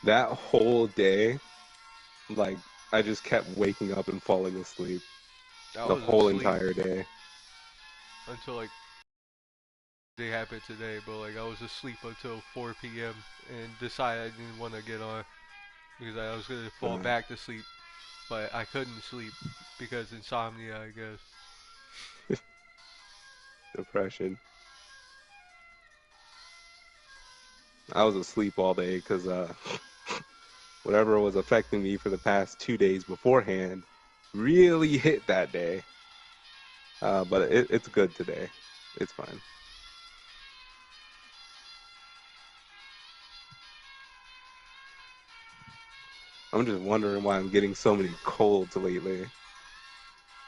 That whole day, like, I just kept waking up and falling asleep I the was whole asleep entire day. until like they happened today, but like I was asleep until 4 p.m. and decided I didn't want to get on because I was gonna fall Uh, back to sleep, but I couldn't sleep because insomnia, I guess. Depression. I was asleep all day because whatever was affecting me for the past 2 days beforehand really hit that day. But it's good today. It's fine. I'm just wondering why I'm getting so many colds lately.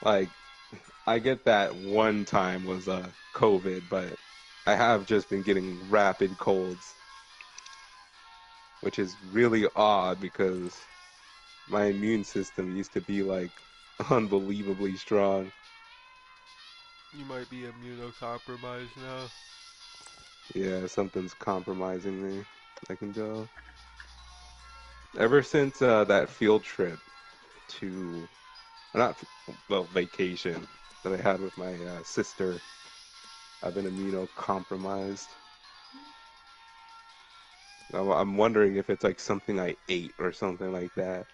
Like, I get that one time was COVID, but I have just been getting rapid colds, which is really odd because my immune system used to be like unbelievably strong. You might be immunocompromised now. Yeah, something's compromising me. I can tell. Ever since that field trip to, not, well, vacation that I had with my sister, I've been immunocompromised. I'm wondering if it's like something I ate or something like that.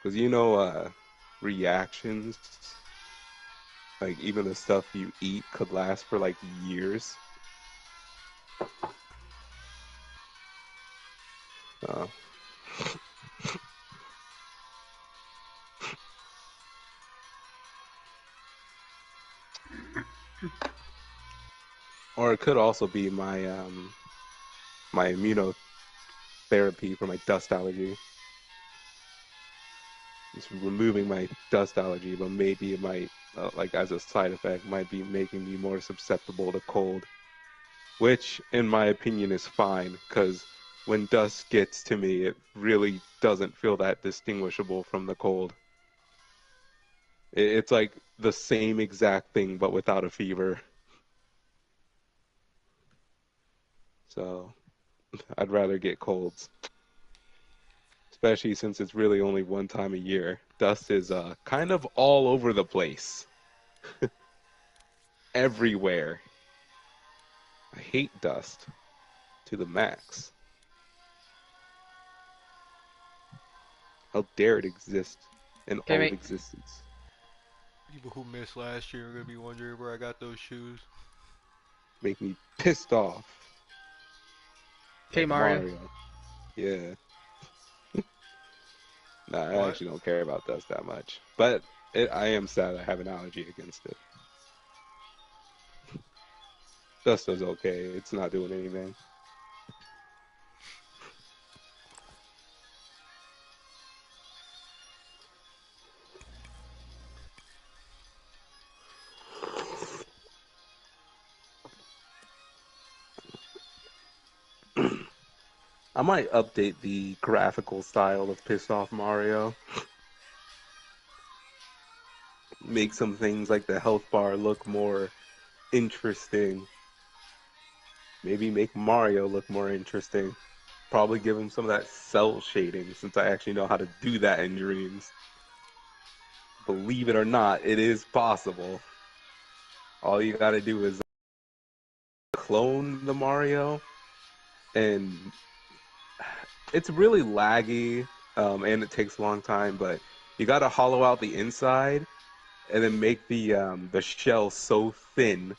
Because reactions, like even the stuff you eat could last for like years. Uh, or it could also be my immunotherapy for my dust allergy. It's removing my dust allergy, but maybe it might, like as a side effect, might be making me more susceptible to cold, which in my opinion is fine because when dust gets to me, it really doesn't feel that distinguishable from the cold. It's like the same exact thing, but without a fever. So I'd rather get colds, especially since it's really only one time a year. Dust is kind of all over the place, everywhere. I hate dust to the max. How dare it exist in Okay, all of mate. existence? People who missed last year are gonna be wondering where I got those shoes. Make me pissed off, Okay, like Mario. Mario. Yeah, nah, I What? actually don't care about dust that much, but I am sad I have an allergy against it. Dust is okay; it's not doing anything. I might update the graphical style of Pissed Off Mario. Make some things like the health bar look more interesting. Maybe make Mario look more interesting. Probably give him some of that cell shading since I actually know how to do that in Dreams. Believe it or not, it is possible. All you gotta do is clone the Mario, and it's really laggy, and it takes a long time, but you gotta hollow out the inside and then make the shell so thin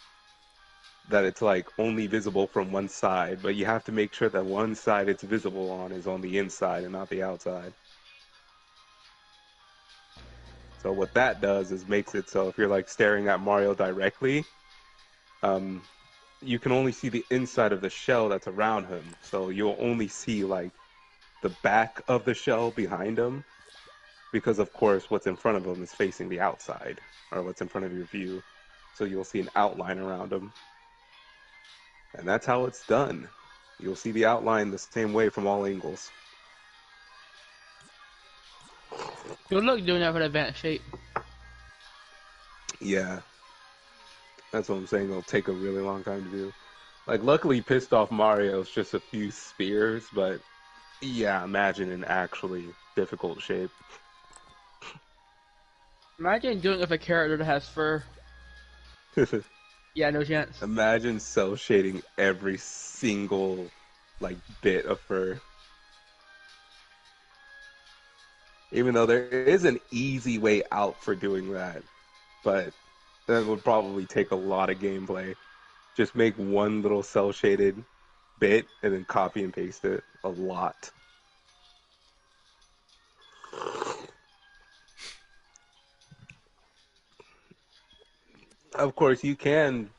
that it's like only visible from one side, but you have to make sure that one side it's visible on is on the inside and not the outside. So what that does is makes it so if you're like staring at Mario directly, um, you can only see the inside of the shell that's around him. So you'll only see like the back of the shell behind him because of course what's in front of him is facing the outside or what's in front of your view. So you'll see an outline around him. And that's how it's done. You'll see the outline the same way from all angles. Good luck doing that for the advanced shape. Yeah. That's what I'm saying. It'll take a really long time to do. Like, luckily, pissed off Mario's just a few spears, but yeah, imagine an actually difficult shape. Imagine doing it with a character that has fur. Yeah, no chance. Imagine cell shading every single like bit of fur. Even though there is an easy way out for doing that, but that would probably take a lot of gameplay. Just make one little cell shaded bit and then copy and paste it a lot. Of course, you can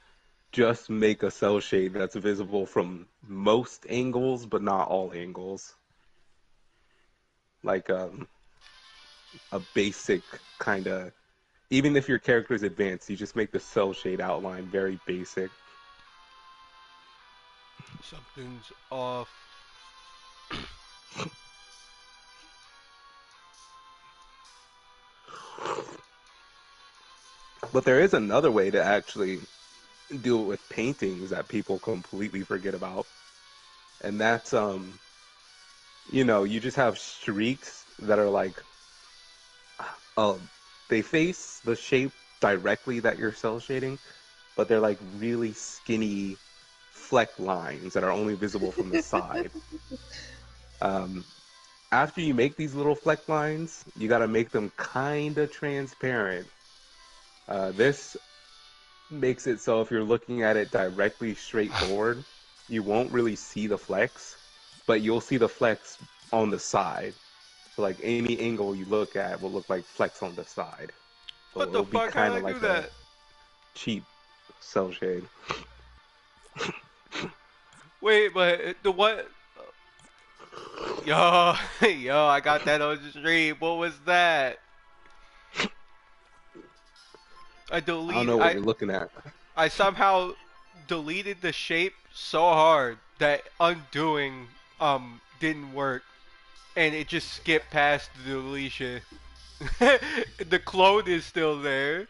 just make a cell shade that's visible from most angles, but not all angles. Like a basic kind of. Even if your character is advanced, you just make the cell shade outline very basic. Something's off. But there is another way to actually do it with paintings that people completely forget about. And that's you just have streaks that are like um they face the shape directly that you're cell shading, but they're like really skinny fleck lines that are only visible from the side. Um After you make these little fleck lines, you got to make them kind of transparent. This makes it so if you're looking at it directly straight forward, you won't really see the flex, but you'll see the flex on the side. So like any angle you look at will look like flex on the side. So What the it'll be fuck? How kind did of I do like a that? cheap cell shade. Wait, but the what? Yo, yo, I got that on the stream. What was that? I I don't delete. know what I you're looking at. I somehow deleted the shape so hard that undoing didn't work, and it just skipped past the deletion. The clone is still there.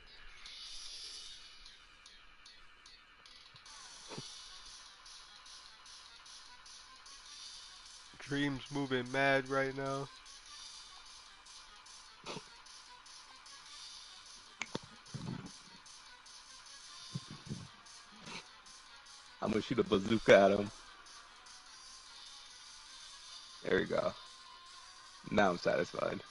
Dream's moving mad right now. I'm gonna shoot a bazooka at him. There we go. Now I'm satisfied.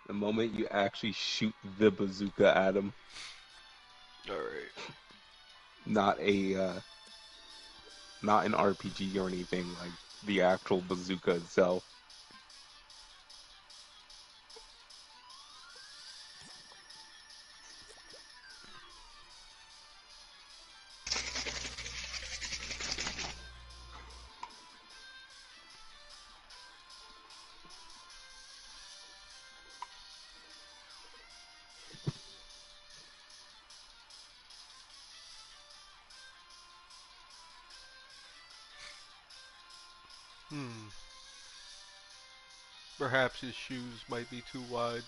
The moment you actually shoot the bazooka at him, All right. not a not an RPG or anything, like the actual bazooka itself. Hmm. Perhaps his shoes might be too wide.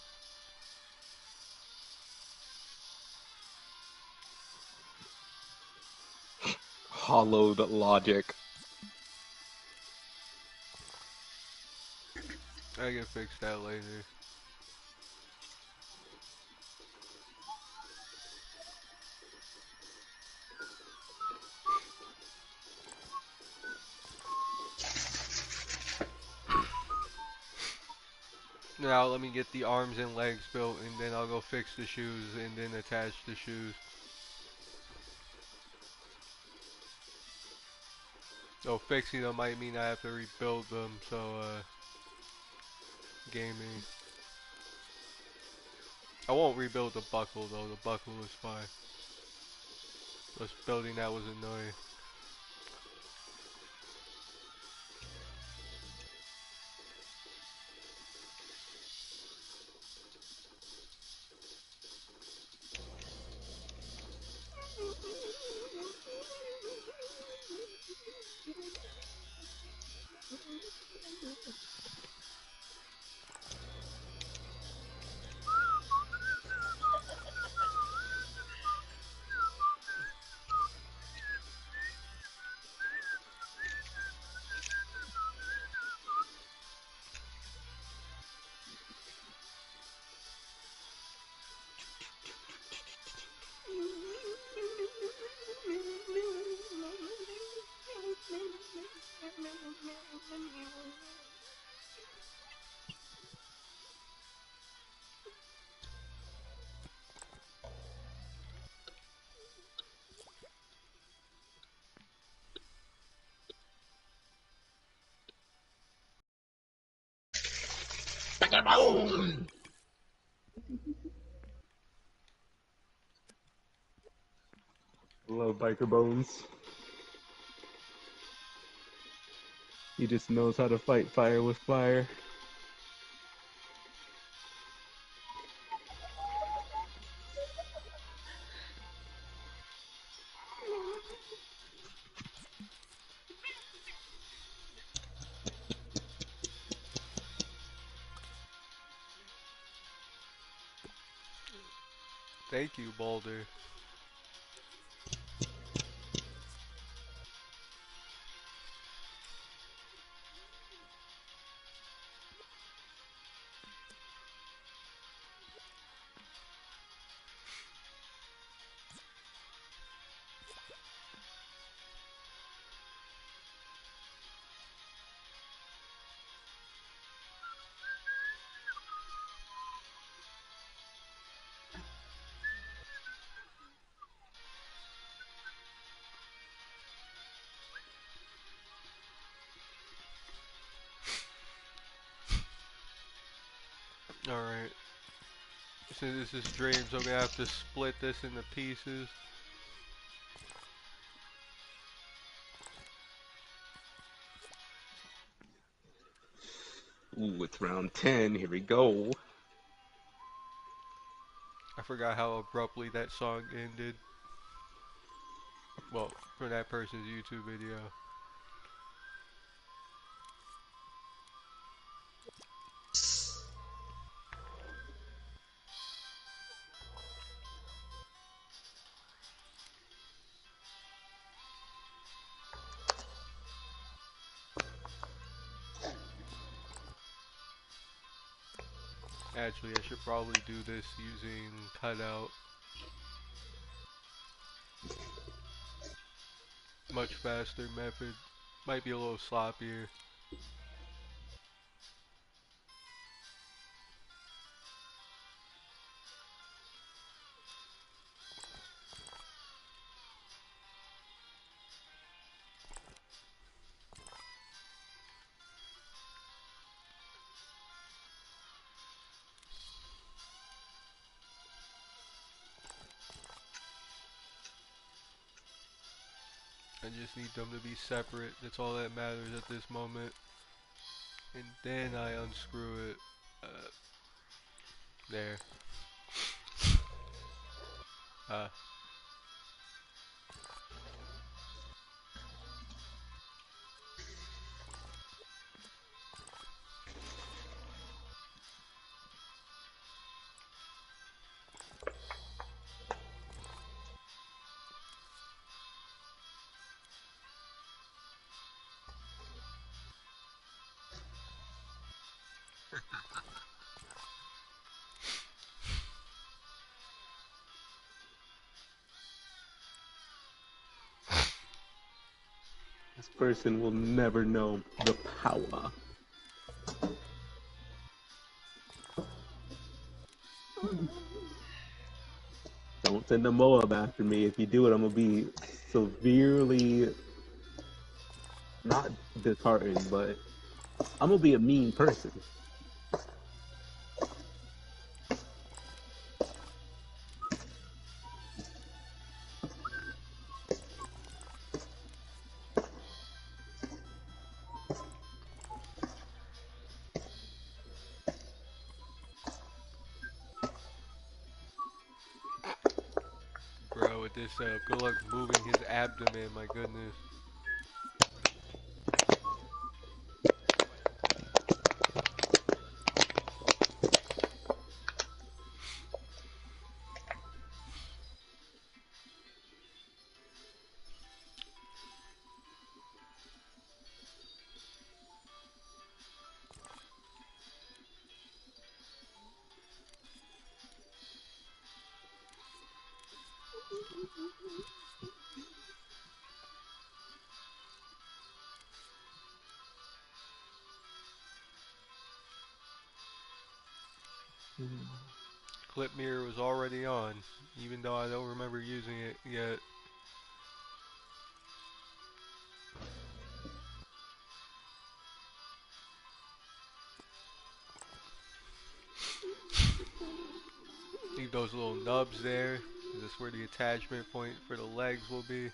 Hollowed logic. I can fix that later. Now let me get the arms and legs built, and then I'll go fix the shoes, and then attach the shoes. So fixing them might mean I have to rebuild them. So gaming. I won't rebuild the buckle though. The buckle is fine. Just building that was annoying. Love Biker Bones. He just knows how to fight fire with fire. Thank you, Boulder. Alright. Since this is dreams, I'm gonna have to split this into pieces. Ooh, it's round 10. Here we go. I forgot how abruptly that song ended. Well, for that person's YouTube video. Actually, I should probably do this using cutout. Much faster method. Might be a little sloppier. I just need them to be separate. That's all that matters at this moment. And then I unscrew it. There. This person will never know the power. Don't send a Moab after me. If you do it, I'm gonna be severely not disheartened, but I'm gonna be a mean person. Bro, with this good luck moving his abdomen, my goodness. Clip mirror was already on, even though I don't remember using it yet. Leave those little nubs there. That's where the attachment point for the legs will be.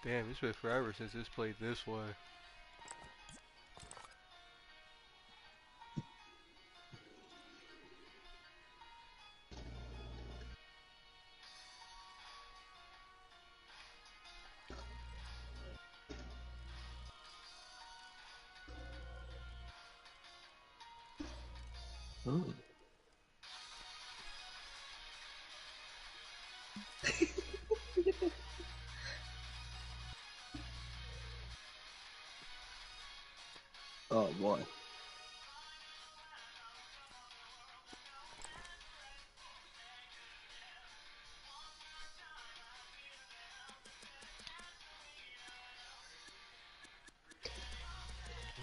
Damn, it's been forever since this played this way. Oh. Oh boy.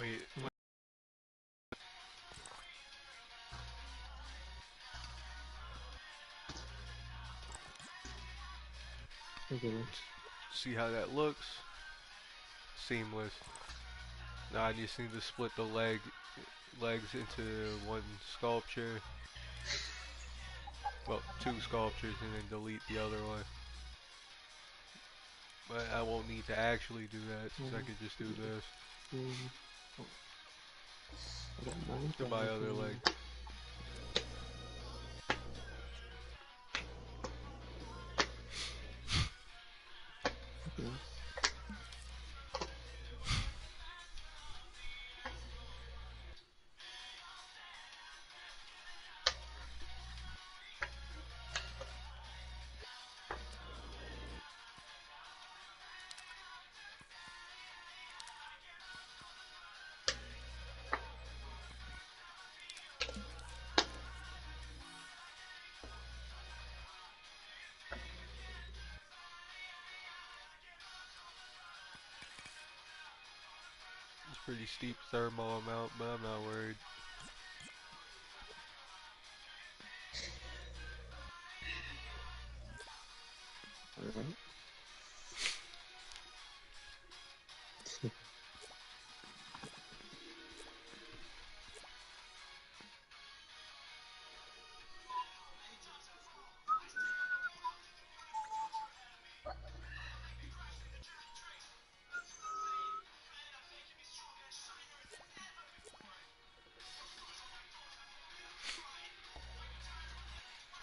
Wait, Okay. see how that looks? Seamless. Now I just need to split the legs into one sculpture. Well, two sculptures and then delete the other one. But I won't need to actually do that since I could just do this. To my other leg. It's pretty steep thermal amount, but I'm not worried. Alright.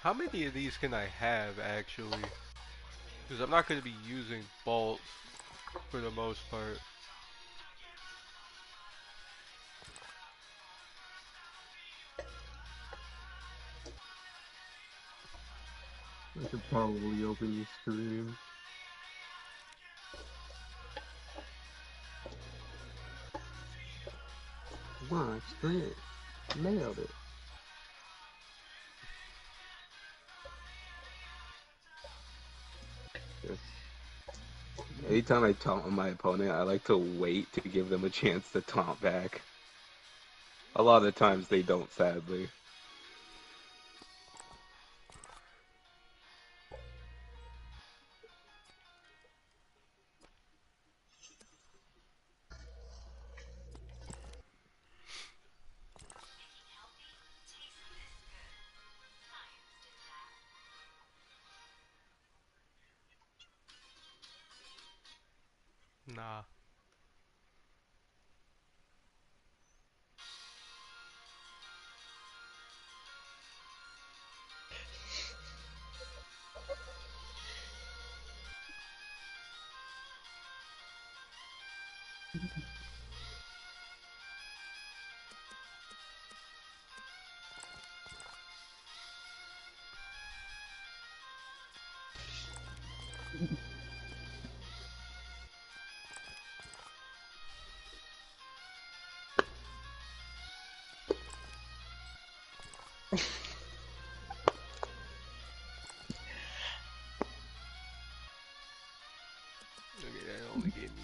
How many of these can I have actually? Because I'm not going to be using bolts for the most part. I should probably open the stream. Watch this. Nailed it. Yes. Anytime I taunt my opponent, I like to wait to give them a chance to taunt back. A lot of times they don't, sadly. Nah. Okay, that only gave me.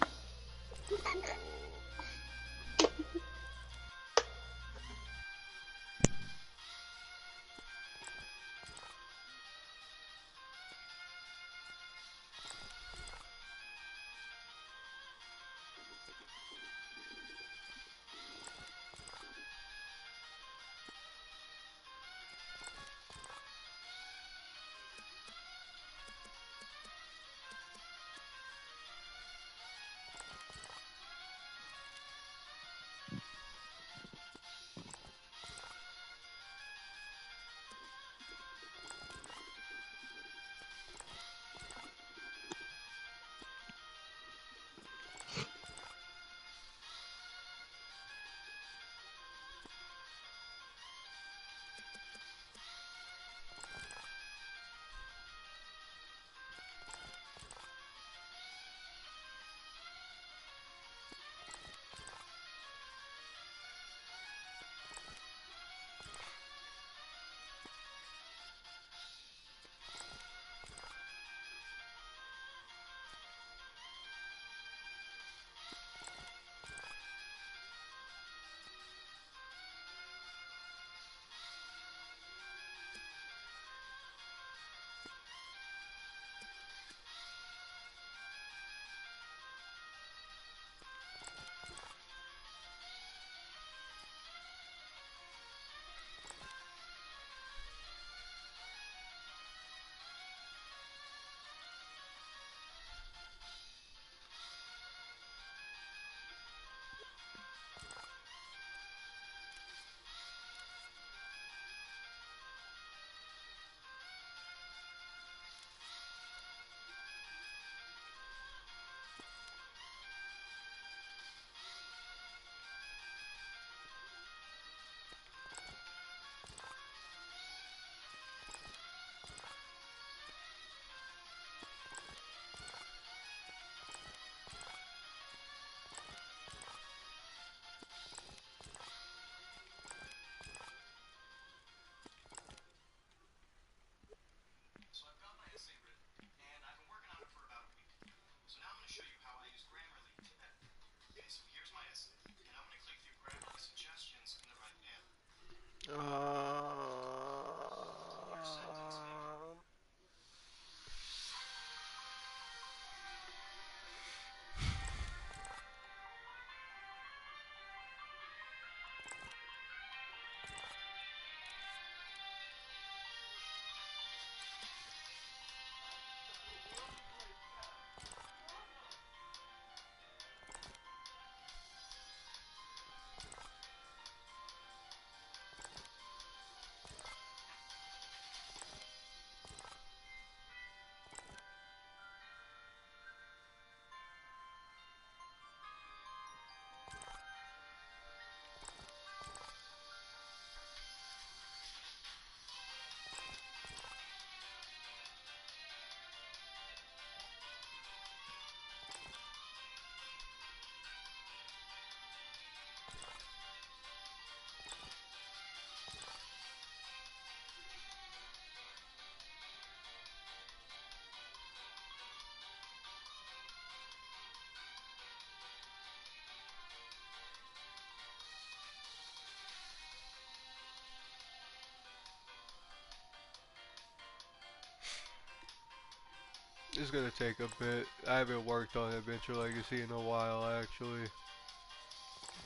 It's gonna take a bit. I haven't worked on Adventure Legacy in a while, actually.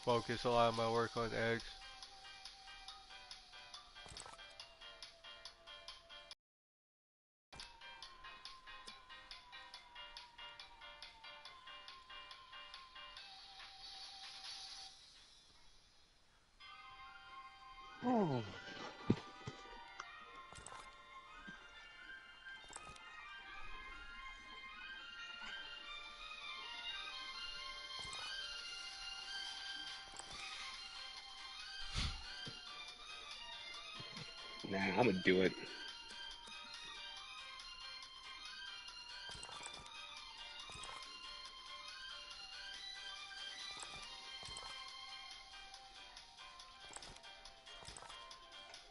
Focus a lot of my work on X. Oh. Nah, I'm gonna do it.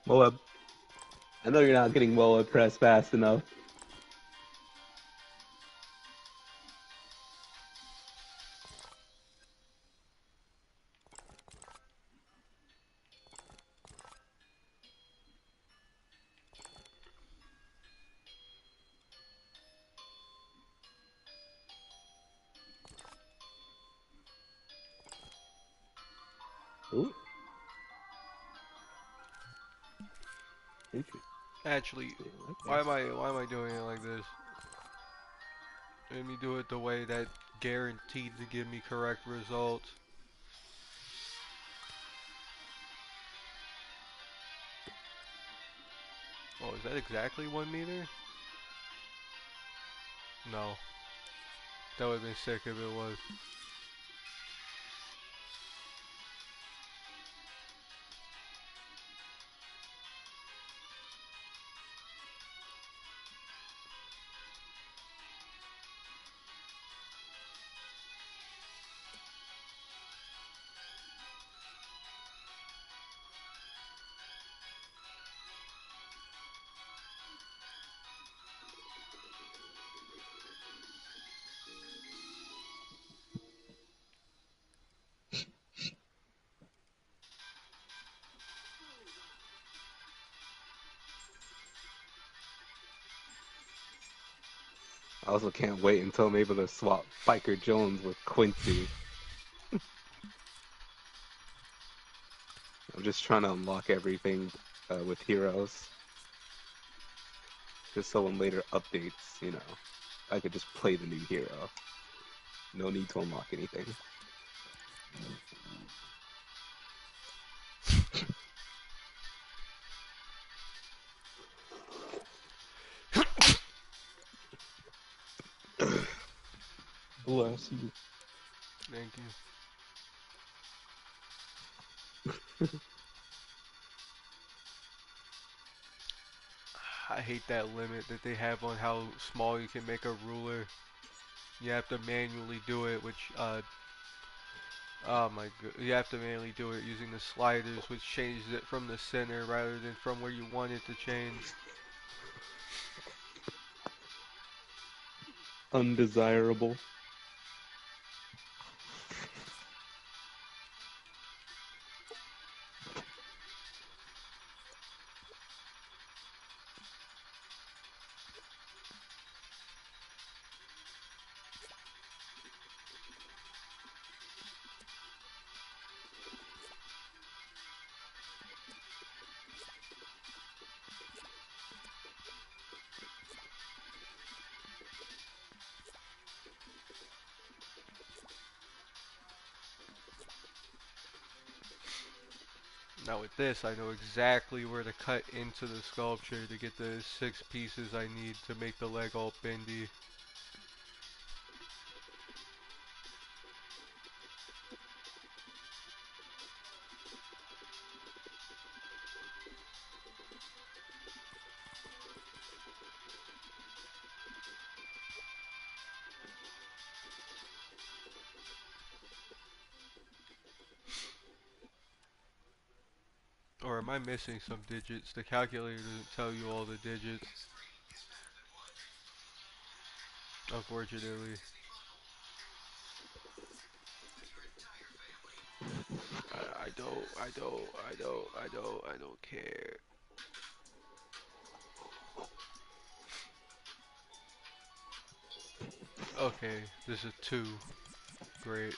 Well, I know you're not getting well pressed fast enough. Ooh, interesting. Actually, Okay. why am I doing it like this? Let me do it the way that guaranteed to give me correct results. Oh, is that exactly 1 meter? No. That would have been sick if it was. I also can't wait until I'm able to swap Biker Jones with Quincy. I'm just trying to unlock everything with heroes, just so in later updates, I could just play the new hero. No need to unlock anything. Bless you. Thank you. I hate that limit that they have on how small you can make a ruler. You have to manually do it, which oh my god, you have to manually do it using the sliders, which changes it from the center rather than from where you want it to change. Undesirable. Now with this, I know exactly where to cut into the sculpture to get the 6 pieces I need to make the leg all bendy. Or am I missing some digits? The calculator doesn't tell you all the digits, unfortunately. I don't care. Okay, this is 2. Great.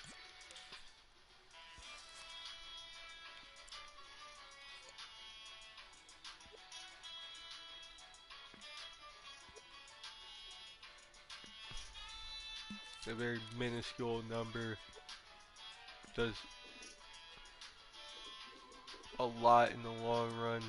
A very minuscule number does a lot in the long run.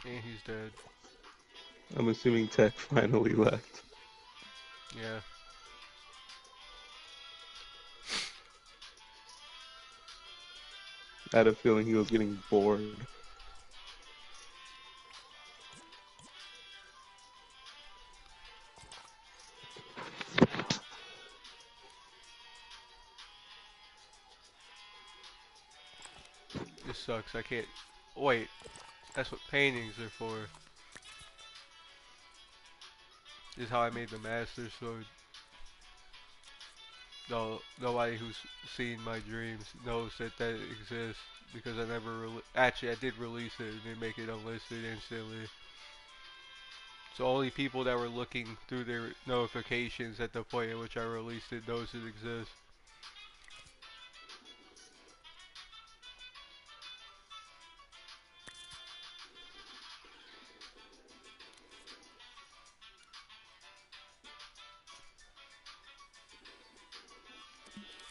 And he's dead. I'm assuming Tech finally left. Yeah. I had a feeling he was getting bored. sucks. I can't. Wait, that's what paintings are for. This is how I made the Master Sword. No, nobody who's seen my dreams knows that that exists because I never actually I did release it and they make it unlisted instantly. So only people that were looking through their notifications at the point at which I released it knows it exists.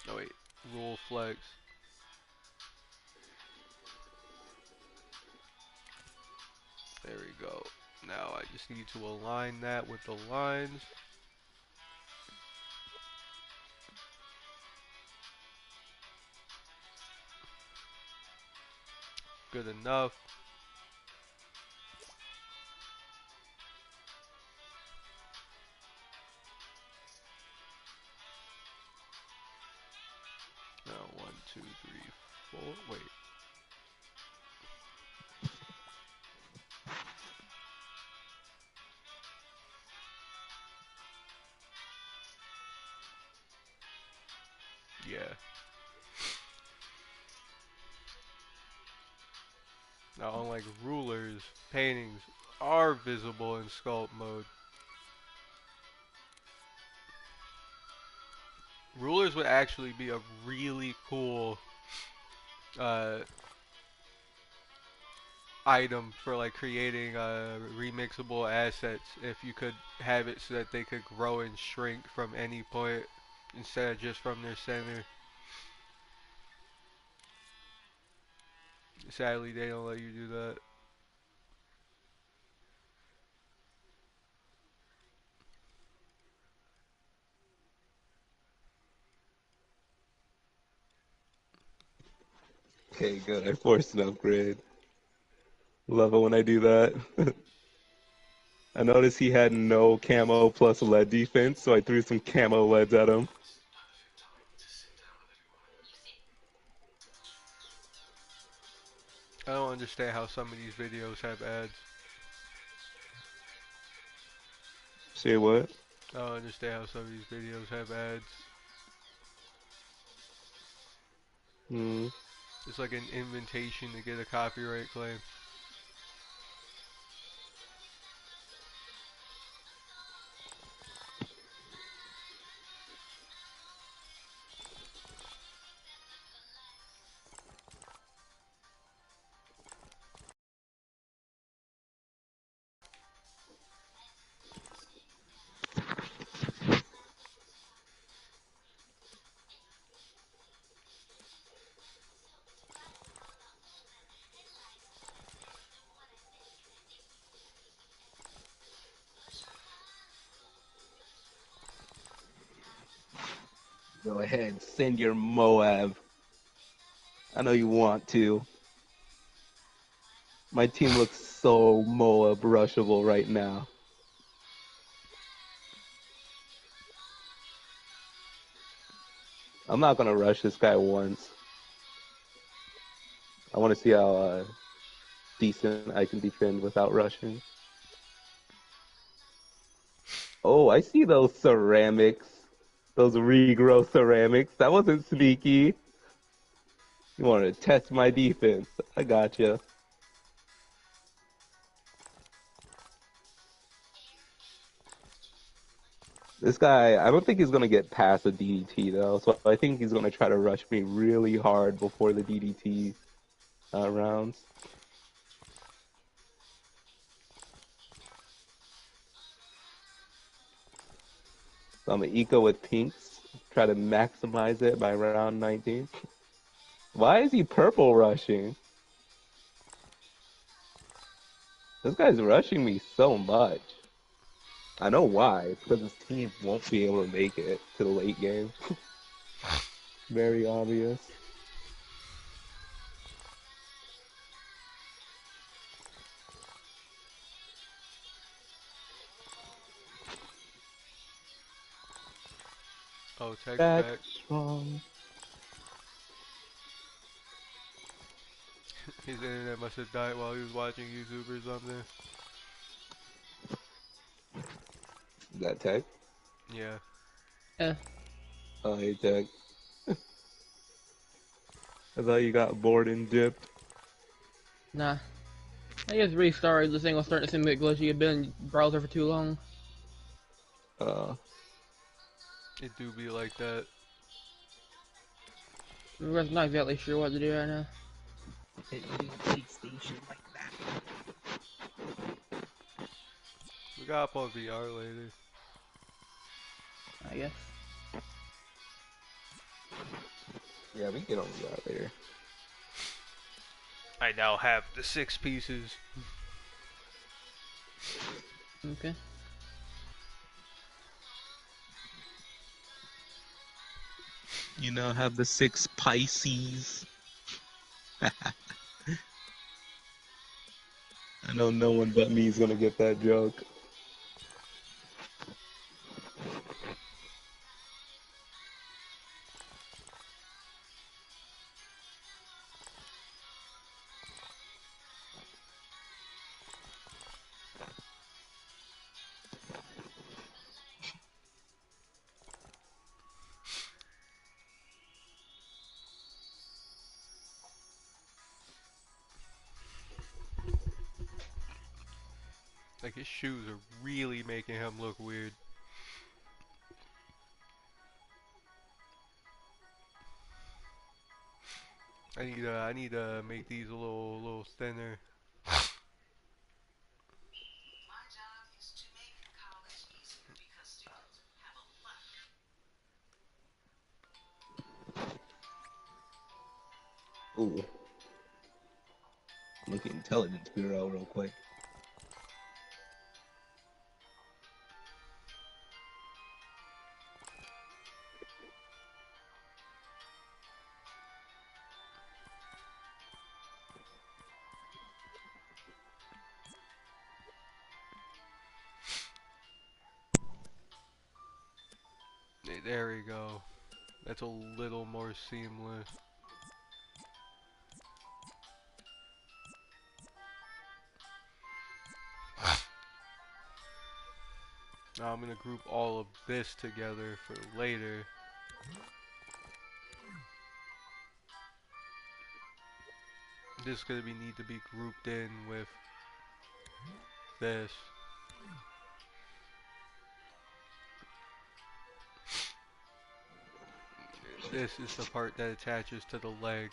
Oh wait, rule flex. There we go. Now I just need to align that with the lines. Good enough. Now 1, 2, 3, 4. Wait. Yeah. Now unlike rulers, paintings are visible in sculpt mode. Rulers would actually be a really cool uh, item for like creating remixable assets if you could have it so that they could grow and shrink from any point instead of just from their center. Sadly, they don't let you do that. Okay, good. I forced an upgrade. Love it when I do that. I noticed he had no camo plus lead defense, so I threw some camo leads at him. I don't understand how some of these videos have ads. Say what? I don't understand how some of these videos have ads. Hmm. It's like an invitation to get a copyright claim. Go ahead, send your Moab. I know you want to. My team looks so Moab rushable right now. I'm not gonna rush this guy once. I want to see how decent I can defend without rushing. Oh, I see those ceramics. Those regrow ceramics. That wasn't sneaky. You wanted to test my defense. I gotcha. This guy, I don't think he's gonna get past a DDT though, so I think he's gonna try to rush me really hard before the DDT rounds. So I'm gonna eco with pinks, try to maximize it by round 19. Why is he purple rushing? This guy's rushing me so much. I know why. It's because his team won't be able to make it to the late game. Very obvious. Oh, text Back back. strong. His internet must have died while he was watching YouTube or something. Is that tech? Yeah. Eh, Oh, hey, tech. I thought you got bored and dipped. nah. I just restarted. This thing was starting to seem a bit glitchy. I've been in the browser for too long. Uh, It do be like that. I'm not exactly sure what to do right now. We got up on VR later. I guess. yeah, we can get on that later. I now have the 6 pieces. Okay. You now have the 6 Pisces. I know no one but me is gonna get that joke. Like his shoes are really making him look weird. I need to make these a little thinner. Ooh. Look at Intelligence Bureau real quick. There we go. That's a little more seamless. Now I'm gonna group all of this together for later. This is gonna need to be grouped in with this. This is the part that attaches to the leg.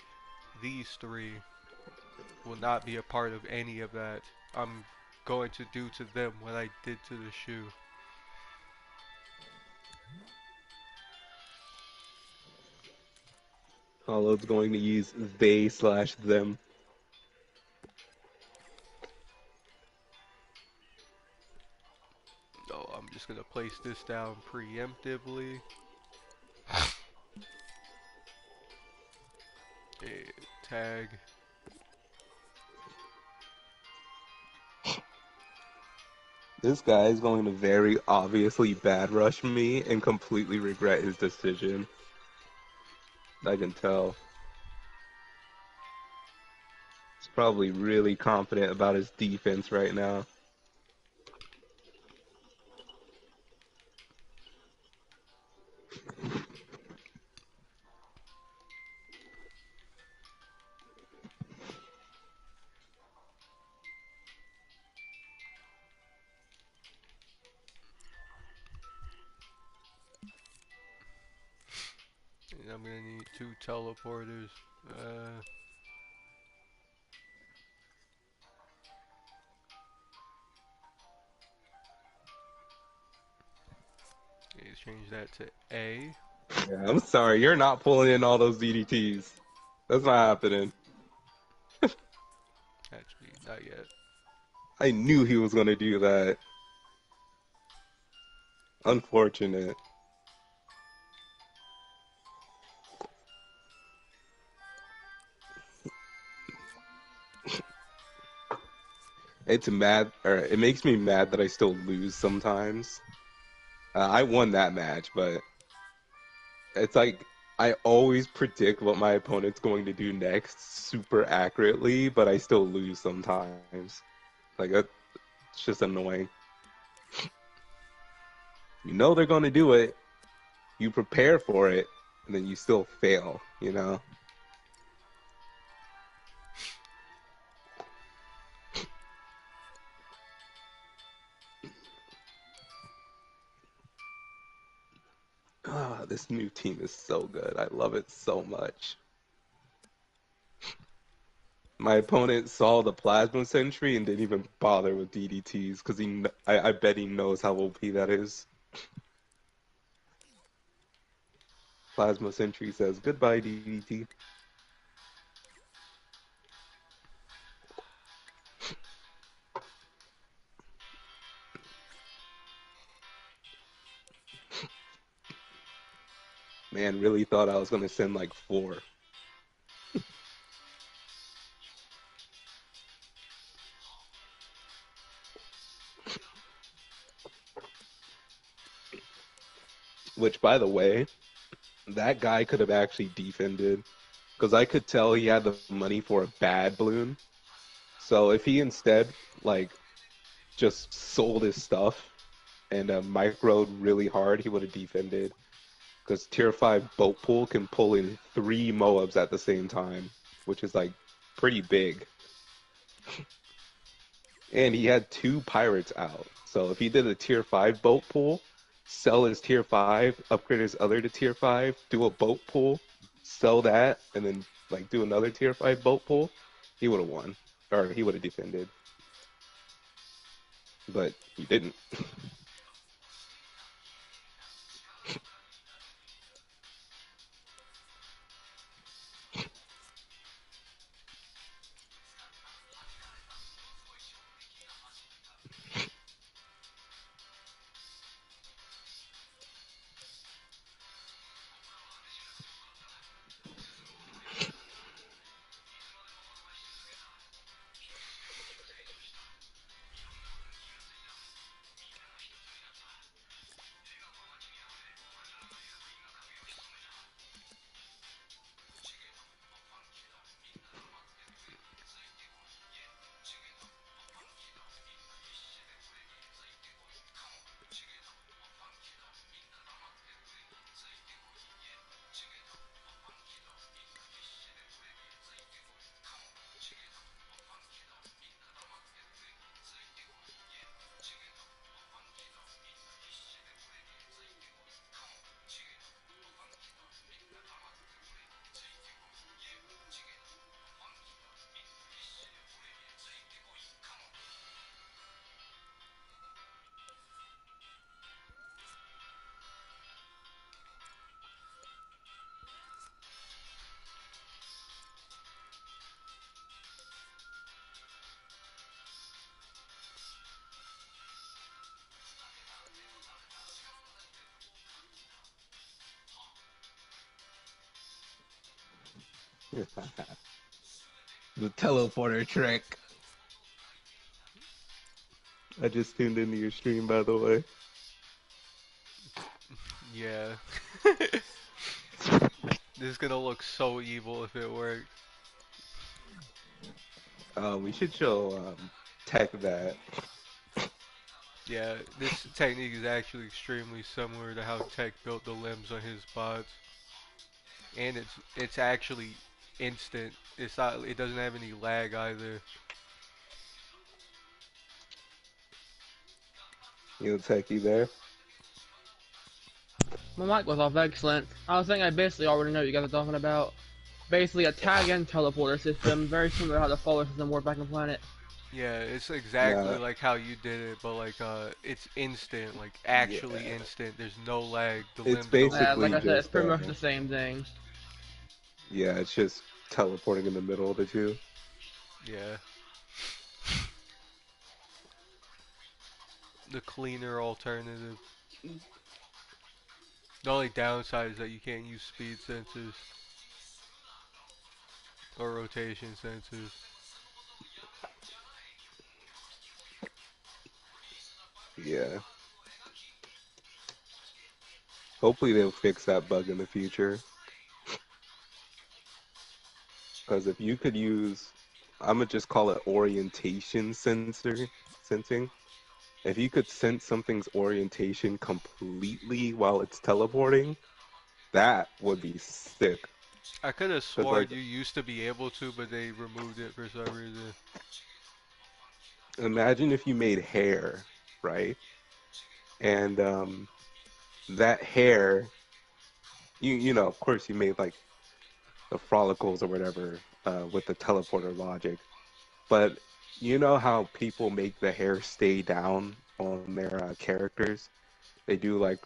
These 3 will not be a part of any of that. I'm going to do to them what I did to the shoe. Hollow's going to use they/them. No, I'm just gonna place this down preemptively. Okay, tag. This guy is going to very obviously bad rush me and completely regret his decision. I can tell. He's probably really confident about his defense right now. And I'm gonna need 2 teleporters. Let's change that to A. Yeah, I'm sorry, you're not pulling in all those DDTs. That's not happening. Actually, not yet. I knew he was going to do that. Unfortunate. It's mad, or it makes me mad that I still lose sometimes. I won that match, but it's like I always predict what my opponent's going to do next super accurately, but I still lose sometimes. Like it's just annoying. You know they're going to do it, you prepare for it, and then you still fail, you know? Ah, this new team is so good. I love it so much. My opponent saw the Plasma Sentry and didn't even bother with DDTs because I bet he knows how OP that is. Plasma Sentry says goodbye DDT. Man, really thought I was gonna send like four. Which, by the way, that guy could have actually defended because I could tell he had the money for a bad balloon. So if he instead like just sold his stuff and microed really hard, he would have defended. Because tier 5 boat pool can pull in 3 Moabs at the same time, which is like pretty big. And he had 2 pirates out. So if he did a tier 5 boat pool, sell his tier 5, upgrade his other to tier 5, do a boat pool, sell that, and then like do another tier 5 boat pool, he would have won. Or he would have defended. But he didn't. The teleporter trick. I just tuned into your stream, by the way. Yeah. This is gonna look so evil if it works. We should show Tech that. Yeah, this technique is actually extremely similar to how Tech built the limbs on his bots, and it's actually instant. It's not. It doesn't have any lag either. You know, Techie there. My mic was off, excellent. I was saying I basically already know what you guys are talking about. Basically a tag and teleporter system, very similar to how the follower system worked back in Planet. Yeah, it's exactly Yeah, like how you did it, but like it's instant, like yeah. actually instant. There's no lag. The It's limbs don't Like basically I move. said, it's just pretty much the same thing. yeah, it's just teleporting in the middle of the two. Yeah, the cleaner alternative. The only downside is that you can't use speed sensors or rotation sensors. Yeah. Hopefully they'll fix that bug in the future. Because if you could use, I'm gonna just call it orientation sensing. If you could sense something's orientation completely while it's teleporting, that would be sick. I could have Because sworn like, you used to be able to, but they removed it for some reason. imagine if you made hair, right? And that hair, of course, you made like the follicles or whatever with the teleporter logic. But you know how people make the hair stay down on their characters? They do like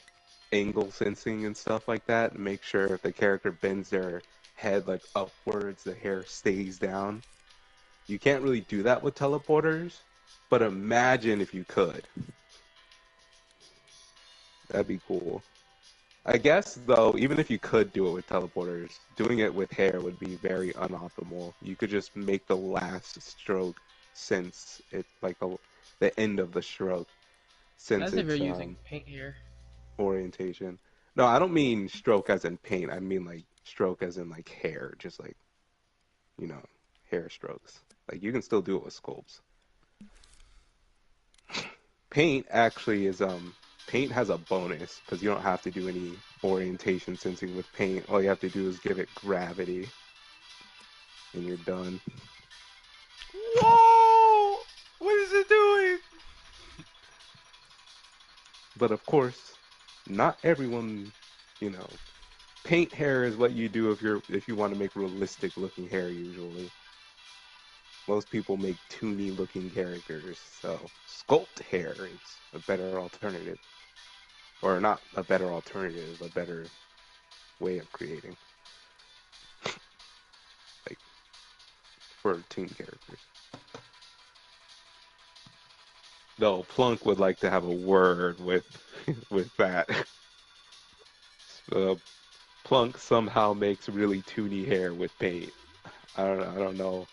angle sensing and stuff like that and make sure if the character bends their head like upwards, the hair stays down. You can't really do that with teleporters, but imagine if you could. That'd be cool. I guess though, even if you could do it with teleporters, doing it with hair would be very unoptimal. You could just make the last stroke since it's like the end of the stroke since That's if you're it's using paint here. orientation. No, I don't mean stroke as in paint. I mean like stroke as in like hair, just like, you know, hair strokes. Like you can still do it with sculpts. Paint actually is paint has a bonus because you don't have to do any orientation sensing with paint. All you have to do is give it gravity and you're done. Whoa! What is it doing? But of course, not everyone, you know, paint hair is what you do if you want to make realistic looking hair usually. Most people make toony looking characters, so sculpt hair is a better alternative. Or not a better alternative, a better way of creating, like for toon characters. Though Plunk would like to have a word with with that. Uh, Plunk somehow makes really toony hair with paint. I don't know.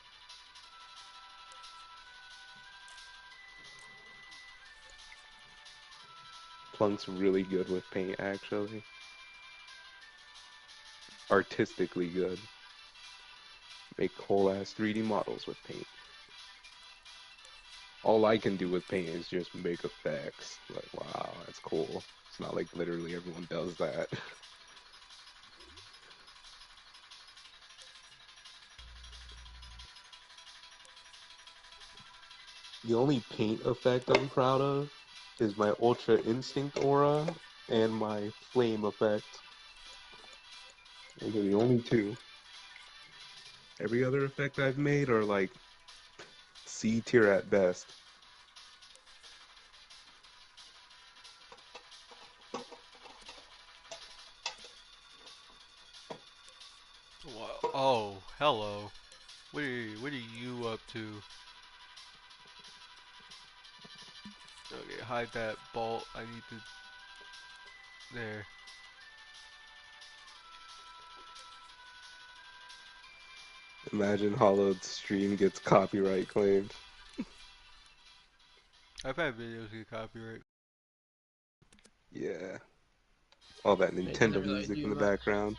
Plunk's really good with paint, actually. Artistically good. Make whole ass 3D models with paint. All I can do with paint is just make effects. Like, wow, that's cool. It's not like literally everyone does that. The only paint effect I'm proud of is my Ultra Instinct aura and my flame effect. Those are the only two. Every other effect I've made are like C tier at best. Oh, hello. What are you up to? Okay, hide that bolt. I need to. There. Imagine Hollow's stream gets copyright claimed. I've had videos get copyright. Yeah. All that It doesn't Nintendo really music do in the much. background.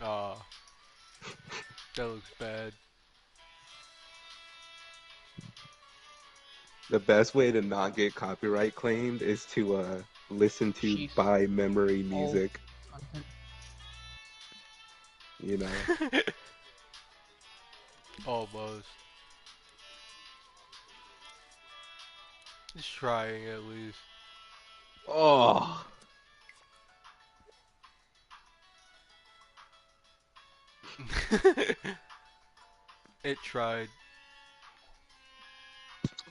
Ah, that looks bad. The best way to not get copyright claimed is to listen to She's by memory all music, content. you know. Almost. Just trying at least. Oh, It tried.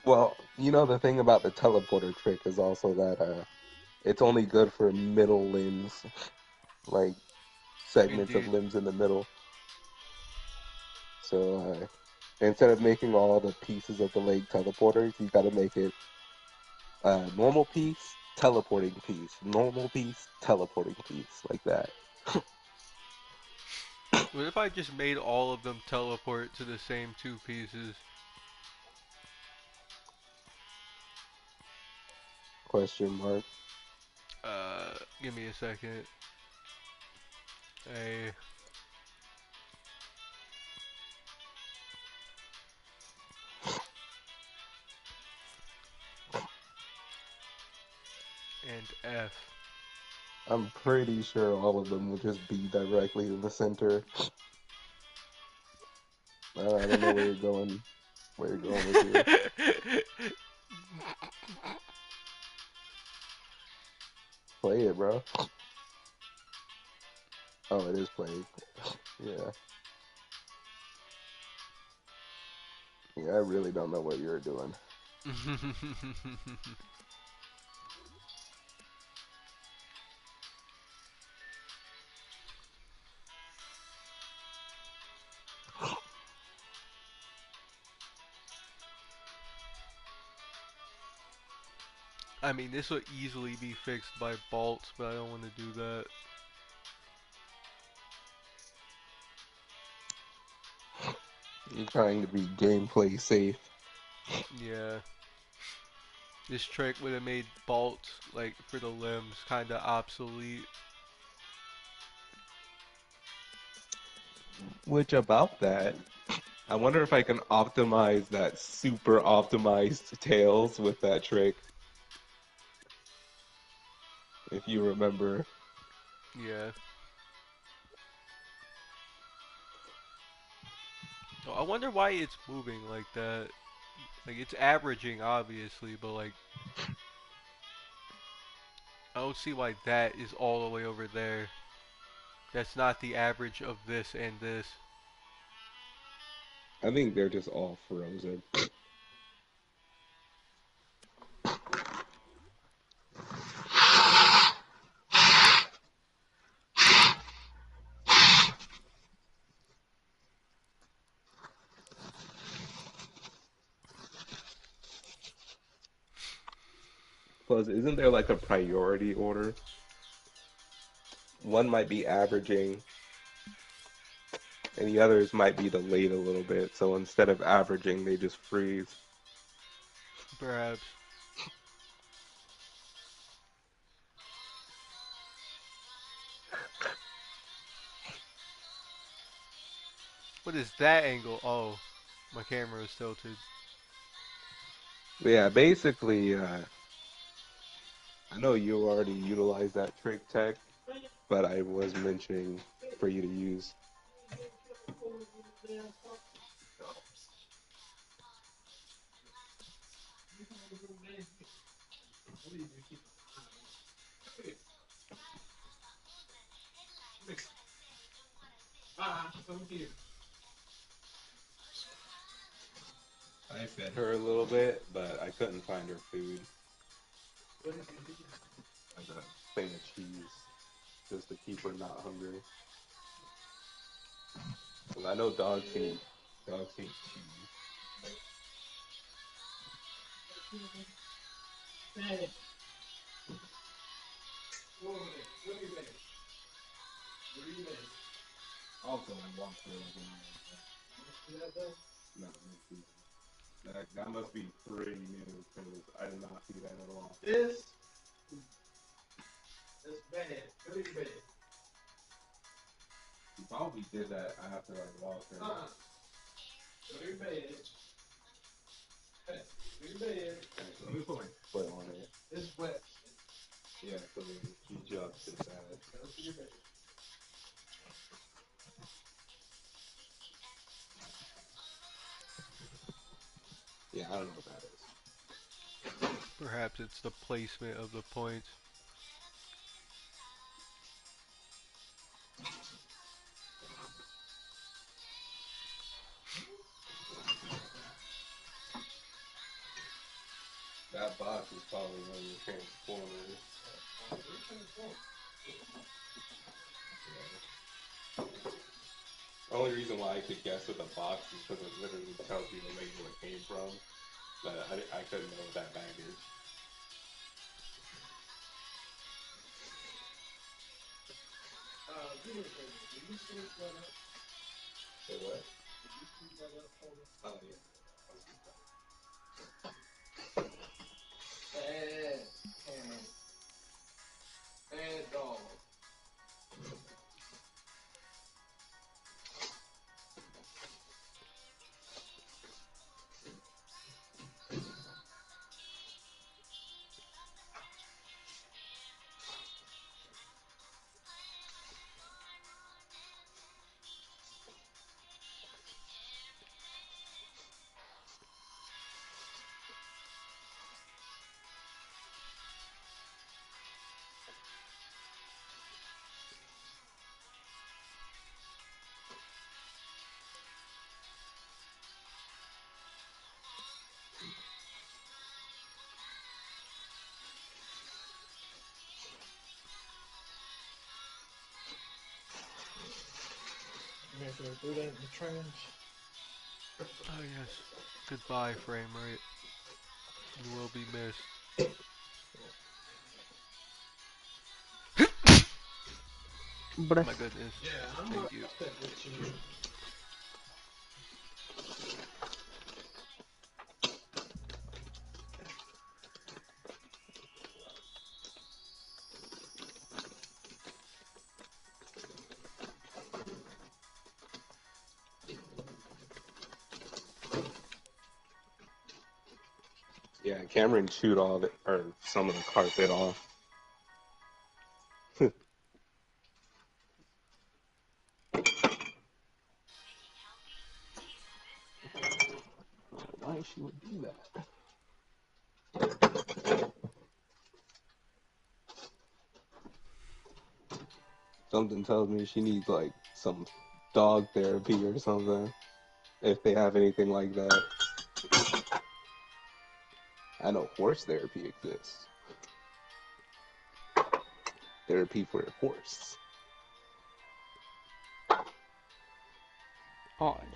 well, the thing about the teleporter trick is also that it's only good for middle limbs, like segments of Indeed. limbs in the middle. So instead of making all the pieces of the leg teleporters, you got to make it normal piece, teleporting piece, normal piece, teleporting piece, like that. What if I just made all of them teleport to the same two pieces? Question mark. Give me a second. A and F. I'm pretty sure all of them will just be directly in the center. I don't know where you're going. Where you're going with this? Play it, bro. Oh, it is played. Yeah. Yeah, I really don't know what you're doing. I mean, this would easily be fixed by bolts, but I don't want to do that. You're trying to be gameplay safe. Yeah. This trick would have made bolts, like, for the limbs, kind of obsolete. Which about that, I wonder if I can optimize that super optimized tails with that trick. If you remember. Yeah. Oh, I wonder why it's moving like that. Like, it's averaging, obviously, but, like, I don't see why that is all the way over there. That's not the average of this and this. I think they're just all frozen. Plus, isn't there like a priority order? One might be averaging, and the others might be delayed a little bit. So instead of averaging, they just freeze. Perhaps. What is that angle? Oh, my camera is tilted. But yeah, basically, I know you already utilized that trick tech, but I was mentioning for you to use. I fed her a little bit, but I couldn't find her food. Like a thing of cheese, just to keep her not hungry. 'Cause I know dogs hate cheese. Also, I walked her like an hour. No, that must be pretty new because I did not see that at all. You probably did that after I walked her. Let me put my foot on it. Yeah, so she jumps it bad. Yeah, I don't know what that is. Perhaps it's the placement of the points. That box is probably one of your transformers. The only reason why I could guess with a box is because it literally tells you the label it came from. But I couldn't know that bag is. Say what? Oh yeah. Gonna throw that in the trash. Oh yes. Goodbye, frame rate. You will be missed. But My goodness. Yeah, I'm Thank not you. upset with you. Yeah, Cameron chewed all the or some of the carpet off. Why she would do that? Something tells me she needs like some dog therapy or something. If they have anything like that. I know horse therapy exists. Therapy for a horse. odd.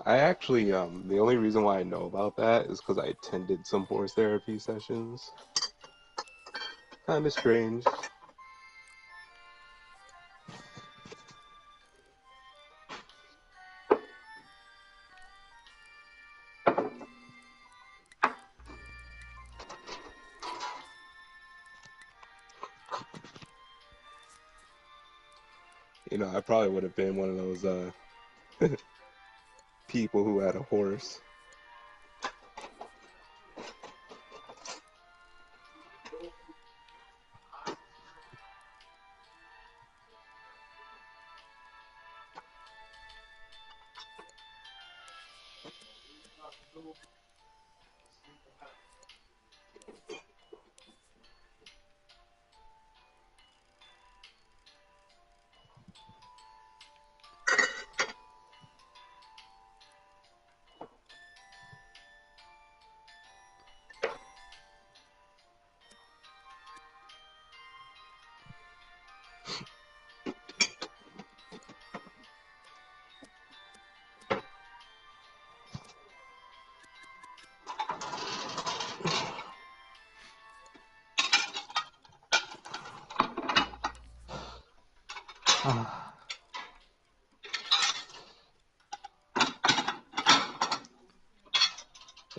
I actually, the only reason why I know about that is because I attended some horse therapy sessions. Kind of strange. You know, I probably would have been one of those people who had a horse.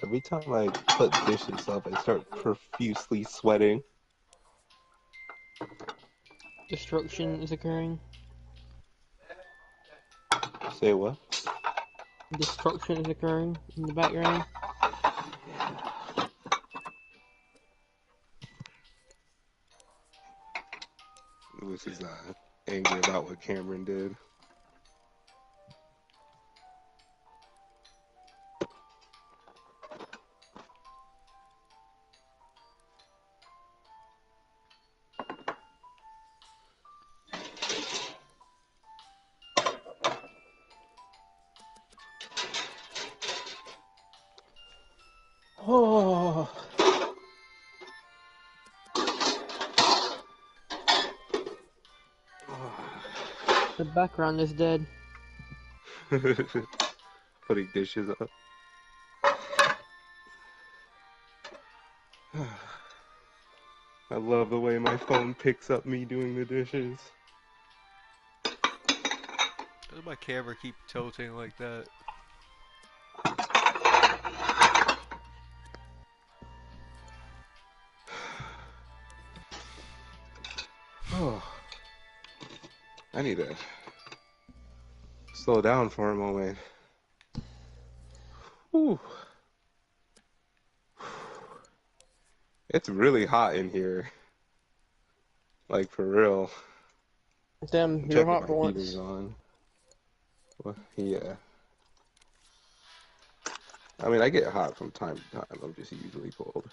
Every time I put dishes up, I start profusely sweating. Destruction is occurring. Say what? Destruction is occurring in the background. Lucy's angry about what Cameron did. Oh. The background is dead. Putting dishes up. I love the way my phone picks up me doing the dishes. How does my camera keep tilting like that? I need to slow down for a moment. Whew. It's really hot in here. Like, for real. Damn, I'm you're checking hot my for heaters once. on. Well, yeah. I mean, I get hot from time to time. I'm just usually cold.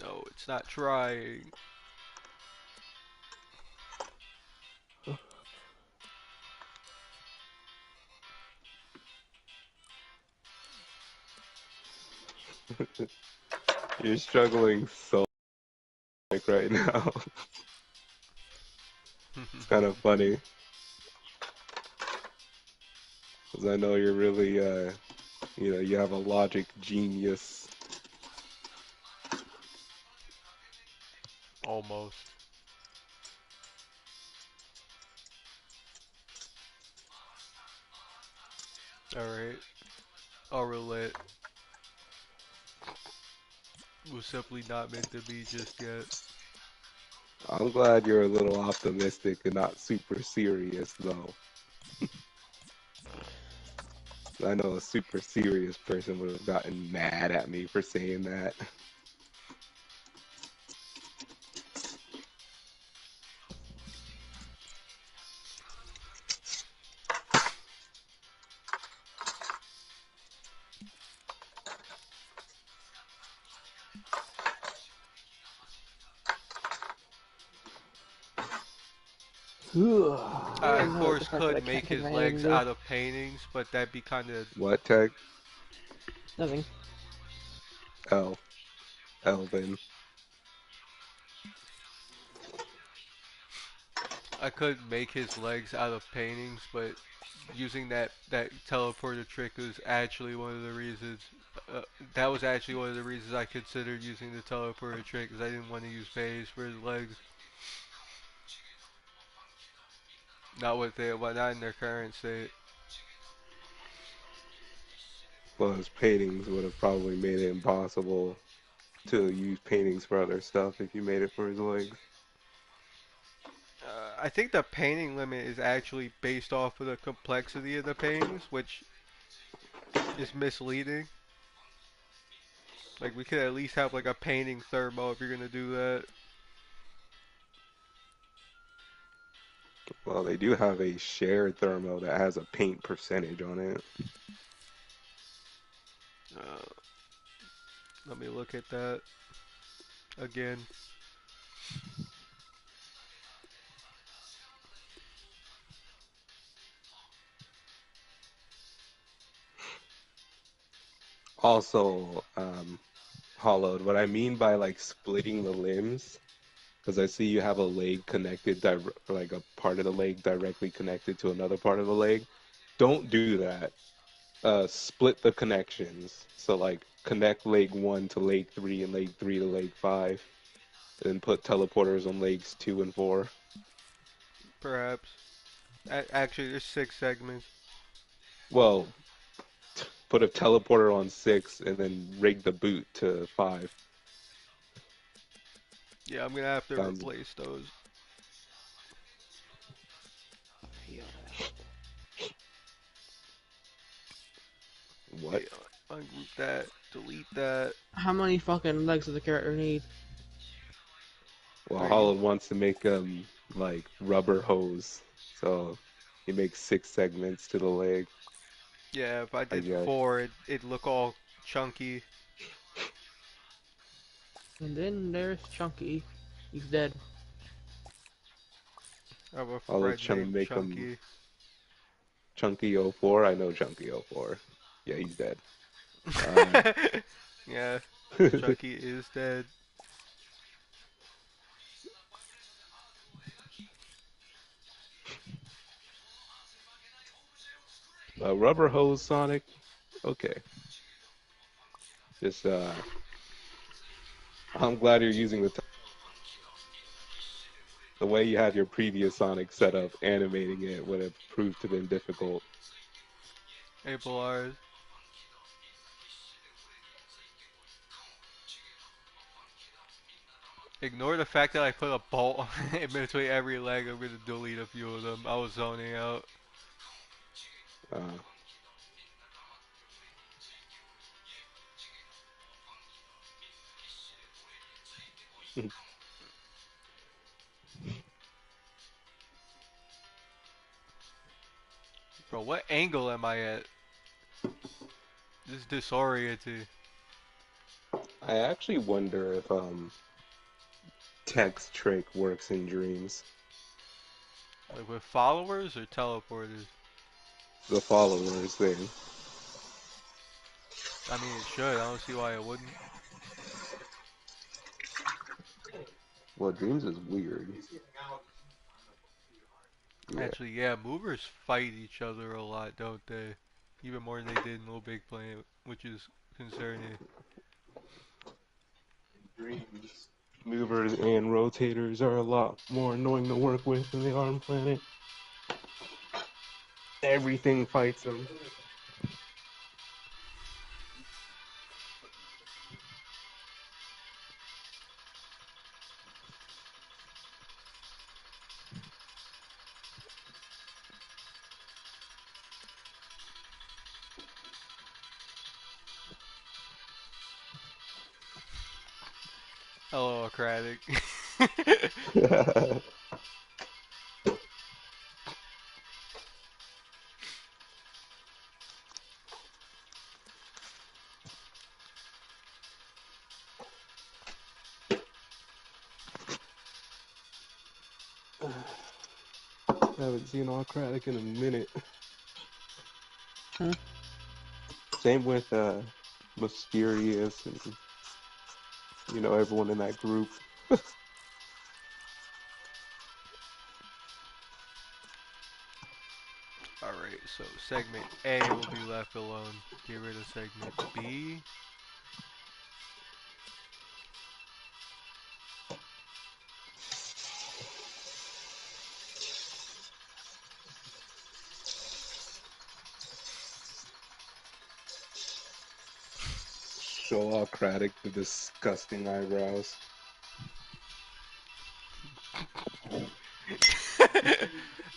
No, it's not trying. You're struggling so like right now. It's kind of funny because I know you're really, you have a logic genius. Almost. Alright. I'll relate. Was simply not meant to be just yet. I'm glad you're a little optimistic and not super serious, though. I know a super serious person would have gotten mad at me for saying that. I, I of know course, the fact that I could can't make take his my hand legs anymore. out of paintings, but that'd be kind of. What tech? Nothing. Oh, Elvin. I could make his legs out of paintings, but using that teleporter trick was actually one of the reasons. Uh, that was actually one of the reasons I considered using the teleporter trick, because I didn't want to use paintings for his legs. Not in their current state. Well, his paintings would have probably made it impossible to use paintings for other stuff if you made it for his legs. I think the painting limit is actually based off of the complexity of the paintings, which is misleading. Like, we could at least have like a painting thermo if you're gonna do that. Well, they do have a shared thermo that has a paint percentage on it. Uh, Let me look at that again. Also, hollowed. What I mean by like splitting the limbs, because I see you have a leg connected, or like a part of the leg directly connected to another part of the leg. Don't do that. Split the connections. So like connect leg 1 to leg 3 and leg 3 to leg 5. And then put teleporters on legs 2 and 4. Perhaps. Actually, there's 6 segments. Well, put a teleporter on 6 and then rig the boot to 5. Yeah, I'm gonna have to Sounds replace those. what? Yeah, ungroup that, delete that. How many fucking legs does the character need? Well, 3. Holland wants to make like rubber hose. So he makes 6 segments to the leg, Yeah, if I I did guess. 4, it'd look all chunky. And then there's Chunky. He's dead. I have a Although friend trying to named make him Chunky. Chunky 04. I know Chunky 04. Yeah, he's dead. Um, Yeah, Chunky is dead. rubber hose Sonic. Okay. Just I'm glad you're using the way you had your previous Sonic set up. Animating it would have proved to been difficult. Able R's. Ignore the fact that I put a bolt in between every leg. I'm gonna delete a few of them. I was zoning out. Uh, Bro, what angle am I at? This is disorienting. I actually wonder if text trick works in dreams. Like with followers or teleporters? The followers thing. I mean, it should. I don't see why it wouldn't. Well, dreams is weird. Yeah. Actually, yeah, movers fight each other a lot, don't they? Even more than they did in LittleBigPlanet, which is concerning. Dreams. Movers and rotators are a lot more annoying to work with than they are on Planet. Everything fights them. Hello, Acratic. Haven't seen Autocratic in a minute. Hmm. Same with Mysterious and everyone in that group. Alright, so segment A will be left alone. Get rid of segment B. Show Autocratic the disgusting eyebrows.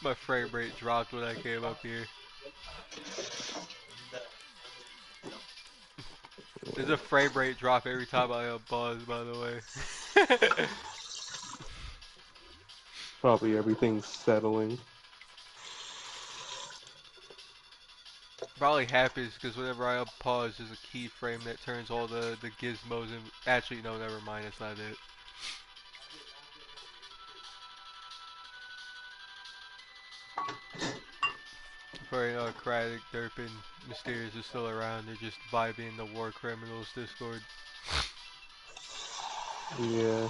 My frame rate dropped when I came up here. There's a frame rate drop every time I unpause, by the way. Probably everything's settling. Probably happens because whenever I unpause, there's a keyframe that turns all the gizmos and actually no, never mind, that's not it. For Craddock, Derp, and Mysterious is still around. They're just vibing in the War Criminals Discord. Yeah.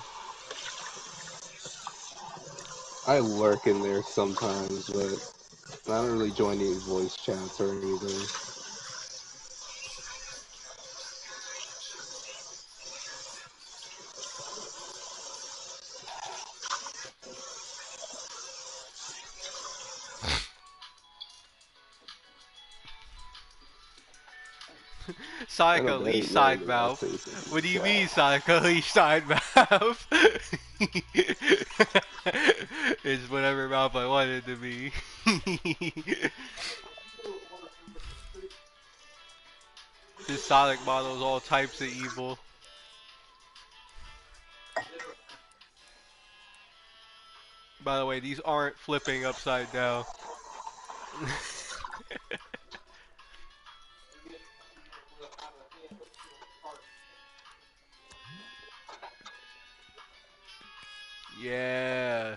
I lurk in there sometimes, but I don't really join any voice chats or anything. I Sonic know very Unleashed side rarely I'll mouth. say something What do you chat. mean Sonic Unleashed side mouth? It's whatever mouth I want it to be. This Sonic model is all types of evil. By the way, these aren't flipping upside down. Yeah.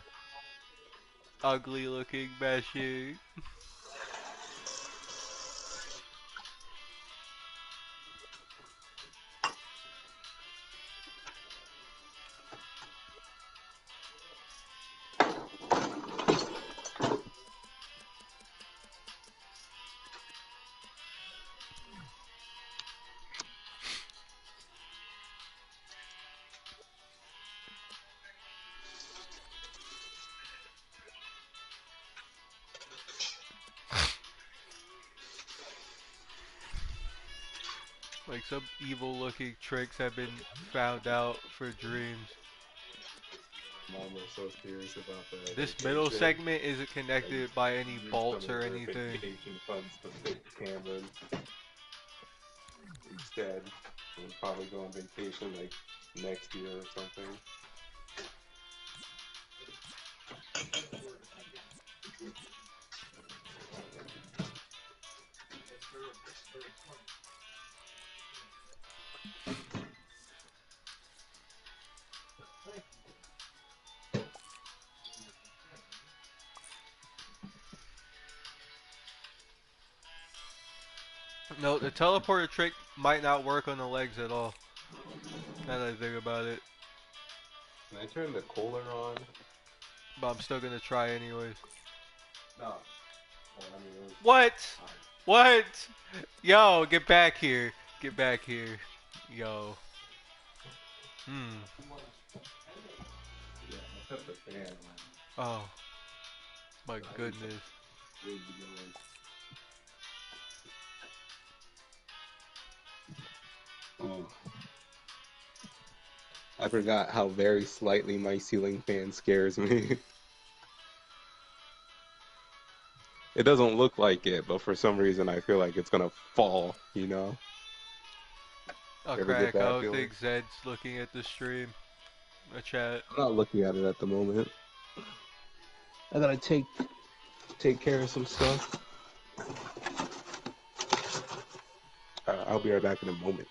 Ugly looking meshing. Like some evil looking tricks have been found out for dreams. Mom was so serious about the This middle vacation. segment isn't connected by any Used some bolts of or her anything. vacation funds to fix Cameron. Instead, we'll probably go on vacation like next year or something. No, the teleporter trick might not work on the legs at all. Now that I think about it. Can I turn the cooler on? But I'm still gonna try anyways. No. Well, I mean, it was What? hot. What? Yo, get back here. Get back here. Yo. Hmm. Yeah, I put the fan on. Oh. My goodness. Really good. Oh. I forgot how very slightly my ceiling fan scares me. It doesn't look like it, but for some reason I feel like it's gonna fall, you know? Oh You ever get crack, I that don't feeling? think Zed's looking at the stream. A chat. I'm not looking at it at the moment. I gotta take care of some stuff. I'll be right back in a moment.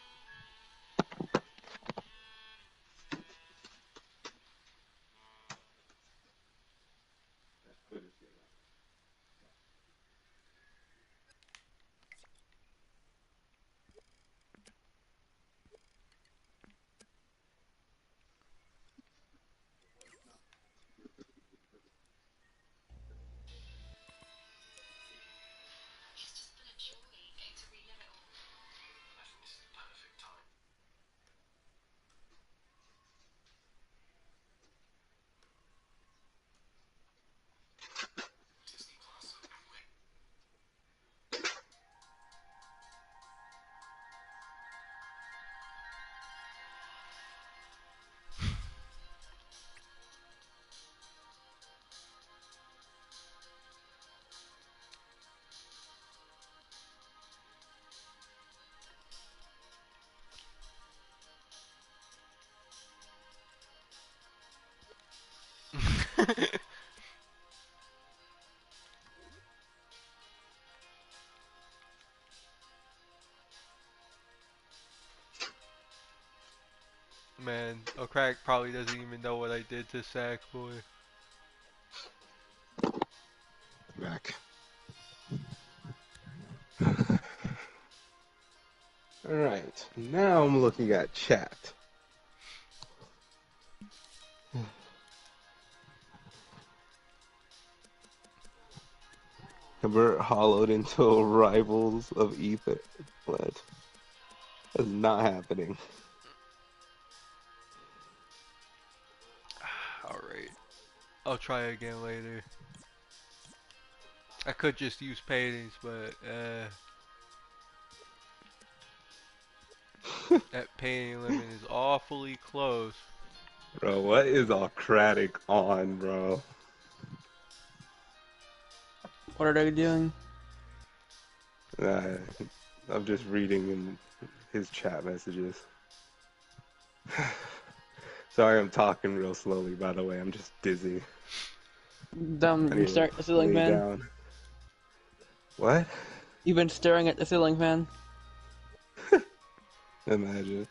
Man, a crack probably doesn't even know what I did to Sackboy. Back. Alright, now I'm looking at chat. Convert hollowed into rivals of ether. What? That's not happening. Alright. I'll try again later. I could just use paintings, but that painting limit is awfully close. Bro, what is Ocratic on, bro? What are they doing? Uh, I'm just reading in his chat messages. Sorry, I'm talking real slowly, by the way. I'm just dizzy. I You need stare to at the ceiling lay fan. down. What? You've been staring at the ceiling fan. Imagine.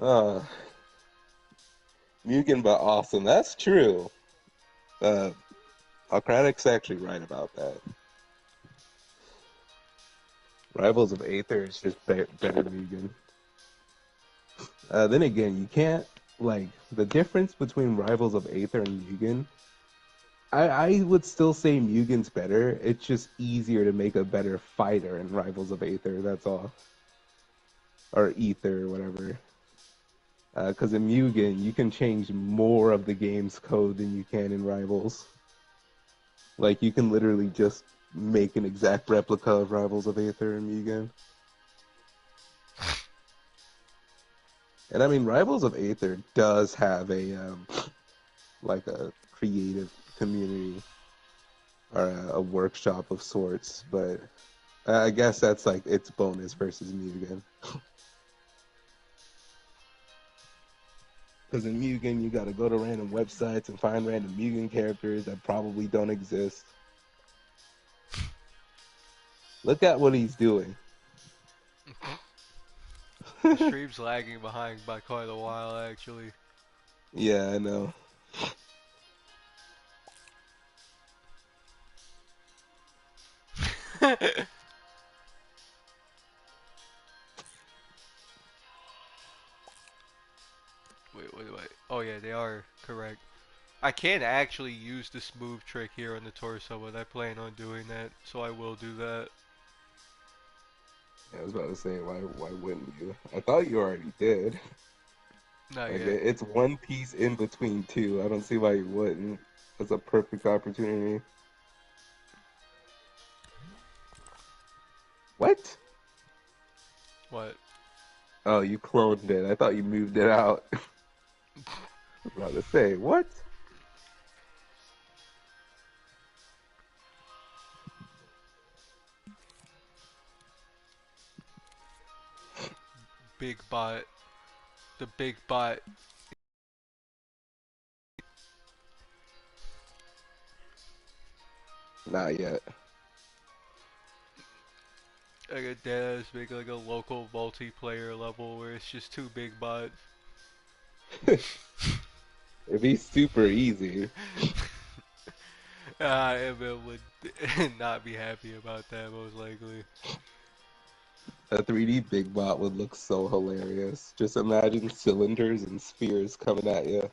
Uh, Mugen but awesome. That's true. Ocratic's actually right about that. Rivals of Aether is just better Mugen. Then again, you can't, like, the difference between Rivals of Aether and Mugen, I would still say Mugen's better. It's just easier to make a better fighter in Rivals of Aether, that's all. Or Ether, whatever. Because in Mugen, you can change more of the game's code than you can in Rivals. Like, you can literally just make an exact replica of Rivals of Aether in Mugen. And I mean, Rivals of Aether does have a like a creative community or a workshop of sorts, but I guess that's like its bonus versus Mugen. Because in Mugen, you gotta go to random websites and find random Mugen characters that probably don't exist. Look at what he's doing. The stream's lagging behind by quite a while, actually. Yeah, I know. Wait. Oh yeah, they are correct. I can actually use the smooth trick here on the torso, but I plan on doing that, so I will do that. Yeah, I was about to say, why wouldn't you? I thought you already did. Not Like yet. it's one piece in between two. I don't see why you wouldn't. That's a perfect opportunity. What? What? Oh, you cloned it. I thought you moved it out. I was about to say, what? Big bot. The big bot. Not yet. Like a deadass make like a local multiplayer level where it's just two big bots. It'd be super easy. Emil would not be happy about that most likely. A 3D Big Bot would look so hilarious. Just imagine cylinders and spheres coming at you.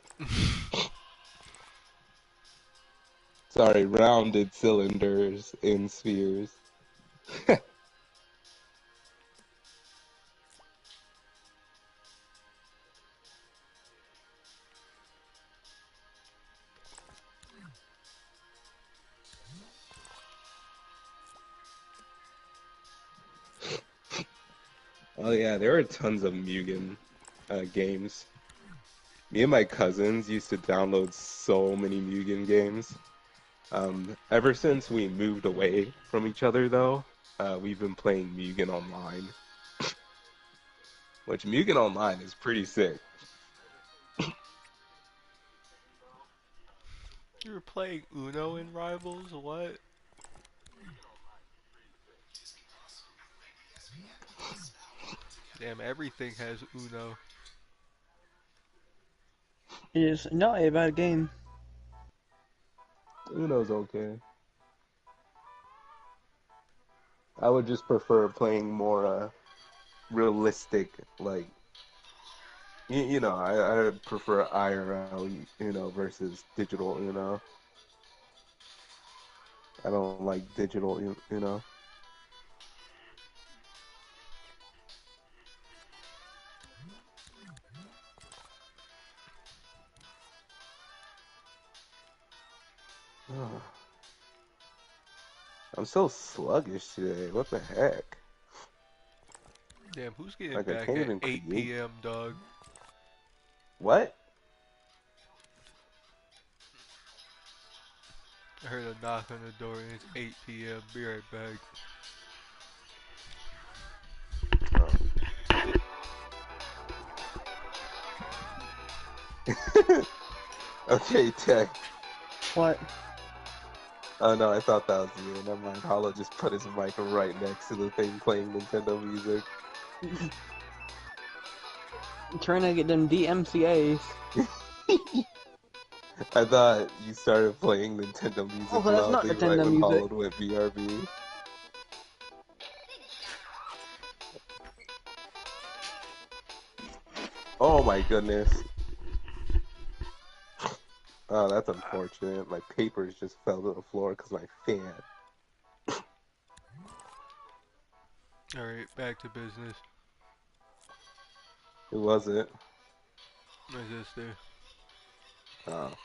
Sorry, rounded cylinders in spheres. Oh yeah, there are tons of Mugen games. Me and my cousins used to download so many Mugen games. Ever since we moved away from each other, though, we've been playing Mugen Online, which Mugen Online is pretty sick. You were playing Uno in Rivals? What? Damn, everything has Uno. It is not a bad game. Uno's okay. I would just prefer playing more realistic, like I prefer IRL, versus digital, I don't like digital, I'm so sluggish today. What the heck? Damn, who's getting Like I back can't at even 8 create. p.m., dog? What? I heard a knock on the door and it's 8 p.m. Be right back. Oh. Okay, Tech. What? Oh no, I thought that was you. Never mind. Hollow just put his mic right next to the thing playing Nintendo music. I'm trying to get them DMCAs. I thought you started playing Nintendo music Oh, that's not loudly right Nintendo when music. Hollow went BRB. Oh my goodness. Oh, that's unfortunate. My papers just fell to the floor because my fan. Alright, back to business. Who was it? My sister. Oh.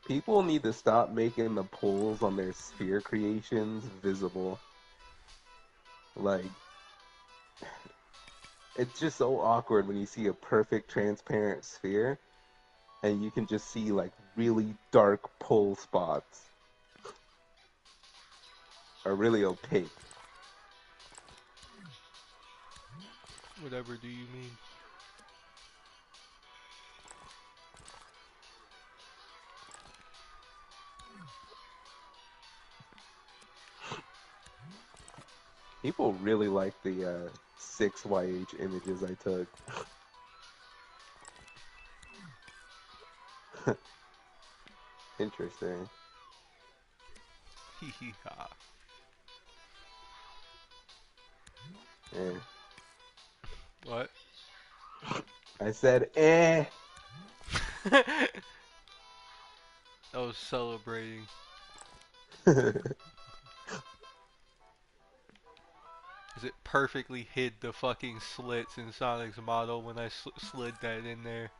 People need to stop making the poles on their sphere creations visible. Like, it's just so awkward when you see a perfect transparent sphere and you can just see like really dark pole spots or really opaque. Whatever do you mean? People really like the 6YH images I took. Interesting. Hee hee ha. Eh. What? I said, eh. I was celebrating. Cause it perfectly hid the fucking slits in Sonic's model when I slid that in there.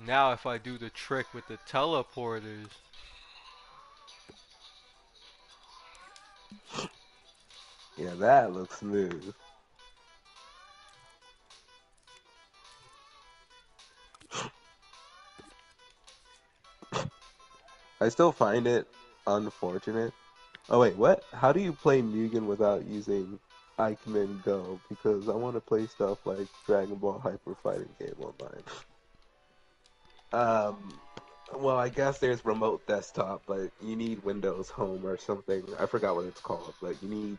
Now if I do the trick with the teleporters. Yeah, that looks smooth. I still find it unfortunate. Oh wait, what? How do you play Mugen without using Ikemen Go? Because I want to play stuff like Dragon Ball Hyper Fighting Game online. Well, I guess there's remote desktop, but you need Windows Home or something. I forgot what it's called, but you need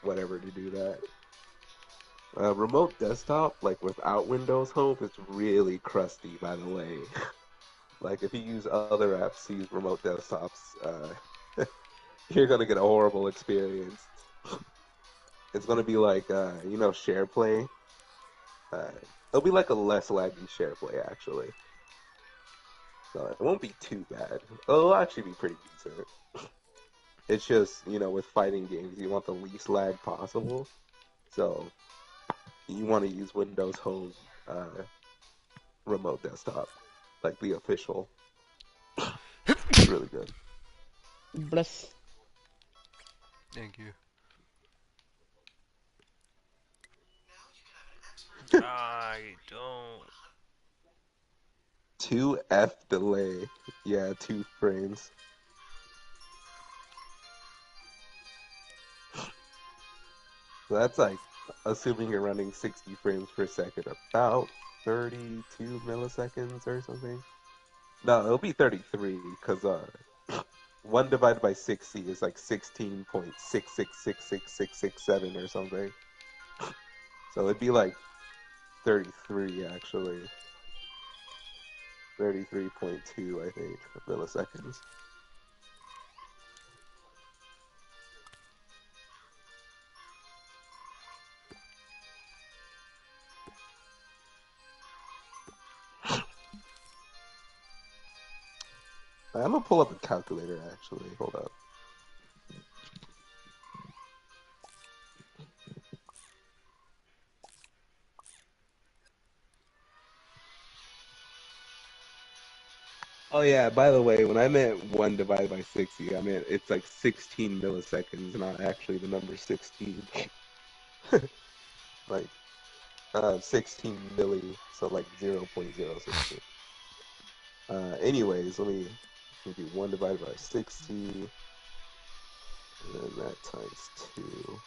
whatever to do that. Remote desktop, like without Windows Home, is really crusty, by the way. Like if you use other apps to use remote desktops, you're gonna get a horrible experience. It's gonna be like, share play. Uh, it'll be like a less laggy share play, actually. So it won't be too bad. It'll actually be pretty decent. It's just, with fighting games, you want the least lag possible. So you want to use Windows Home remote desktop, like the official. It's really good. Bless. Thank you. I don't. 2F delay. Yeah, 2 frames. So that's like, assuming you're running 60 frames per second, about 32 milliseconds or something. No, it'll be 33, because 1 divided by 60 is like 16.6666667 or something. So it'd be like 33, actually. 33.2, I think, milliseconds. I'm gonna pull up a calculator, actually. Hold up. Oh yeah, by the way, when I meant 1 divided by 60, I meant it's like 16 milliseconds, not actually the number 16. Like, 16 milli, so like 0.016. Anyways, let me do 1 divided by 60, and then that times 2.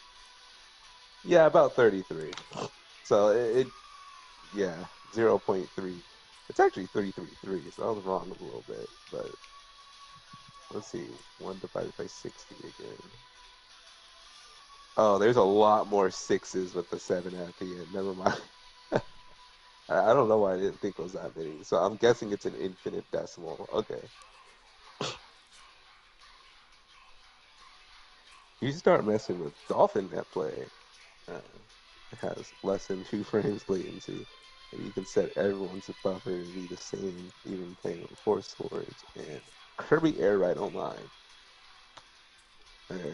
Yeah, about 33. So yeah, 0.3. It's actually 333, so I was wrong a little bit, but let's see, 1 divided by 60 again. Oh, there's a lot more 6s with the 7 at the end. Never mind. I don't know why I didn't think it was that many. So I'm guessing it's an infinite decimal. Okay. You should start messing with Dolphin Net Play. It has less than 2 frames latency. And you can set everyone's buffer to be the same, even playing with Force Storage and Kirby Air Ride Online. Okay.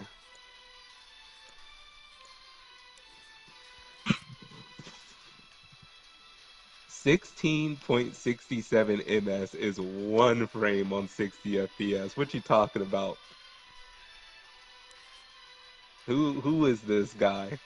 16.67 ms is one frame on 60 FPS. What you talking about? Who is this guy?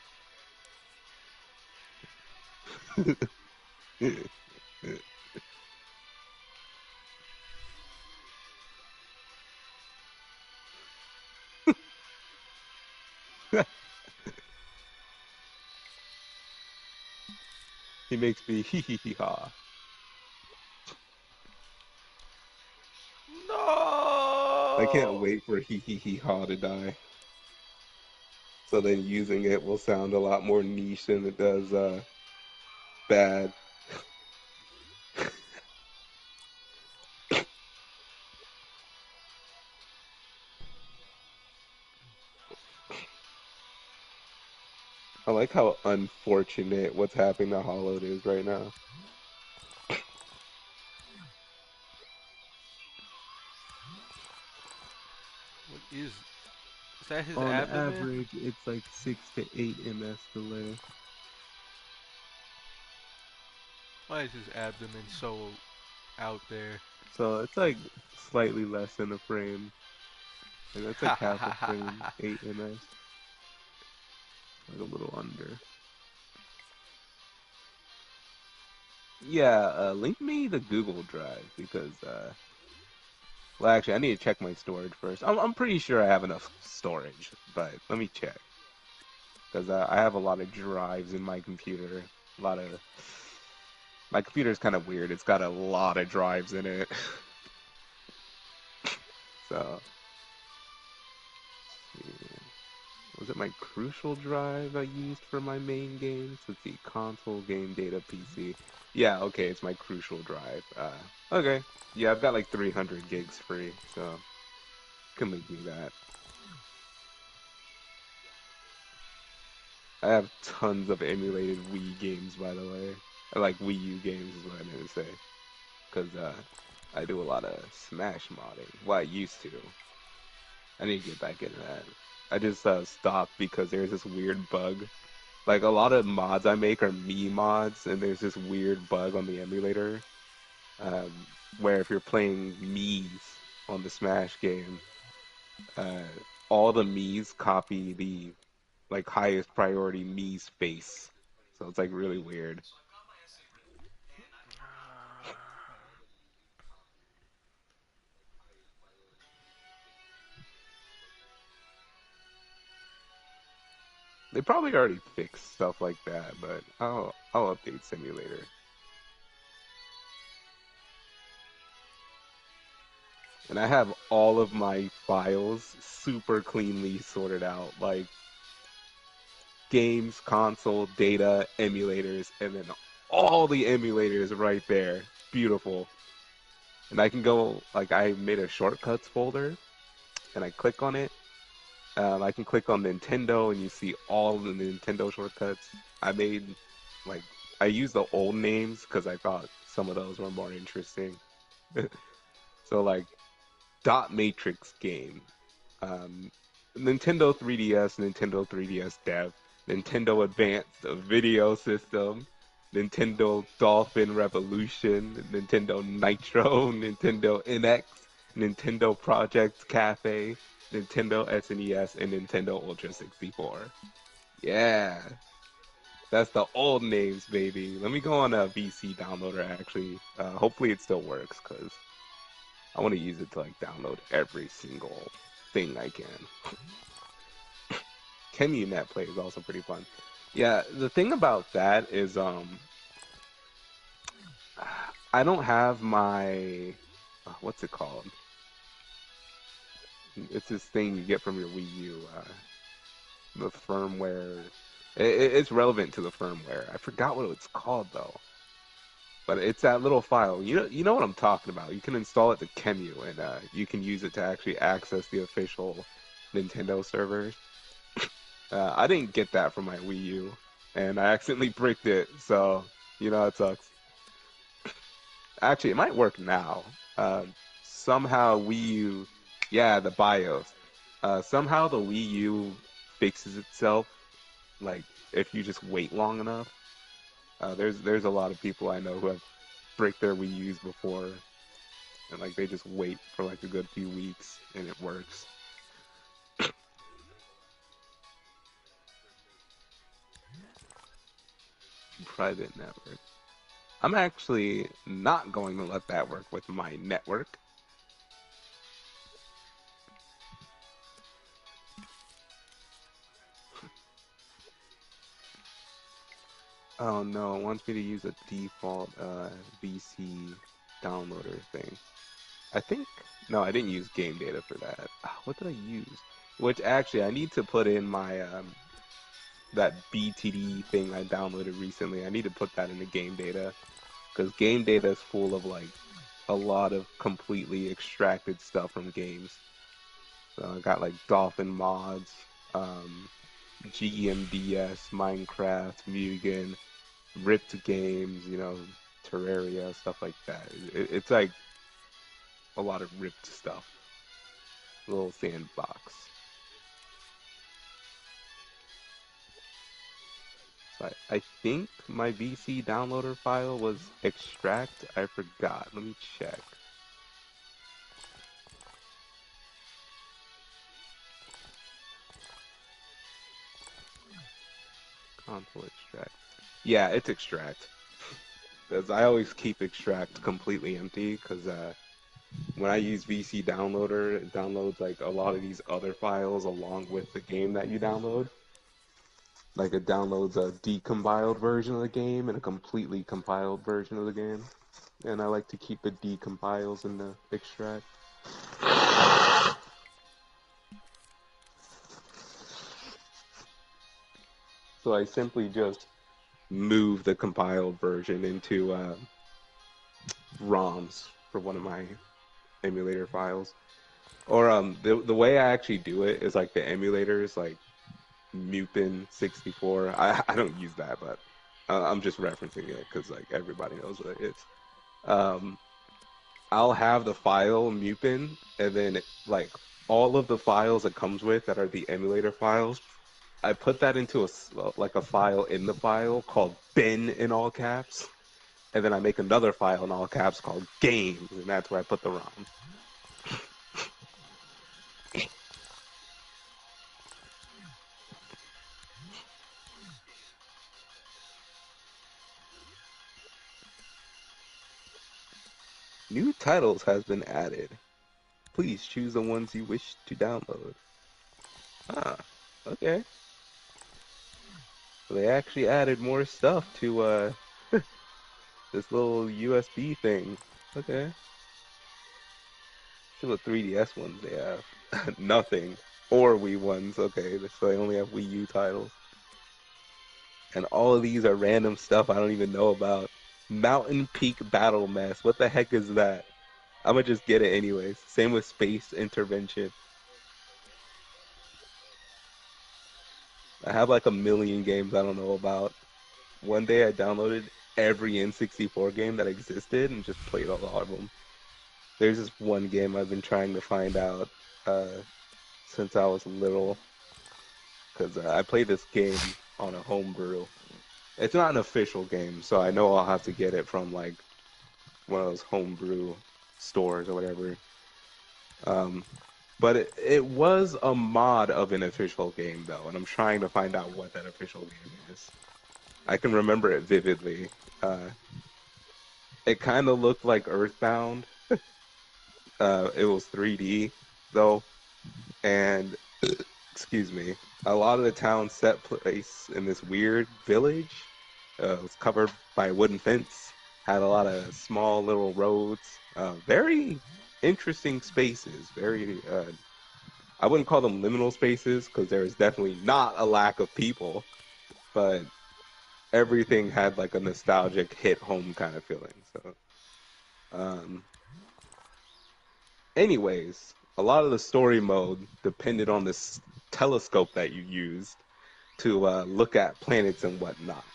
He makes me hee hee hee ha. I can't No. wait for hee hee hee ha to die. So then using it will sound a lot more niche than it does bad. I like how unfortunate what's happening to Hollowed is right now. What is that? His On abdomen? average, it's like 6 to 8 ms delay. Why is his abdomen so out there? So it's like slightly less than a frame. And that's like half a frame, 8 ms. Like a little under. Yeah, link me the Google Drive because, well, actually, I need to check my storage first. I'm pretty sure I have enough storage, but let me check because I have a lot of drives in my computer. A lot of my computer is kind of weird. It's got a lot of drives in it, so. Yeah. Was it my Crucial drive I used for my main games? Let's see, console, game data, PC. Yeah, okay, it's my Crucial drive. Okay. Yeah, I've got like 300 gigs free, so you can link me that. I have tons of emulated Wii games, by the way. Or like Wii U games is what I meant to say. Because I do a lot of Smash modding. Well, I used to. I need to get back into that. I just stopped because there's this weird bug. Like a lot of mods I make are me mods, and there's this weird bug on the emulator um, where if you're playing Mii's on the Smash game, uh, all the Mii's copy the like highest priority Mii's face. So it's like really weird. They probably already fixed stuff like that, but I'll update simulator. And I have all of my files super cleanly sorted out, like games, console, data, emulators, and then all the emulators right there. Beautiful. And I can go, like, I made a shortcuts folder, and I click on it. I can click on Nintendo, and you see all the Nintendo shortcuts. I made, like, I used the old names because I thought some of those were more interesting. So, like, Dot Matrix game. Um, Nintendo 3DS, Nintendo 3DS Dev, Nintendo Advanced Video System, Nintendo Dolphin Revolution, Nintendo Nitro, Nintendo NX, Nintendo Project Cafe, Nintendo SNES, and Nintendo Ultra 64. Yeah, that's the old names, baby. Let me go on a VC downloader, actually. Hopefully it still works, because I want to use it to, like, download every single thing I can. CemuNet Play is also pretty fun. Yeah, the thing about that is I don't have my what's it called? It's this thing you get from your Wii U, the firmware. It's relevant to the firmware. I forgot what it's called though. But it's that little file. You know what I'm talking about. You can install it to Cemu, and you can use it to actually access the official Nintendo servers. I didn't get that from my Wii U, and I accidentally bricked it, so it sucks. Actually, it might work now. Somehow Wii U, yeah, the BIOS. Somehow the Wii U fixes itself, like if you just wait long enough. There's a lot of people I know who have bricked their Wii U's before, and like they just wait for like a good few weeks and it works. Private network. I'm actually not going to let that work with my network. Oh no, it wants me to use a default VC downloader thing. I think, no, I didn't use game data for that. What did I use? Which actually, I need to put in my, that BTD thing I downloaded recently. I need to put that into game data. Because game data is full of, like, a lot of completely extracted stuff from games. So I got, like, Dolphin mods, GEMDS, Minecraft, Mugen, ripped games, you know, Terraria, stuff like that. It's like a lot of ripped stuff. Little sandbox. So I think my VC downloader file was extract. I forgot. Let me check. Console extract. Yeah, it's extract. Because I always keep extract completely empty because when I use VC downloader, it downloads like a lot of these other files along with the game that you download. Like it downloads a decompiled version of the game and a completely compiled version of the game. And I like to keep the decompiles in the extract. So I simply just move the compiled version into ROMs for one of my emulator files. Or the way I actually do it is like the emulators, like Mupin 64. I don't use that, but I'm just referencing it because like everybody knows what it is. I'll have the file Mupin, and then like all of the files it comes with that are the emulator files, I put that into a file in the file called bin in all caps, and then I make another file in all caps called games, and that's where I put the ROM. New titles has been added. Please choose the ones you wish to download. Ah, okay. So they actually added more stuff to this little USB thing. Okay. To the 3DS ones they have nothing. Or Wii ones, okay. So they only have Wii U titles. And all of these are random stuff I don't even know about. Mountain Peak Battle Mess. What the heck is that? I'm gonna just get it anyways. Same with Space Intervention. I have like a million games I don't know about. One day I downloaded every N64 game that existed and just played a lot of them. There's this one game I've been trying to find out since I was little. Because I played this game on a homebrew. It's not an official game, so I know I'll have to get it from like one of those homebrew stores or whatever. But it was a mod of an official game though, and I'm trying to find out what that official game is. I can remember it vividly. It kind of looked like Earthbound. It was 3D though, and excuse me, a lot of the town set place in this weird village. It was covered by a wooden fence. Had a lot of small little roads. Very interesting spaces. Very, I wouldn't call them liminal spaces because there is definitely not a lack of people, but everything had like a nostalgic hit home kind of feeling. So, anyways, a lot of the story mode depended on this telescope that you used to look at planets and whatnot.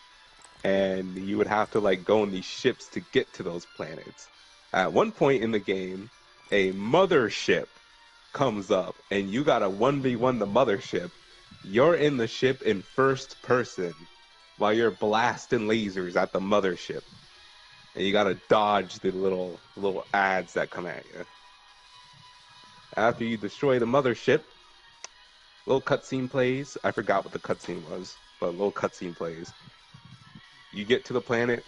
And you would have to like go on these ships to get to those planets. At one point in the game, a mothership comes up and you gotta 1v1 the mothership. You're in the ship in first person while you're blasting lasers at the mothership, and you gotta dodge the little ads that come at you. After you destroy the mothership, little cutscene plays. I forgot what the cutscene was, but a little cutscene plays. You get to the planet,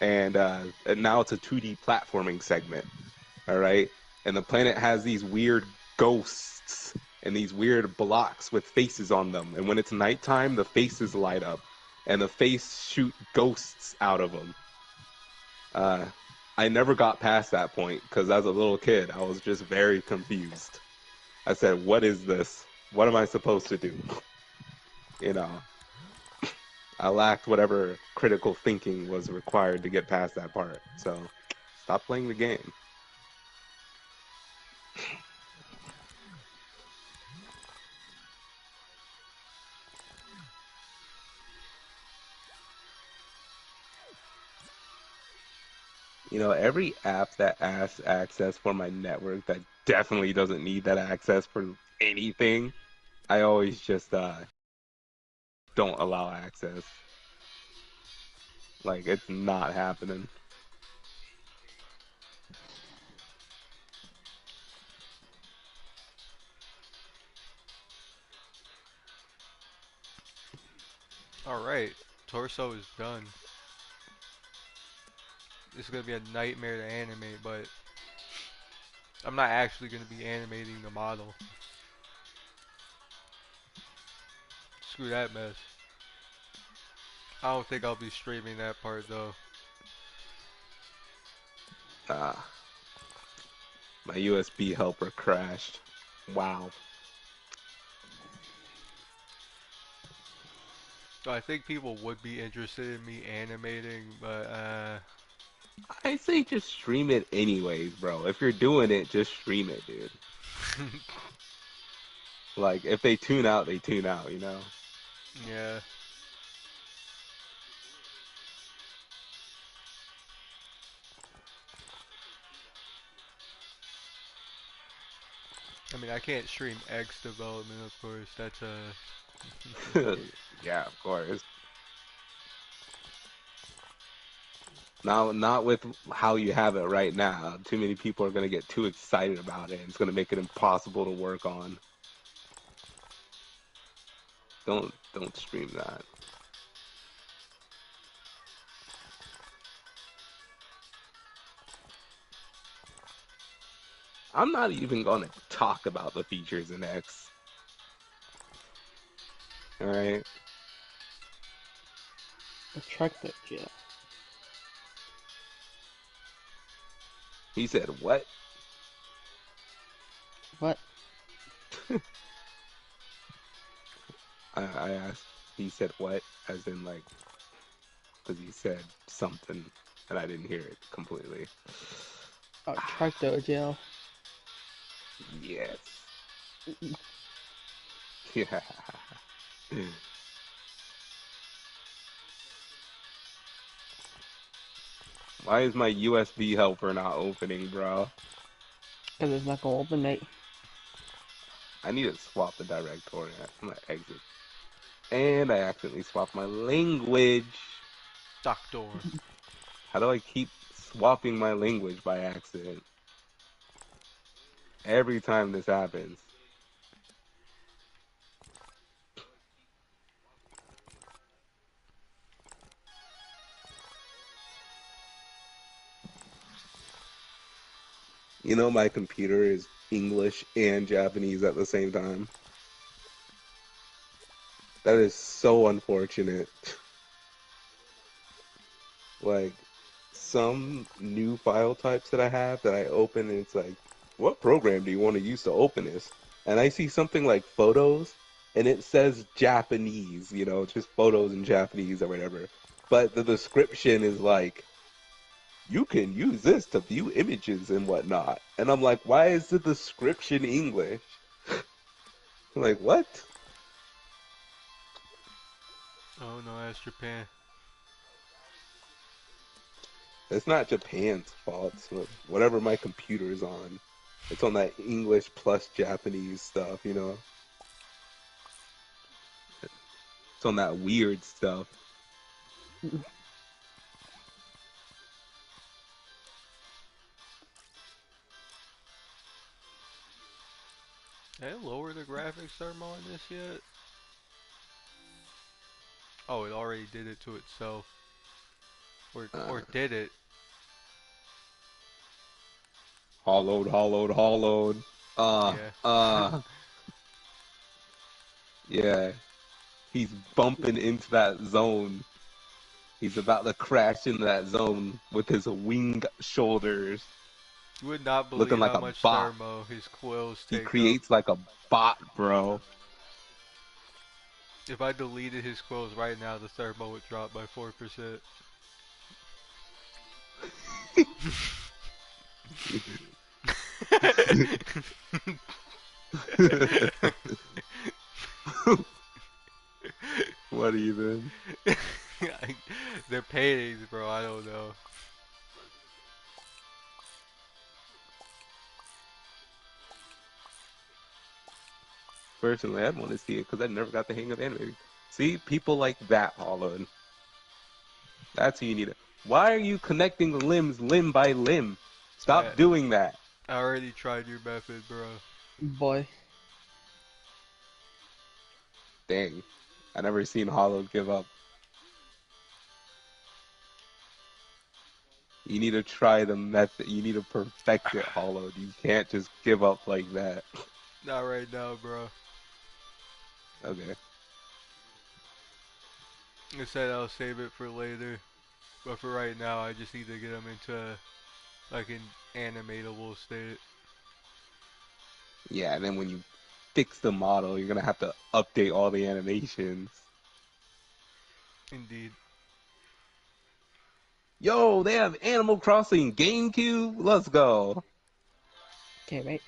and now it's a 2D platforming segment. All right, and the planet has these weird ghosts and these weird blocks with faces on them. And when it's nighttime, the faces light up, and the face shoot ghosts out of them. I never got past that point because as a little kid, I was just very confused. I said, "What is this? What am I supposed to do?" You know, I lacked whatever critical thinking was required to get past that part. So, stop playing the game. You know, every app that asks access for my network that definitely doesn't need that access for anything, I always just don't allow access. Like, it's not happening. Alright, torso is done. This is gonna be a nightmare to animate, but I'm not actually gonna be animating the model. Screw that mess. I don't think I'll be streaming that part though. Ah, my USB helper crashed. Wow. So I think people would be interested in me animating, but I say just stream it anyways, bro. If you're doing it, just stream it, dude. Like, if they tune out, they tune out, you know? yeah. I mean, I can't stream X development, of course. That's Yeah, of course. Now, not with how you have it right now. Too many people are gonna get too excited about it, and it's gonna make it impossible to work on. Don't stream that. I'm not even gonna talk about the features in X. All right. Check that, yeah. He said what? What? I asked. He said what? As in like, because he said something, and I didn't hear it completely. Oh, track dojo. Yes. Yeah. Why is my USB helper not opening, bro? Because it's not gonna open, mate. I need to swap the directory. I'm gonna exit. And I accidentally swapped my language. Doctor. How do I keep swapping my language by accident? Every time this happens. You know, my computer is English and Japanese at the same time. That is so unfortunate. Like, some new file types that I have that I open and it's like, what program do you want to use to open this? And I see something like photos and it says Japanese, you know, just photos in Japanese or whatever. But the description is like, you can use this to view images and whatnot. And I'm like, why is the description English? I'm like, what? Oh no, that's Japan. It's not Japan's fault. So whatever my computer is on, it's on that English plus Japanese stuff, you know? It's on that weird stuff. Did I lower the graphics thermal on this yet? Oh, it already did it to itself. Or did it? Hollowed, hollowed, hollowed. Yeah. Yeah. He's bumping into that zone. He's about to crash into that zone with his winged shoulders, You would not looking believe like how a much bot. thermo his quills He take up. creates like a bot, bro. If I deleted his quills right now, the thermo would drop by 4%. What even? They're paintings, bro. I don't know. Personally, I'd want to see it because I never got the hang of animating. See, people like that, Holland. That's who you need. Why are you connecting the limbs limb by limb? I, Stop doing that. I already tried your method, bro. Boy. Dang. I never seen Hollow give up. You need to try the method. You need to perfect it, Hollow. You can't just give up like that. Not right now, bro. Okay. I said I'll save it for later. But for right now, I just need to get them into like an animatable state. Yeah, and then when you fix the model, you're gonna have to update all the animations. Indeed. Yo, they have Animal Crossing GameCube. Let's go. Can't wait.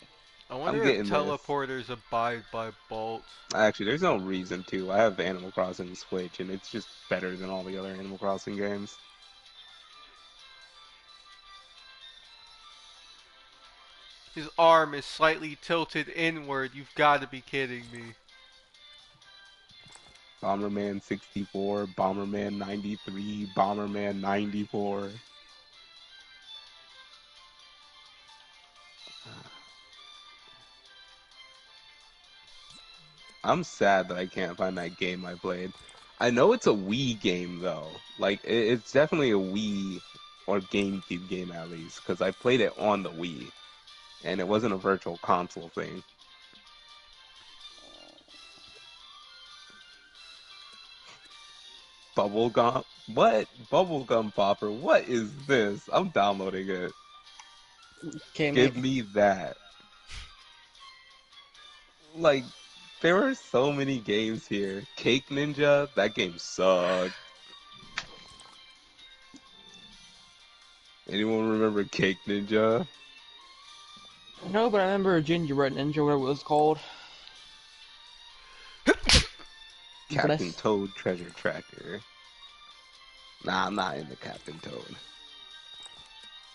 I I'm wonder if getting this. teleporters abide by bolts. Actually, there's no reason to. I have Animal Crossing Switch, and it's just better than all the other Animal Crossing games. His arm is slightly tilted inward. You've got to be kidding me. Bomberman 64, Bomberman 93, Bomberman 94. I'm sad that I can't find that game I played. I know it's a Wii game though. Like it's definitely a Wii or GameCube game at least, because I played it on the Wii, and it wasn't a virtual console thing. Bubblegum? What? Bubblegum Popper? What is this? I'm downloading it. Can't Give wait. me that. Like, there were so many games here. Cake Ninja? That game sucked. Anyone remember Cake Ninja? No, but I remember Gingerbread Ninja, whatever it was called. Captain Toad Treasure Tracker. Nah, I'm not into Captain Toad.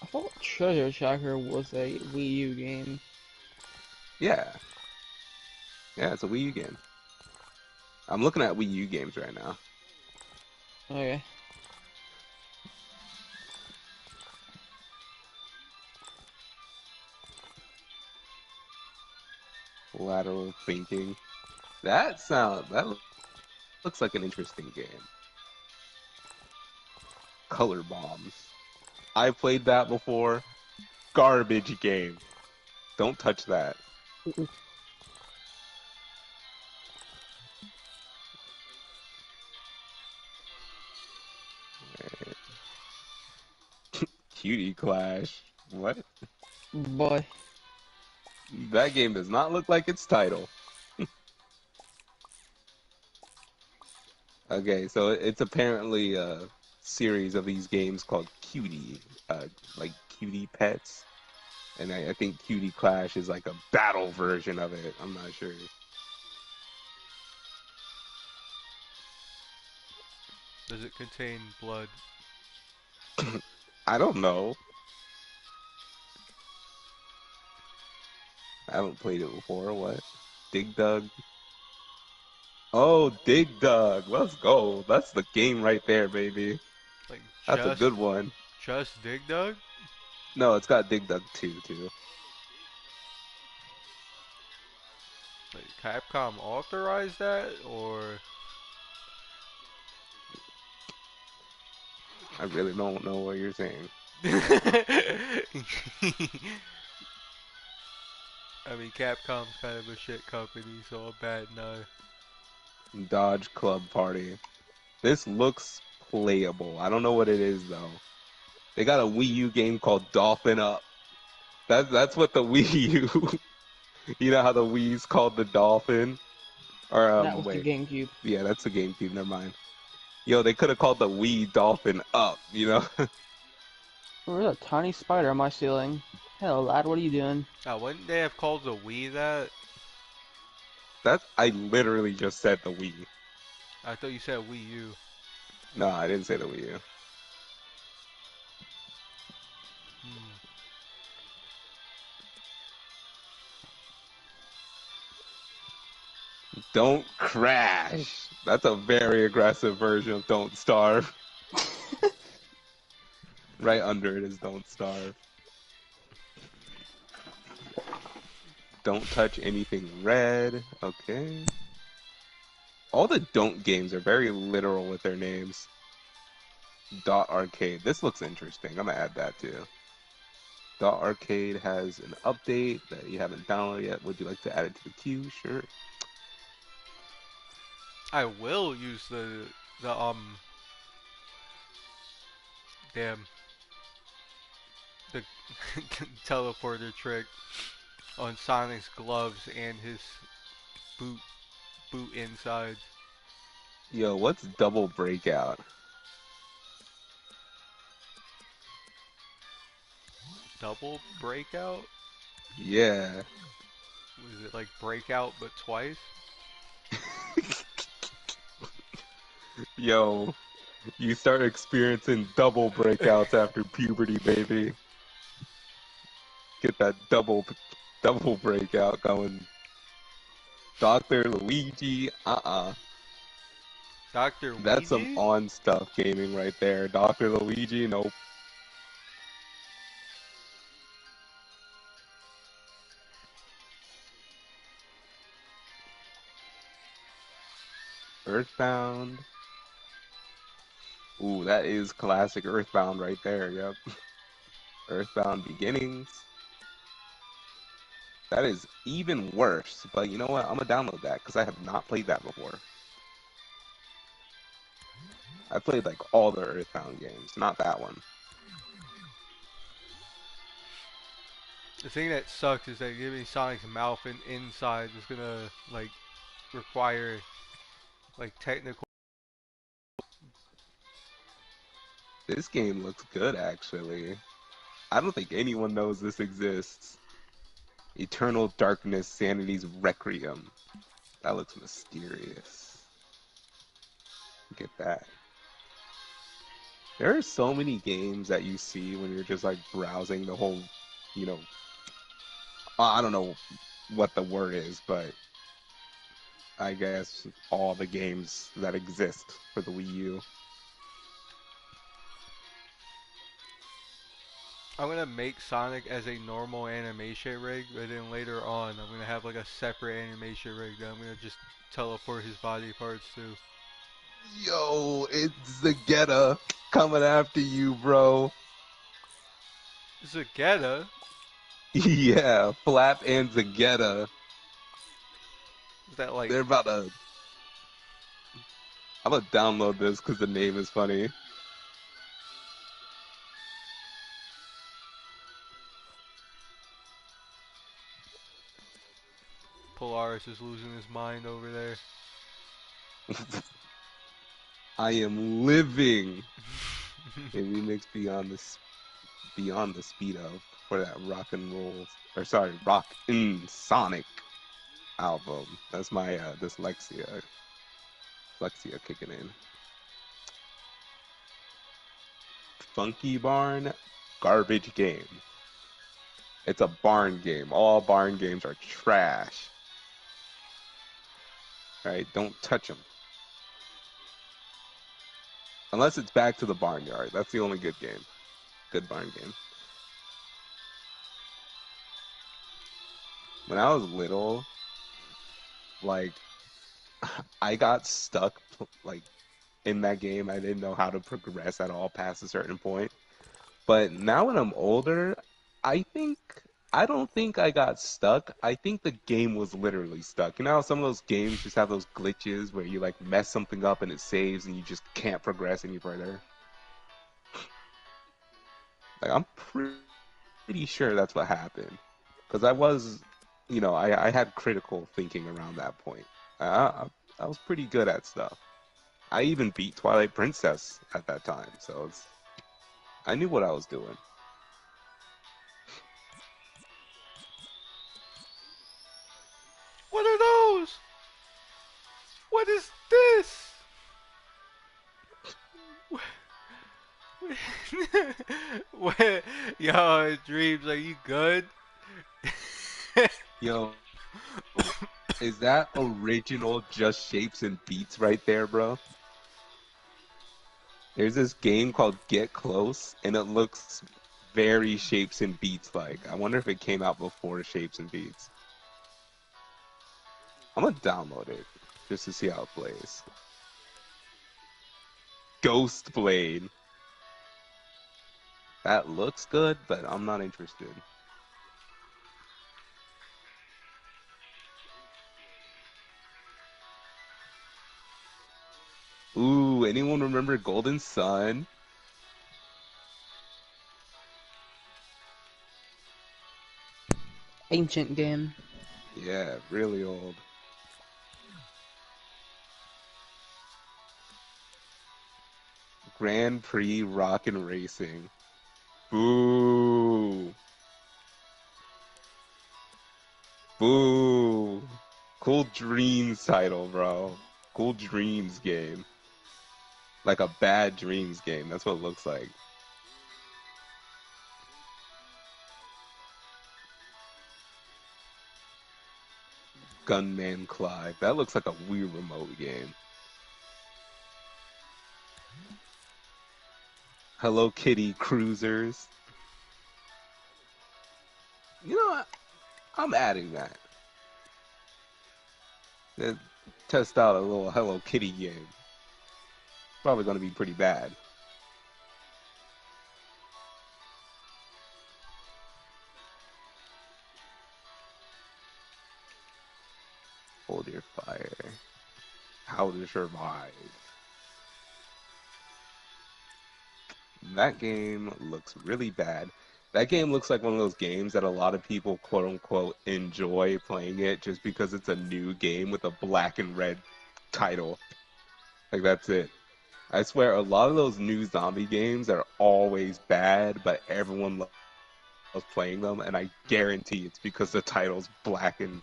I thought Treasure Tracker was a Wii U game. Yeah. Yeah, it's a Wii U game. I'm looking at Wii U games right now. Okay. Lateral thinking. That looks like an interesting game. Color Bombs. I played that before. Garbage game. Don't touch that. Cutie Clash. What? Boy. That game does not look like its title. Okay, so it's apparently a series of these games called Cutie, like Cutie Pets, and I think Cutie Clash is like a battle version of it. I'm not sure. Does it contain blood? I don't know. I haven't played it before. What? Dig Dug? Oh, Dig Dug. Let's go. That's the game right there, baby. Like That's a good one. just Dig Dug? No, it's got Dig Dug 2 too. Like Capcom authorized that or I really don't know what you're saying. I mean Capcom's kind of a shit company, so I'm bad no. Dodge Club Party. This looks playable. I don't know what it is though. They got a Wii U game called Dolphin Up. That's what the Wii U. You know how the Wii's called the Dolphin? Or That was the wait. GameCube. Yeah, that's the GameCube. Never mind. Yo, they could have called the Wii Dolphin Up. You know? Oh, there's a tiny spider on my ceiling. Hello, lad. What are you doing? Wouldn't they have called the Wii that? I literally just said the Wii. I thought you said Wii U. No, I didn't say the Wii U. Hmm. Don't crash. That's a very aggressive version of Don't Starve. Right under it is Don't Starve. Don't touch anything red. Okay. All the Don't games are very literal with their names. Dot Arcade. This looks interesting. I'm gonna add that too. Dot Arcade has an update that you haven't downloaded yet. Would you like to add it to the queue? Sure. I will use the damn the teleporter trick on Sonic's gloves and his boot inside. Yo, what's Double Breakout? Double breakout? Yeah. Was it like breakout but twice? Yo, you start experiencing double breakouts after puberty, baby. Get that double breakout going. Dr. Luigi, Dr. That's some Ouija? on stuff gaming right there. Dr. Luigi, nope. Earthbound. Ooh, that is classic Earthbound right there, yep. Earthbound Beginnings. That is even worse, but you know what? I'm gonna download that because I have not played that before. I played like all the Earthbound games, not that one. The thing that sucks is that giving Sonic's mouth and inside is gonna like require like technical. This game looks good, actually. I don't think anyone knows this exists. Eternal Darkness Sanity's Requiem. That looks mysterious. Look at that. There are so many games that you see when you're just like browsing the whole, you know, I don't know what the word is, but I guess all the games that exist for the Wii U. I'm gonna make Sonic as a normal animation rig, but then later on I'm gonna have like a separate animation rig that I'm gonna just teleport his body parts to. Yo, it's Zagetta coming after you, bro. Zagetta? Yeah, Flap and Zagetta. Is that like They're about to. I'm gonna download this because the name is funny. Polaris is losing his mind over there? I am living a remix beyond the speed of for that rock and roll, or sorry, rock in Sonic album. That's my dyslexia kicking in. Funky Barn, garbage game. It's a barn game. All barn games are trash. All right, don't touch them. Unless it's Back to the Barnyard. That's the only good game. Good barn game. When I was little, like I got stuck like in that game. I didn't know how to progress at all past a certain point. But now when I'm older, I think I don't think I got stuck. I think the game was literally stuck. You know how some of those games just have those glitches where you like mess something up and it saves and you just can't progress any further? Like I'm pretty sure that's what happened. Because I was, I had critical thinking around that point. I was pretty good at stuff. I even beat Twilight Princess at that time, so I knew what I was doing. What are those? What is this? What? Yo, Dreams, are you good? Yo, is that original Just Shapes and Beats right there, bro? There's this game called Get Close, and it looks very Shapes and Beats like. I wonder if it came out before Shapes and Beats. I'm gonna download it just to see how it plays. Ghost Blade. That looks good, but I'm not interested. Ooh, anyone remember Golden Sun? Ancient game. Yeah, really old. Grand Prix Rockin' Racing. Boo. Boo. Cool Dreams title, bro. Cool Dreams game. Like a bad Dreams game. That's what it looks like. Gunman Clive. That looks like a Wii Remote game. Hello Kitty Cruisers. You know what? I'm adding that. Test out a little Hello Kitty game. Probably going to be pretty bad. Hold your fire. How to survive. That game looks really bad. That game looks like one of those games that a lot of people quote unquote enjoy playing it just because it's a new game with a black and red title. Like that's it. I swear a lot of those new zombie games are always bad, but everyone loves playing them, and I guarantee it's because the title's black and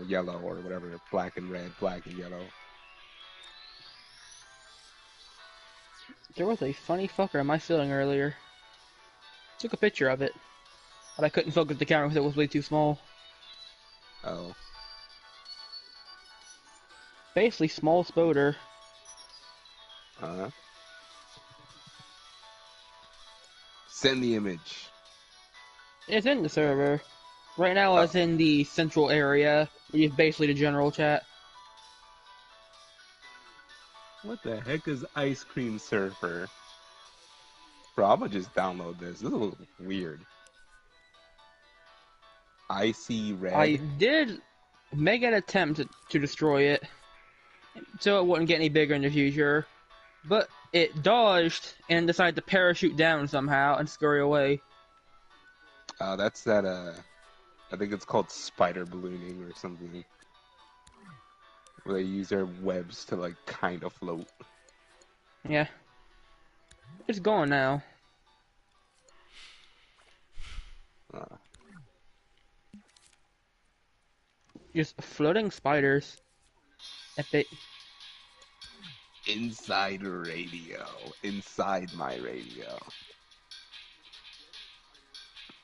yellow or whatever, black and red, black and yellow. There was a funny fucker in my ceiling earlier. Took a picture of it, but I couldn't focus the camera because it was way too small. Oh. Basically, small spoder. Send the image. It's in the server. Right now, it's in the central area, which is basically the general chat. What the heck is Ice Cream Surfer? Bro, I'm gonna just download this. This looks weird. Icy Red. I did make an attempt to destroy it, so it wouldn't get any bigger in the future, but it dodged and decided to parachute down somehow and scurry away. That's that, I think it's called spider ballooning or something. Where they use their webs to, like, kind of float. Yeah. It's gone now. Just floating spiders. Epic. Inside radio. Inside my radio.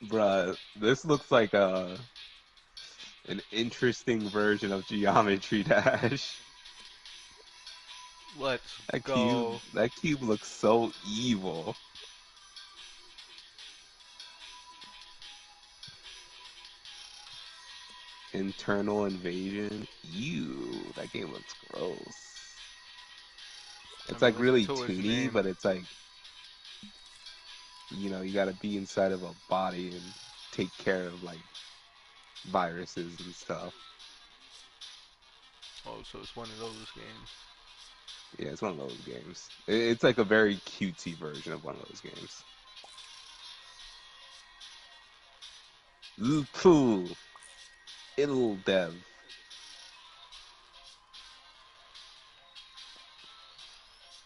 Bruh, this looks like an interesting version of Geometry Dash. Let's That cube, go. that cube looks so evil. Internal invasion. Ew, that game looks gross. I It's mean, like listen really to his toony, name. but it's like, you gotta be inside of a body and take care of like viruses and stuff. Oh, so it's one of those games. Yeah, it's one of those games. It's like a very cutesy version of one of those games. Ooh, cool. It'll dev.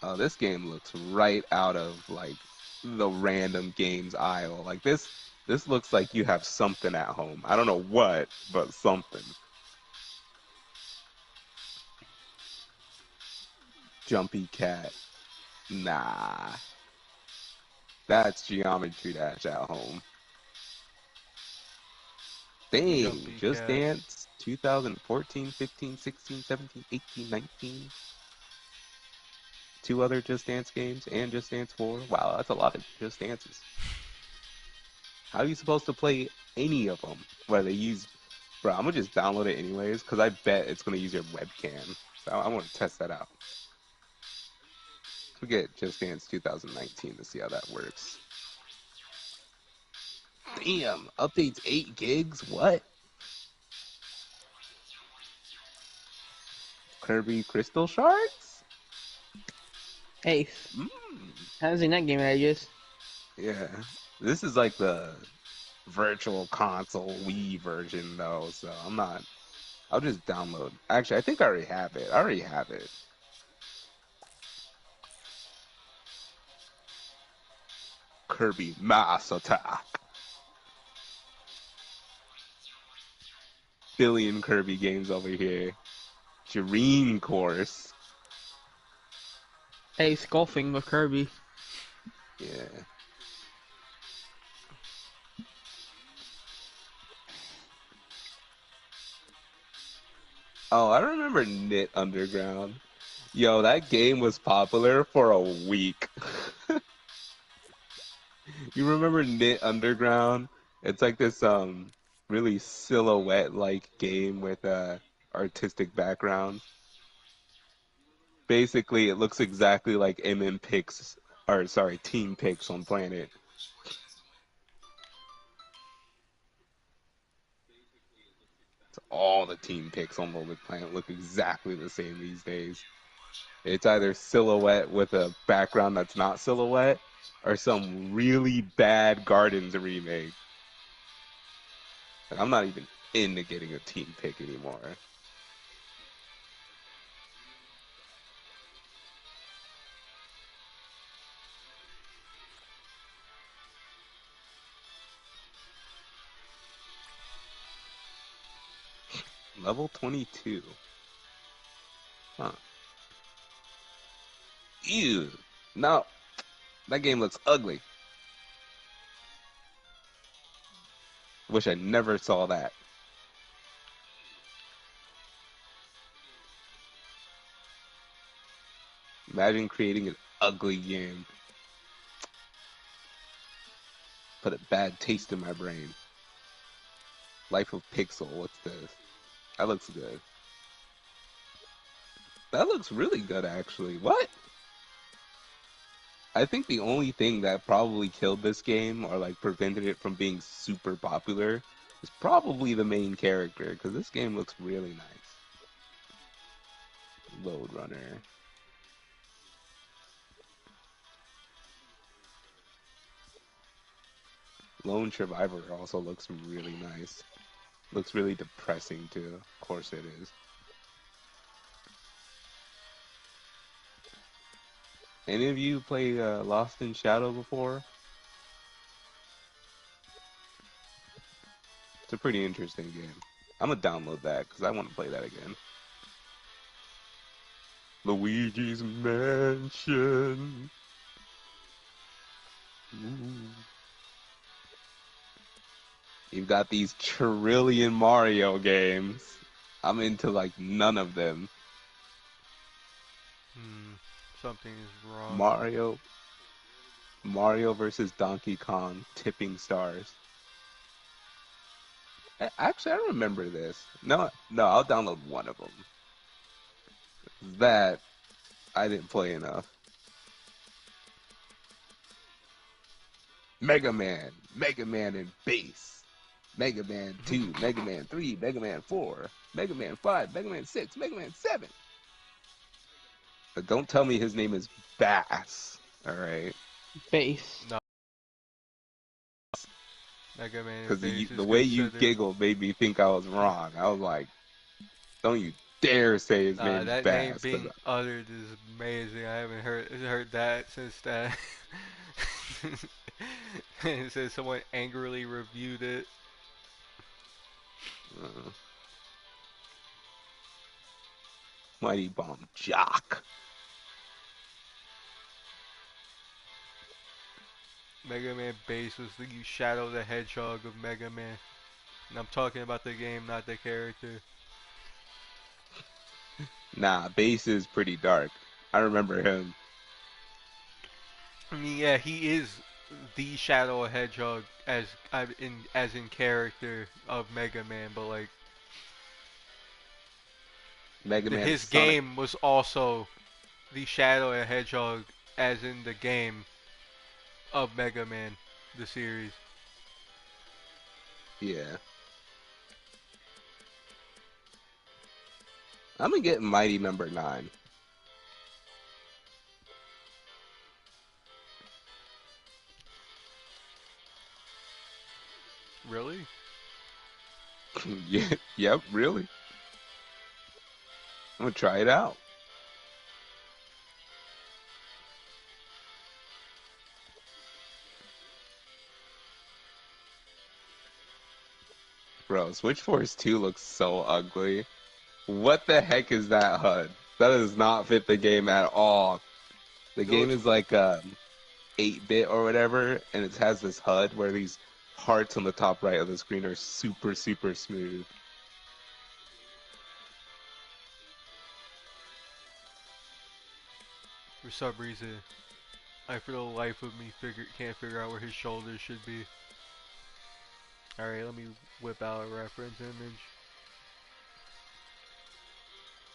Oh, this game looks right out of like the random games aisle. Like this looks like you have something at home. I don't know what, but something. Jumpy cat. Nah. That's Geometry Dash at home. Dang, Jumpy Just cat. Dance 2014, 15, 16, 17, 18, 19. Two other Just Dance games and Just Dance 4. Wow, that's a lot of Just Dances. How are you supposed to play any of them? Where they use... Bro, I'm gonna just download it anyways, because I bet it's gonna use your webcam. So I want to test that out. Let's get Just Dance 2019 to see how that works. Damn, updates 8 gigs? What? Kirby Crystal Shards? Ace. Mm. Haven't seen that game in ages. Yeah. This is like the virtual console Wii version though, so I'll just download. Actually, I think I already have it. I already have it. Kirby Mass Attack. Billion Kirby games over here. Dream Course. Ace golfing with Kirby. Yeah. Oh, I remember Knit Underground. Yo, that game was popular for a week. You remember Knit Underground? It's like this really silhouette like game with artistic background. Basically, it looks exactly like MM or sorry, Team Pix on Planet. All the Team Pix on LittleBigPlanet look exactly the same these days. It's either silhouette with a background that's not silhouette, or some really bad Gardens remake. Like, I'm not even into getting a Team Pick anymore. Level 22. Huh. Ew. No. That game looks ugly. Wish I never saw that. Imagine creating an ugly game. Put a bad taste in my brain. Life of Pixel. What's this? That looks good. That looks really good, actually. What? I think the only thing that probably killed this game or like prevented it from being super popular is probably the main character, because this game looks really nice. Load Runner. Lone Survivor also looks really nice. Looks really depressing too. Of course it is. Any of you play Lost in Shadow before? It's a pretty interesting game. I'm gonna download that because I want to play that again. Luigi's Mansion. Ooh. You've got these trillion Mario games. I'm into like none of them. Something is wrong. Mario, Mario versus Donkey Kong, tipping stars. Actually, I remember this. No, no, I'll download one of them. That I didn't play enough. Mega Man and Bass, Mega Man 2, Mega Man 3, Mega Man 4, Mega Man 5, Mega Man 6, Mega Man 7. But don't tell me his name is Bass. Alright? Base. No, Mega Man Because and Bass the is way you considered. giggled made me think I was wrong. I was like, don't you dare say his name's That name Bass. being uttered is amazing. I haven't heard that since that. It says someone angrily reviewed it. Uh, Mighty Bomb Jock. Mega Man Bass was the Shadow the Hedgehog of Mega Man. And I'm talking about the game, not the character. Nah, Bass is pretty dark. I remember him. I mean, yeah, he is the Shadow Hedgehog as in character of Mega Man, but like Mega Man his Sonic. game was also the Shadow Hedgehog as in the game of Mega Man, the series. Yeah. I'm gonna get Mighty Number 9. Really? Yeah, yep, really. I'm gonna try it out. Bro, Switch Force 2 looks so ugly. What the heck is that HUD? That does not fit the game at all. The No, game it's is like 8-bit or whatever, and it has this HUD where these hearts on the top right of the screen are super, super smooth. for some reason I for the life of me can't figure out where his shoulders should be. Alright, let me whip out a reference image.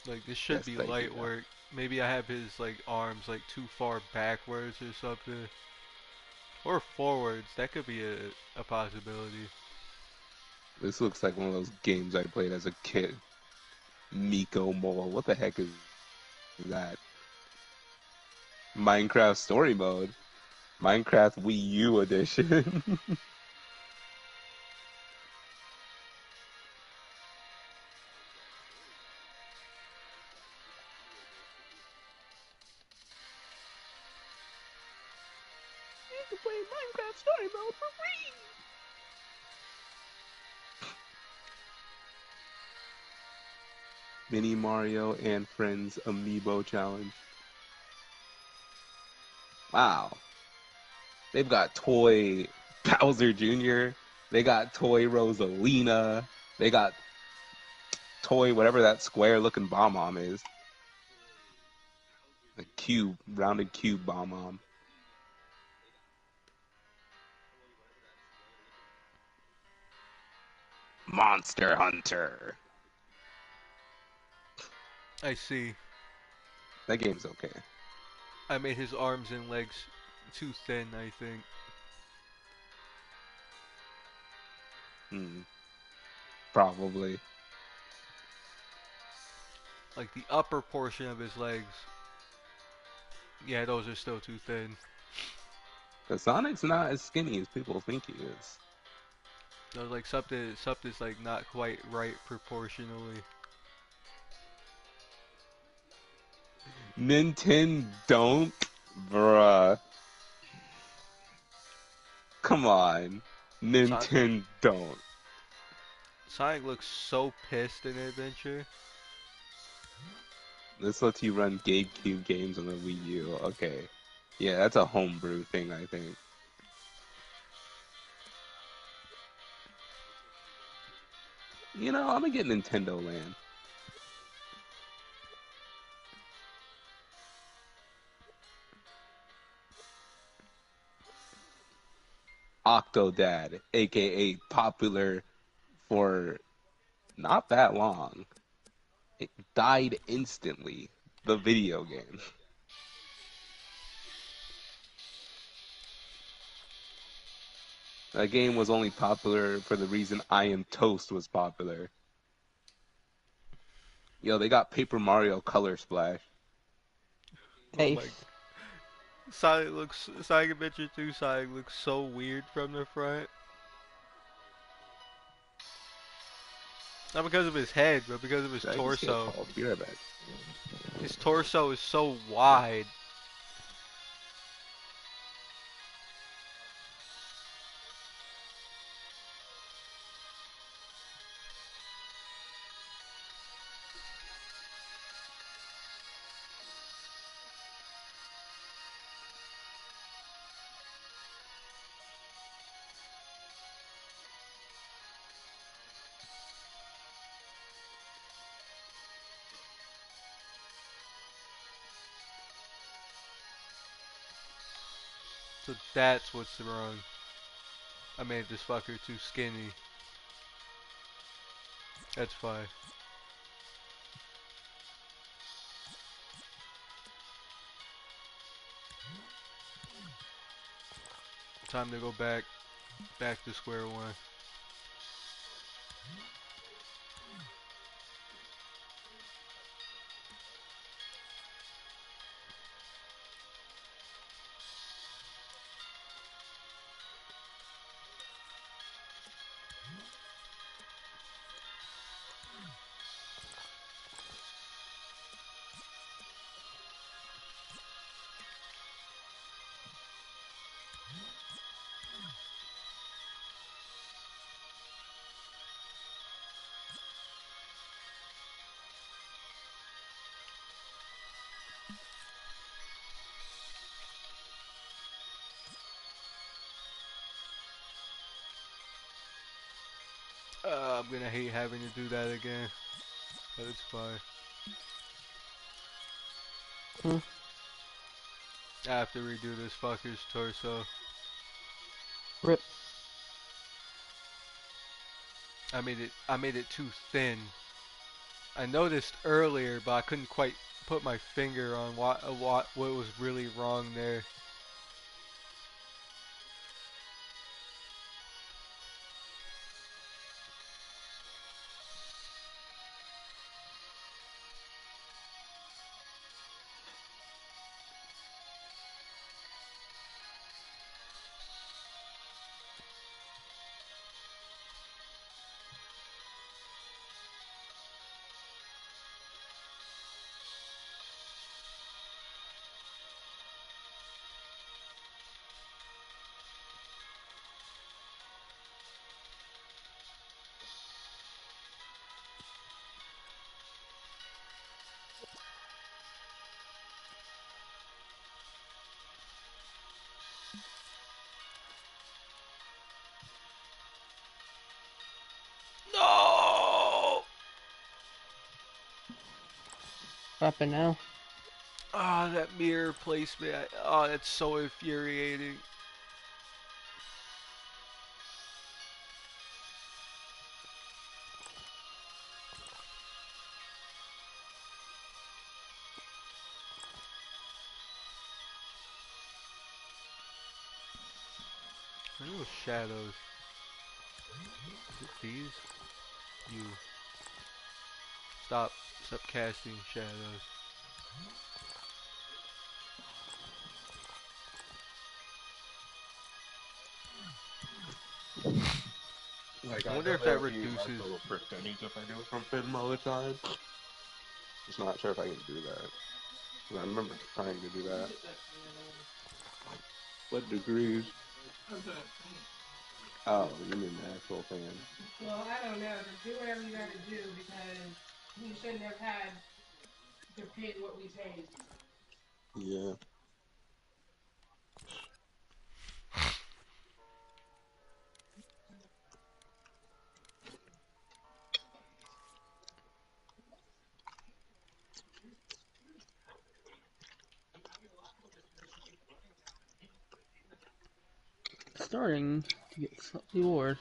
Like this should Yes, be thank you. light work. Maybe I have his like arms like too far backwards or something. Or forwards. That could be a possibility. This looks like one of those games I played as a kid. Miko Mole. What the heck is that? Minecraft Story Mode. Minecraft Wii U edition. You can play Minecraft Story Mode for free. Mini Mario and Friends Amiibo Challenge. Wow. They've got toy Bowser Jr. They got toy Rosalina. They got toy whatever that square looking Bomb-Omb is. A cube, rounded cube Bomb-Omb. Monster Hunter. I see. That game's okay. I made his arms and legs too thin, I think. Hmm. Probably. Like the upper portion of his legs. Yeah, those are still too thin. Cause Sonic's not as skinny as people think he is. There's like something's like not quite right proportionally. Nintendo, bruh. Come on. Son- Nintendo. Sonic looks so pissed in Adventure. This lets you run GameCube games on the Wii U. Okay. Yeah, that's a homebrew thing, I think. You know, I'm gonna get Nintendo Land. Octodad, aka popular for not that long. It died instantly. The video game. That game was only popular for the reason I Am Toast was popular. Yo, they got Paper Mario Color Splash. Oh Hey, my. Sonic Adventure 2 Sonic looks so weird from the front. Not because of his head, but because of his I just get a torso. call. Be right back. His torso is so wide. So that's what's wrong. I made this fucker too skinny. That's fine. Time to go back to square one. I'm gonna hate having to do that again, but it's fine. Hmm. I have to redo this fucker's torso. rip. I made it too thin. I noticed earlier, but I couldn't quite put my finger on what was really wrong there. No! What happened now? Ah, that mirror placement. Oh, that's so infuriating. Where are those shadows? Is it these? You. Stop. Stop casting shadows. Like, I I wonder know if there that would be less reduces. of a percentage if I do it from film all the time. Just not sure if I can do that. 'Cause I remember trying to do that. What degrees? Oh, you mean the actual fan. Well, I don't know. Just do whatever you gotta do because we shouldn't have had to pay what we paid. Yeah. starting to get slightly bored.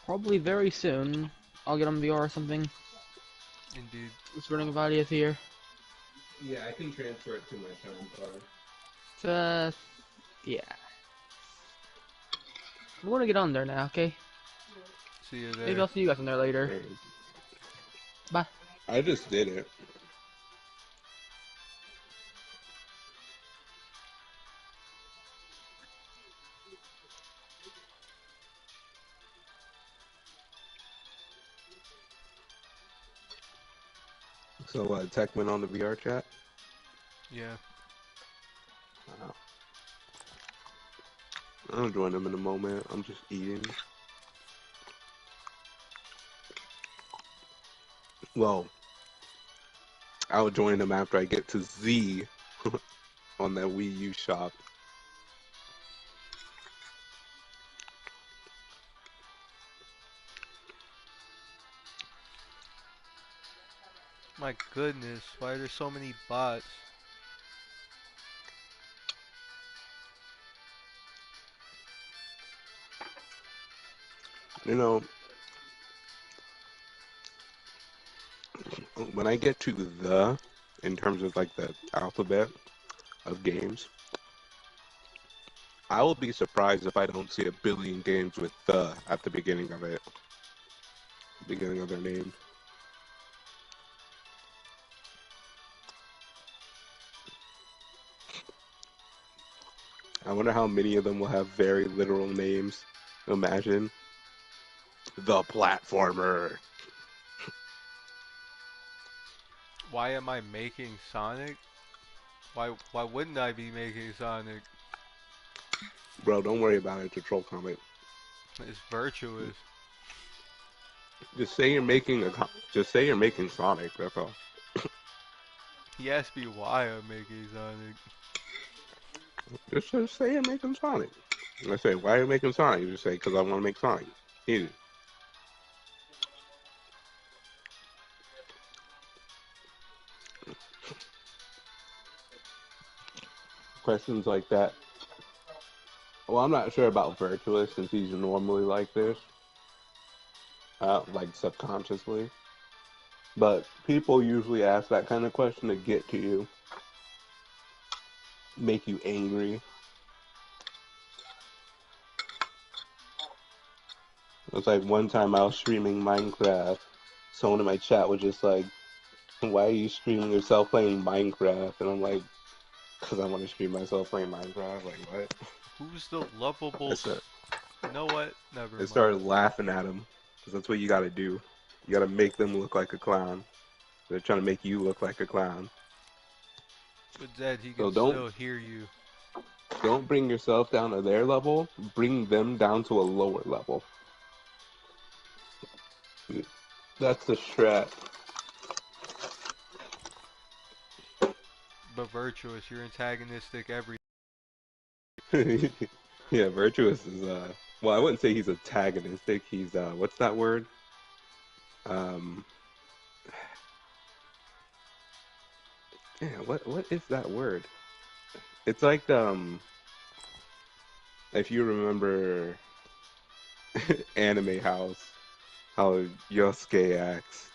Probably very soon, I'll get on VR or something. Indeed. This running of audio here. Yeah, I can transfer it to my phone card. Yeah. I'm gonna get on there now, okay? See you there. Maybe I'll see you guys on there later. Bye. I just did it. So, Tech went on the VR chat? Yeah. Wow. I'll join them in a moment. I'm just eating. Well, I'll join them after I get to Z on that Wii U shop. My goodness, why are there so many bots? You know, when I get to the, in terms of like the alphabet of games, I will be surprised if I don't see a billion games with the at the beginning of it. Beginning of their name. I wonder how many of them will have very literal names. Imagine. The platformer. Why am I making Sonic? Why wouldn't I be making Sonic? Bro, don't worry about it. It's a troll comment. It's virtuous. Just say you're making just say you're making Sonic. That's all. He asked me why I'm making Sonic. Just say you're making Sonic. I say, why are you making Sonic? You just say, because I want to make Sonic. Easy. Questions like that. Well, I'm not sure about Virtuous since he's normally like this, like subconsciously. But people usually ask that kind of question to get to you, make you angry. It's like one time I was streaming Minecraft. Someone in my chat was just like, why are you streaming yourself playing Minecraft? And I'm like, because I want to stream myself playing Minecraft. Like, what? Who's the lovable? You know what? Never I mind. started laughing at him because that's what you got to do. You got to make them look like a clown. They're trying to make you look like a clown. But Dad, he So can still hear you. don't bring yourself down to their level. Bring them down to a lower level. That's the strat. But virtuous, you're antagonistic every. Yeah, Virtuous is well, I wouldn't say he's antagonistic. He's what's that word? Um Yeah, what is that word? It's like if you remember Anime House, how Yosuke acts.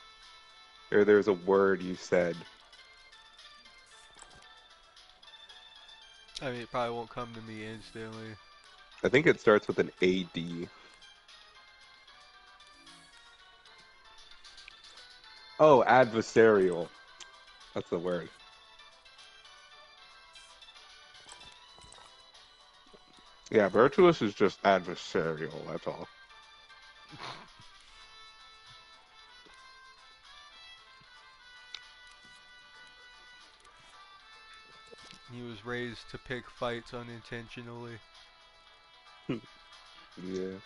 Or there's a word you said. I mean, it probably won't come to me instantly. I think it starts with an AD. Oh, adversarial. That's the word. Yeah, Virtuous is just adversarial, that's all. He was raised to pick fights unintentionally. Yeah.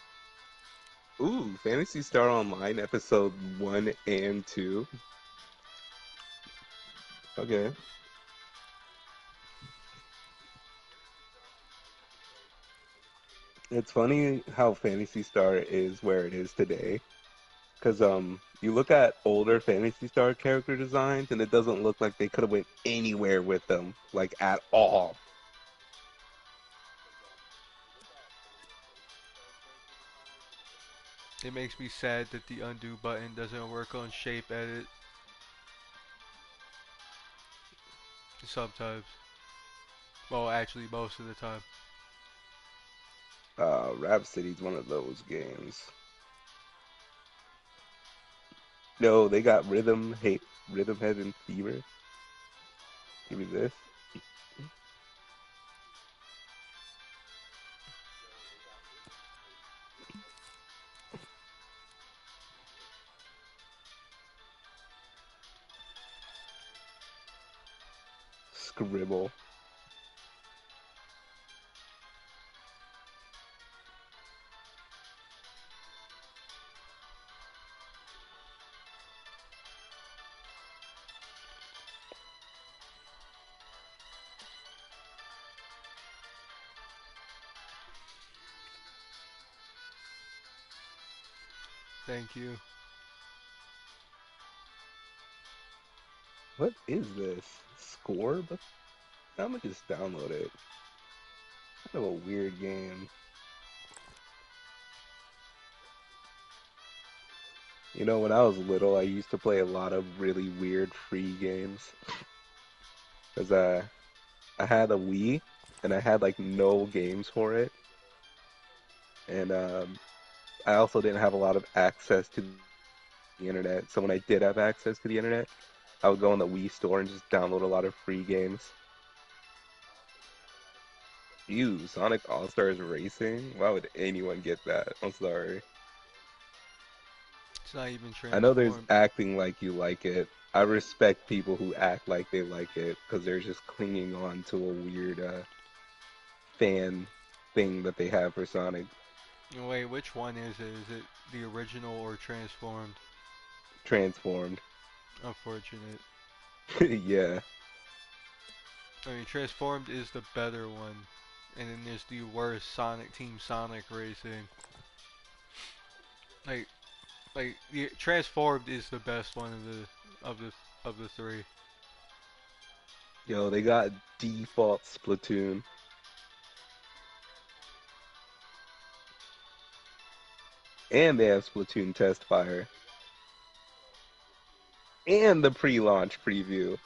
Ooh, Phantasy Star Online episode 1 and 2. Okay. It's funny how Phantasy Star is where it is today. Because you look at older Phantasy Star character designs and it doesn't look like they could have went anywhere with them, like at all. It makes me sad that the undo button doesn't work on shape edit sometimes. Well, actually, most of the time. Rhapsody's one of those games. No, they got Rhythm Head and Fever. Give me this. Scribble. Thank you. What is this? Scorb? I'm gonna just download it. Kind of a weird game. You know, when I was little, I used to play a lot of really weird free games. Because I had a Wii, and I had like no games for it. And I also didn't have a lot of access to the internet. So when I did have access to the internet, I would go on the Wii store and just download a lot of free games. Ew, Sonic All-Stars Racing? Why would anyone get that? I'm sorry. It's not even I know there's transformed. acting like you like it. I respect people who act like they like it because they're just clinging on to a weird fan thing that they have for Sonic. Wait, which one is it? Is it the original or transformed? Transformed. Unfortunate. Yeah. I mean, transformed is the better one, and then there's the worst Sonic Team Sonic Racing. Like, like the transformed is the best one of the three. Yo, they got default Splatoon. And they have Splatoon Test Fire. And the pre-launch preview.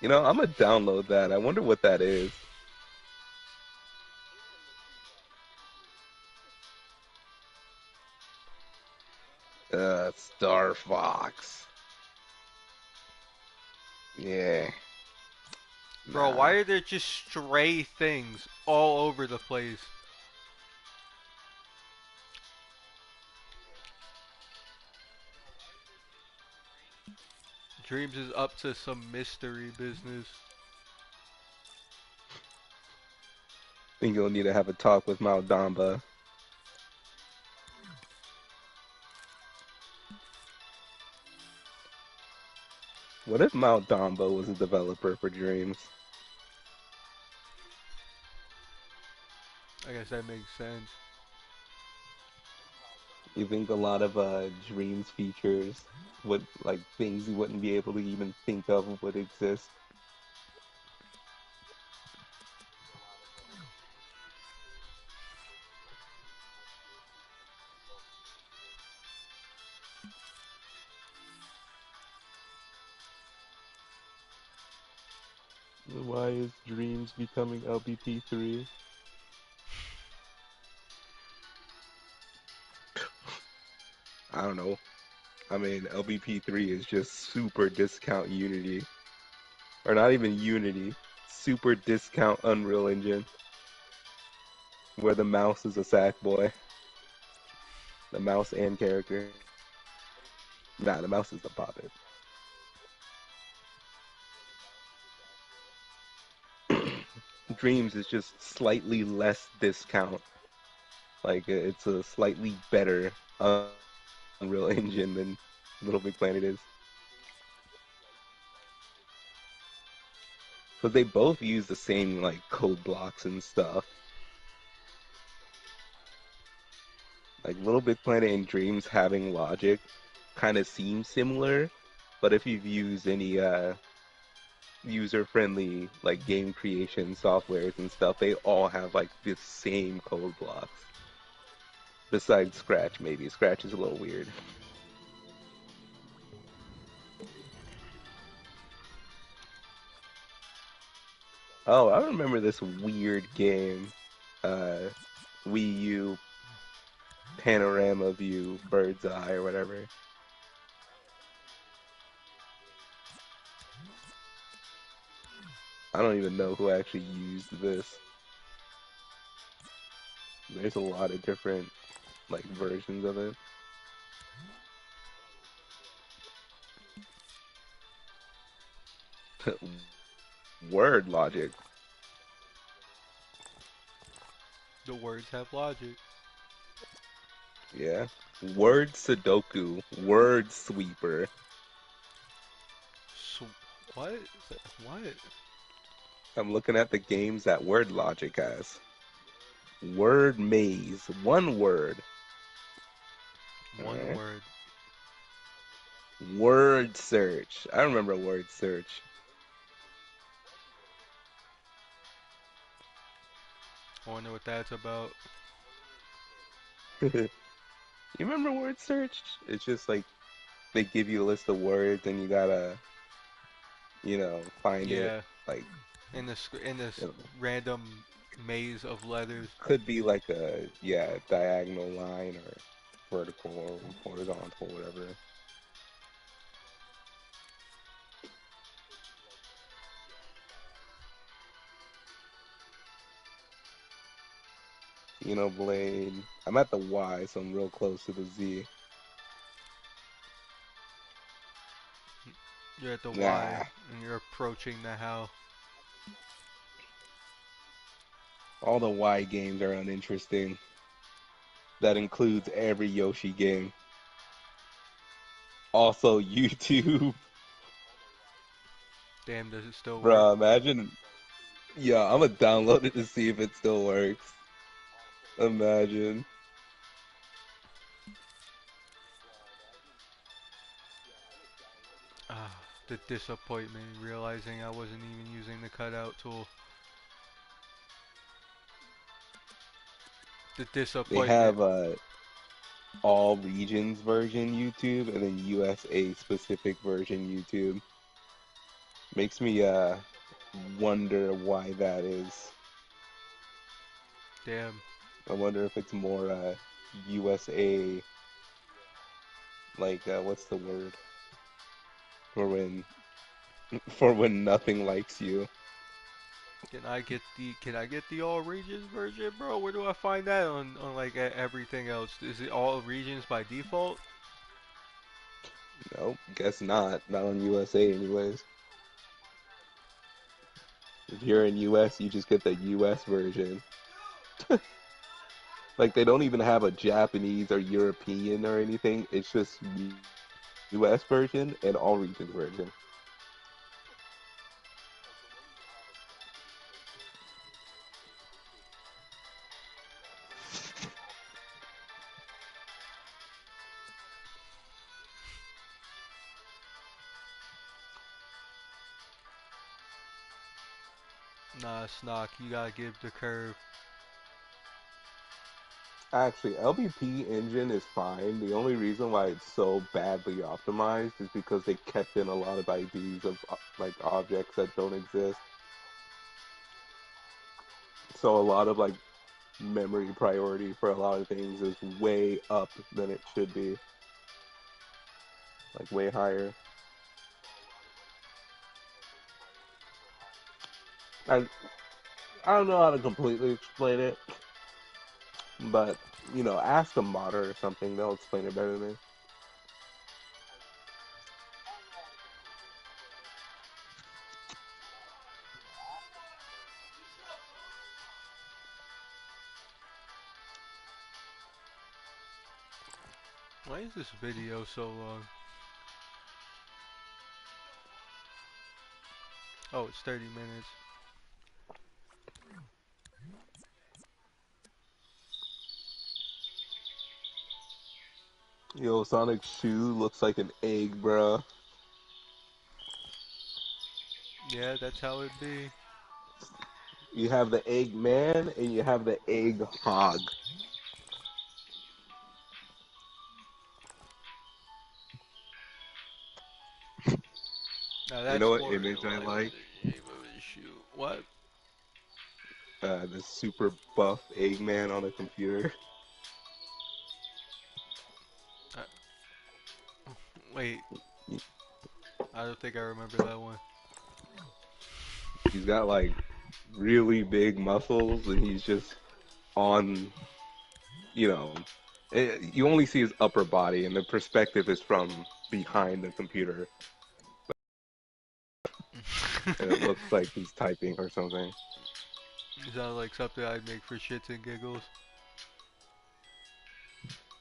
You know, I'm gonna download that. I wonder what that is. Star Fox. Yeah. Bro, Nah. why are there just stray things all over the place? Dreams is up to some mystery business. Think you'll need to have a talk with Mao Damba. What if Mount Damba was a developer for Dreams? I guess that makes sense. You think a lot of Dreams features would like things you wouldn't be able to even think of would exist? Why is Dreams becoming LBP3? I don't know. I mean, LBP3 is just super discount Unity. Or not even Unity. Super discount Unreal Engine. Where the mouse is a sack boy. The mouse and character. Nah, the mouse is the puppet. Dreams is just slightly less discount. Like it's a slightly better Unreal Engine than Little Big Planet is. Because they both use the same like code blocks and stuff. Like Little Big Planet and Dreams having logic kind of seems similar, but if you've used any user-friendly like game creation softwares and stuff, they all have like the same code blocks. Besides Scratch, maybe. Scratch is a little weird. Oh, I remember this weird game. Uh, Wii U panorama view, bird's eye, or whatever. I don't even know who actually used this. There's a lot of different like versions of it. Word logic. The words have logic. Yeah. Word Sudoku. Word Sweeper. So, what? What? I'm looking at the games that Word Logic has. Word Maze. One word. One Alright. word. Word Search. I remember Word Search. I wonder what that's about. You remember Word Search? It's just like they give you a list of words and you gotta, find it. Yeah, Like, in this you know, random maze of letters. could be like a, yeah, diagonal line or vertical or horizontal, whatever. Blade. I'm at the Y, so I'm real close to the Z. You're at the Y Nah. and you're approaching the how. All the Y games are uninteresting. That includes every Yoshi game. Also YouTube. Damn, does it still work? Bruh, imagine. Yeah, I'm gonna download it to see if it still works. Imagine. Ah, the disappointment realizing I wasn't even using the cutout tool. The They disappointment. have all regions version YouTube and then USA specific version YouTube. Makes me wonder why that is. Damn. I wonder if it's more USA, like what's the word for when nothing likes you. Can I get the all regions version, bro? Where do I find that on like everything else? Is it all regions by default? Nope, guess not. Not on USA anyways. If you're in US, you just get the US version. Like they don't even have a Japanese or European or anything. It's just US version and all regions version. Nah, Snock, you gotta give the curve. Actually, LBP engine is fine. The only reason why it's so badly optimized is because they kept in a lot of IDs of like objects that don't exist. So a lot of like memory priority for a lot of things is way up than it should be, like way higher. I I don't know how to completely explain it, but ask a modder or something. They'll explain it better than me. Why is this video so long? Oh, it's 30 minutes. Yo, Sonic's shoe looks like an egg, bruh. Yeah, that's how it be. You have the egg man and you have the egg hog. Now You that's know what more image I like like? the game of issue. What? The super buff Eggman on a computer. Uh, wait, I don't think I remember that one. He's got like really big muscles, and he's just on, you know, you only see his upper body, and the perspective is from behind the computer, and it looks like he's typing or something. Sounds like something I'd make for shits and giggles.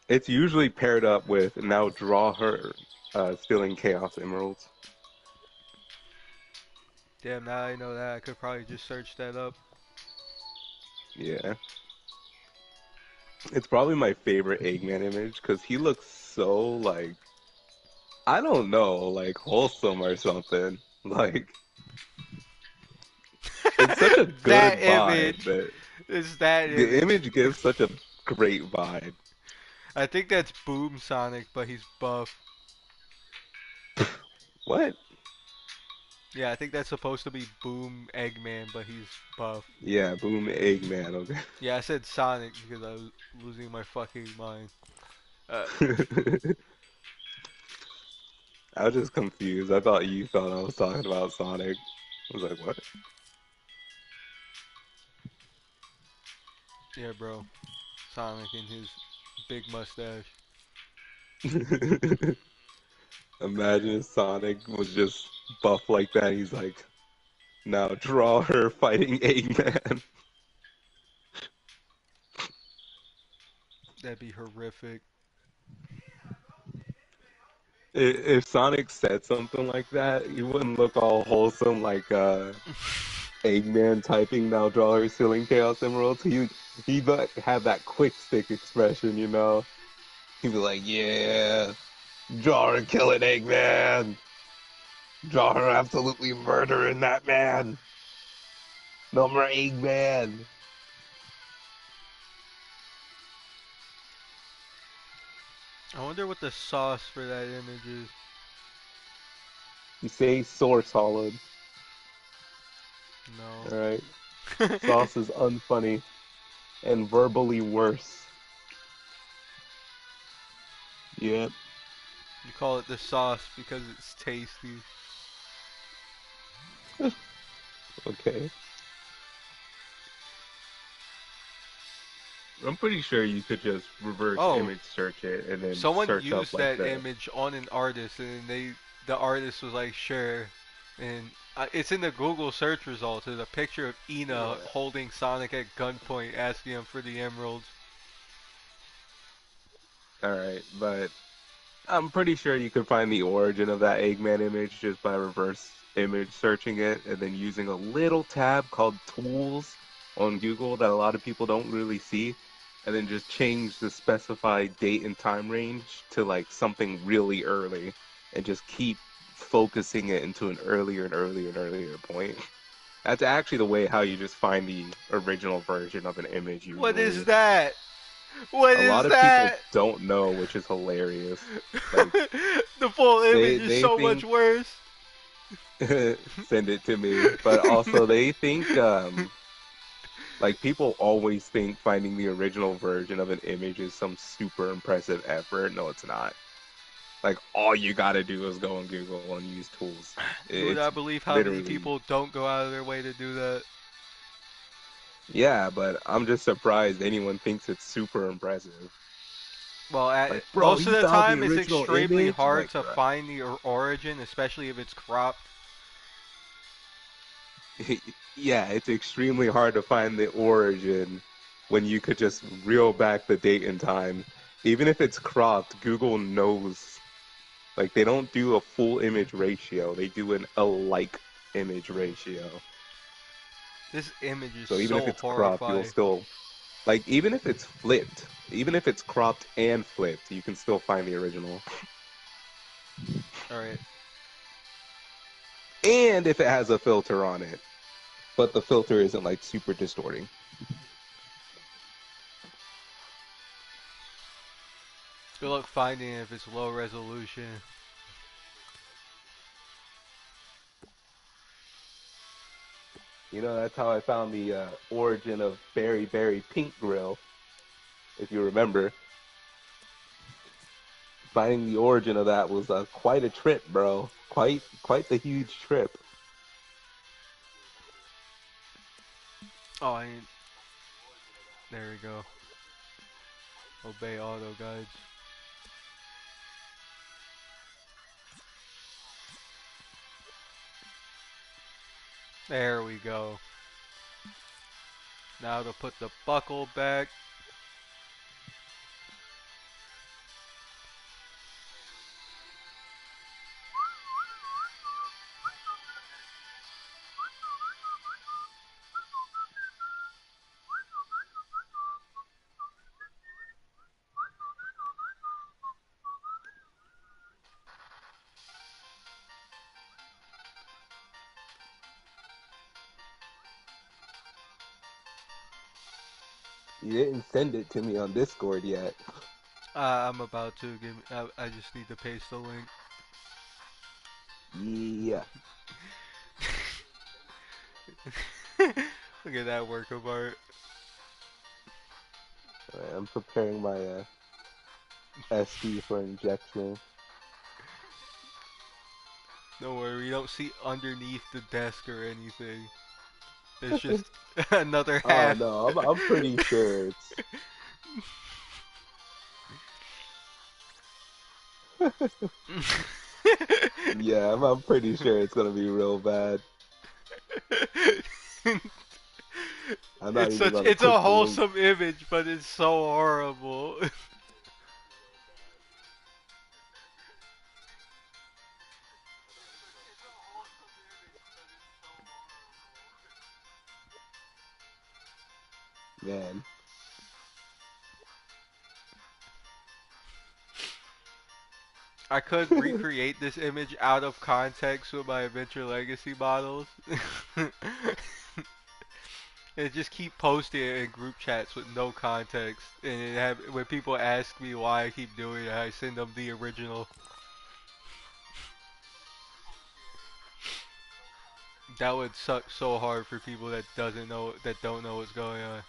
It's usually paired up with now draw her stealing Chaos Emeralds. Damn, now I know that. I could probably just search that up. Yeah. It's probably my favorite Eggman image because he looks so like I don't know, like wholesome or something. Like it's such a That good vibe image that is that the image. image gives such a great vibe. I think that's Boom Sonic, but he's buff. What? Yeah, I think that's supposed to be Boom Eggman, but he's buff. Yeah, Boom Eggman. Yeah, I said Sonic because I was losing my fucking mind. Uh, Okay. I was just confused. I thought you thought I was talking about Sonic. I was like, what? yeah, bro. Sonic and his big mustache. Imagine if Sonic was just buff like that. He's like, now draw her fighting Eggman. That'd be horrific. If Sonic said something like that, he wouldn't look all wholesome like Eggman typing now draw her stealing Chaos Emeralds. He'd like have that quick stick expression, you know. He'd be like, yeah, draw her killing Eggman. Draw her absolutely murdering that man. No more Eggman. I wonder what the sauce for that image is. You say sore solid. No. Alright. You Sauce is unfunny and verbally worse. Yep. call it the sauce because it's tasty. Okay. I'm pretty sure you could just reverse Oh, image search it and then someone search up used like that the. image on an artist, and the artist was like, sure, and it's in the Google search results. There's a picture of Ina Yeah. holding Sonic at gunpoint, asking him for the emeralds. Alright, but I'm pretty sure you could find the origin of that Eggman image just by reverse image searching it and then using a little tab called Tools on Google that a lot of people don't really see, and then just change the specified date and time range to like something really early and just keep focusing it into an earlier and earlier and earlier point. That's actually the way how you just find the original version of an image What is usually. that? What A lot is of people that? don't know, which is hilarious. Like The full image is they so much think worse. send it to me, but also they think like people always think finding the original version of an image is some super impressive effort. No, it's not. Like all you gotta do is go on Google and use tools. You would It's not believe how many literally people don't go out of their way to do that. yeah, but I'm just surprised anyone thinks it's super impressive. Well, Like, bro, most of you the found the time it's original extremely image? hard Like, to find the origin, especially if it's cropped. yeah, it's extremely hard to find the origin when you could just reel back the date and time. Even if it's cropped, Google knows. Like, they don't do a full image ratio, they do an alike image ratio. This image is So even if so it's cropped, you'll horrifying. still, like, even if it's flipped, even if it's cropped and flipped, you can still find the original. Alright. And if it has a filter on it, but the filter isn't, like, super distorting. Good luck finding it if it's low resolution. You know, that's how I found the origin of Berry Berry Pink Grill, if you remember. Finding the origin of that was quite a trip, bro. Quite the huge trip. Oh, I ain't. There we go. Obey auto guides. There we go. Now to put the buckle back. You didn't send it to me on Discord yet. I'm about to give. I just need to paste the link. Yeah. Look at that work of art. Alright, I'm preparing my SD for injection. Don't worry, we don't see underneath the desk or anything. It's just another Oh half. no, I'm pretty sure it's. Yeah, I'm pretty sure it's gonna be real bad. I'm not even gonna It's a click the link. wholesome image, but it's so horrible. Man. I could recreate this image out of context with my Adventure Legacy models. And just keep posting it in group chats with no context. And when people ask me why I keep doing it, I send them the original. That would suck so hard for people that don't know what's going on.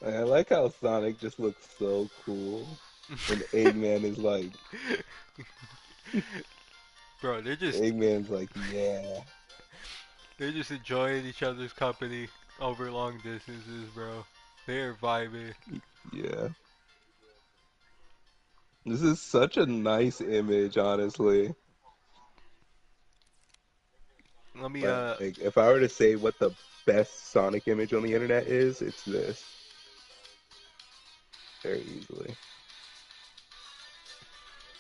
I like how Sonic just looks so cool. And Eggman is like, Bro, Eggman's like, yeah. they're just enjoying each other's company over long distances, bro. They're vibing. Yeah. This is such a nice image, honestly. Let me Like, if I were to say what the best Sonic image on the internet is, it's this. Very easily.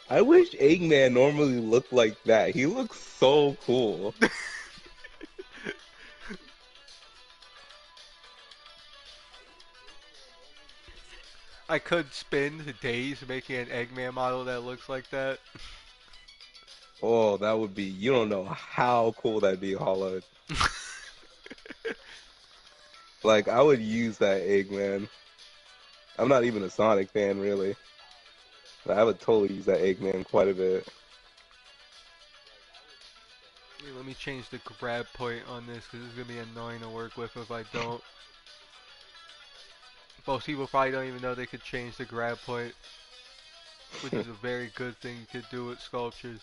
I wish Eggman normally looked like that. He looks so cool. I could spend days making an Eggman model that looks like that. Oh, that would be, you don't know how cool that'd be, Hollow. Like, I would use that Eggman. I'm not even a Sonic fan, really. But I would totally use that Eggman quite a bit. Let me change the grab point on this because it's going to be annoying to work with if I don't. Most people probably don't even know they could change the grab point, which is a very good thing you could do with sculptures.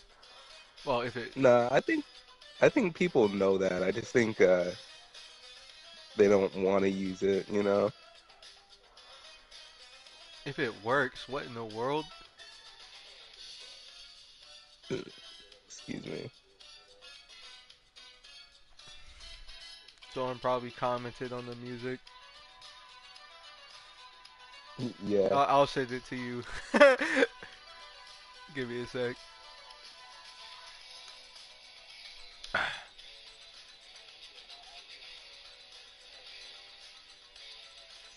Well, Nah, I think people know that. I just think they don't want to use it, you know? if it works, what in the world? Excuse me. Someone probably commented on the music. Yeah. I'll send it to you. Give me a sec.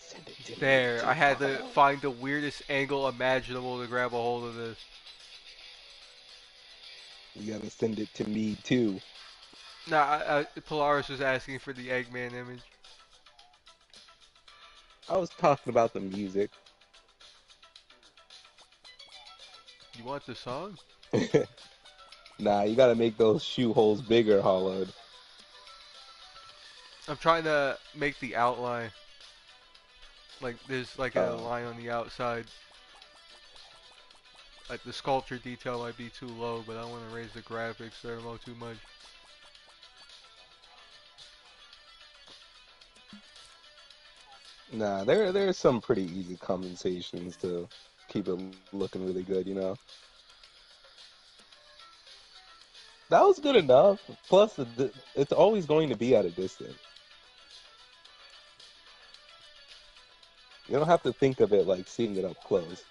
Send it to me There, I too, had to Hollow. find the weirdest angle imaginable to grab a hold of this. You gotta send it to me too. Nah, Polaris was asking for the Eggman image. I was talking about the music. You want the song? Nah, you gotta make those shoe holes bigger, Hollowed. I'm trying to make the outline. Like there's like a Oh. line on the outside. Like the sculpture detail might be too low, but I want to raise the graphics there too much. Nah, there's some pretty easy compensations to keep it looking really good, you know. That was good enough. Plus, it's always going to be at a distance. You don't have to think of it like seeing it up close.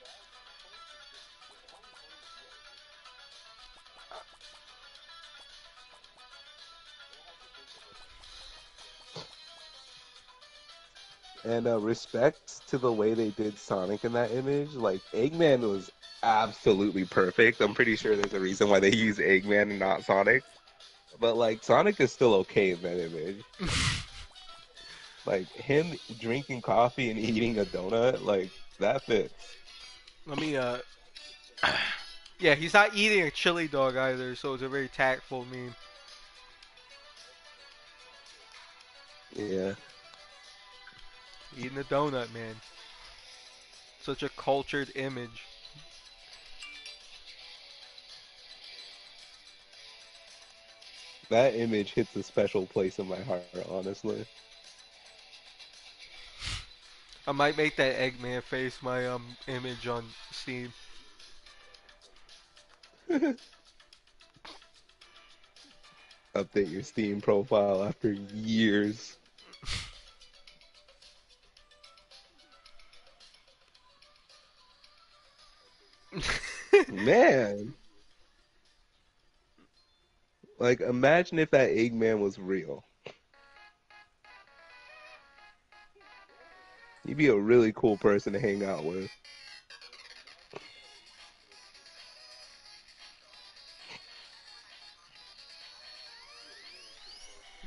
And respect to the way they did Sonic in that image. Like Eggman was absolutely perfect. I'm pretty sure there's a reason why they use Eggman and not Sonic. But like Sonic is still okay in that image. Like him drinking coffee and eating a donut, like that fits. Let me Yeah, he's not eating a chili dog either, so it's a very tactful meme. Yeah. Eating a donut, man. Such a cultured image. That image hits a special place in my heart, honestly. I might make that Eggman face my image on Steam. Update your Steam profile after years. Man, like imagine if that Eggman was real. He'd be a really cool person to hang out with.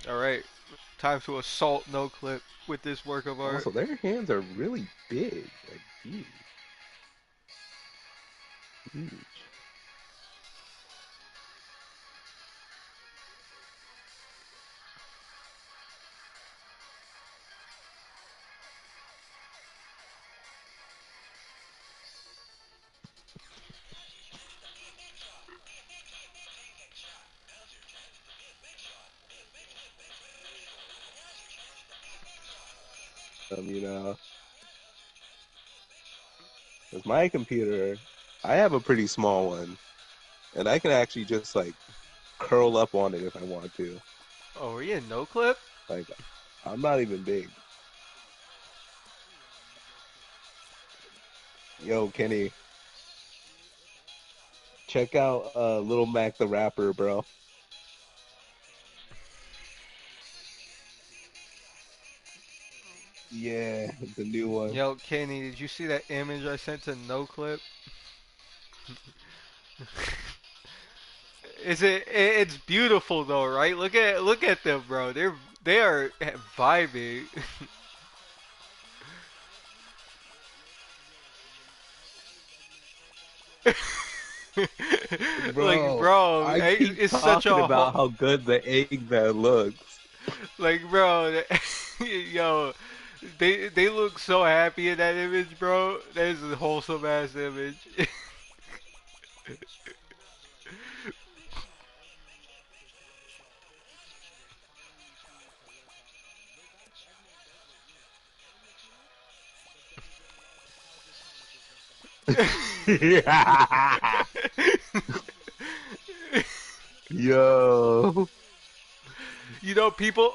Alright, time to assault No Clip with this work of art. Also, their hands are really big, like huge. Huge. You know, with my computer, I have a pretty small one, and I can actually just like curl up on it if I want to. Oh, are you in No Clip? Like, I'm not even big. Yo, Kenny, check out Little Mac the Rapper, bro. Yeah, the new one. Yo, Kenny, did you see that image I sent to No Clip? It's beautiful though, right? Look at them, bro. They are vibing. Like, Bro, bro, I keep it's such talking a about how good the Eggman looks. like, bro. Yo, they look so happy in that image, bro. That is a wholesome ass image. Yo. You know, people.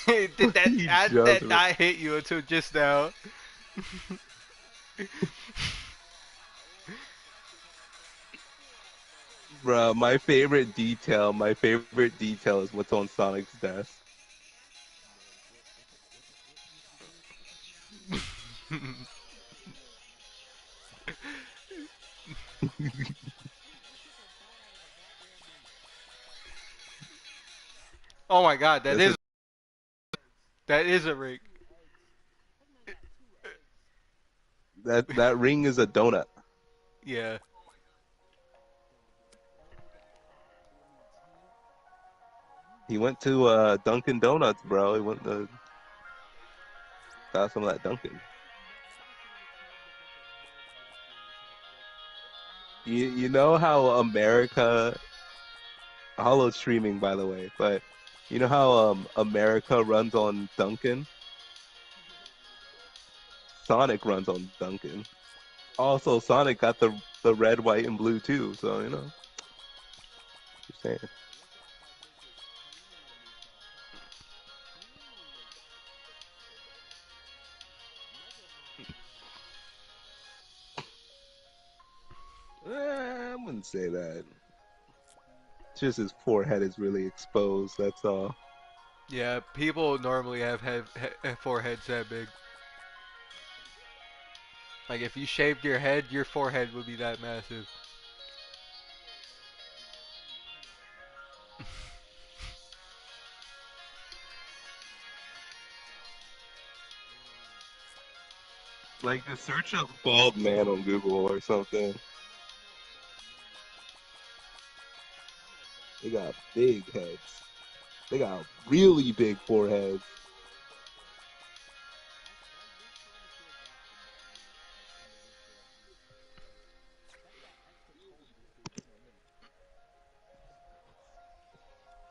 did that He I, just that not hit you until just now? Bro, my favorite detail is what's on Sonic's desk. Oh my god, This is that is a rig. That ring is a donut. Yeah. He went to Dunkin' Donuts, bro. He went to got some of that Dunkin'. You know how America hollow streaming, by the way, but you know how America runs on Dunkin'? Sonic runs on Dunkin'. Also, Sonic got the red, white, and blue too. So just saying. I wouldn't say that. It's just his forehead is really exposed. That's all. Yeah, people normally have foreheads that big. Like if you shaved your head, your forehead would be that massive. Like just search up bald man on Google or something. They got big heads. They got really big foreheads.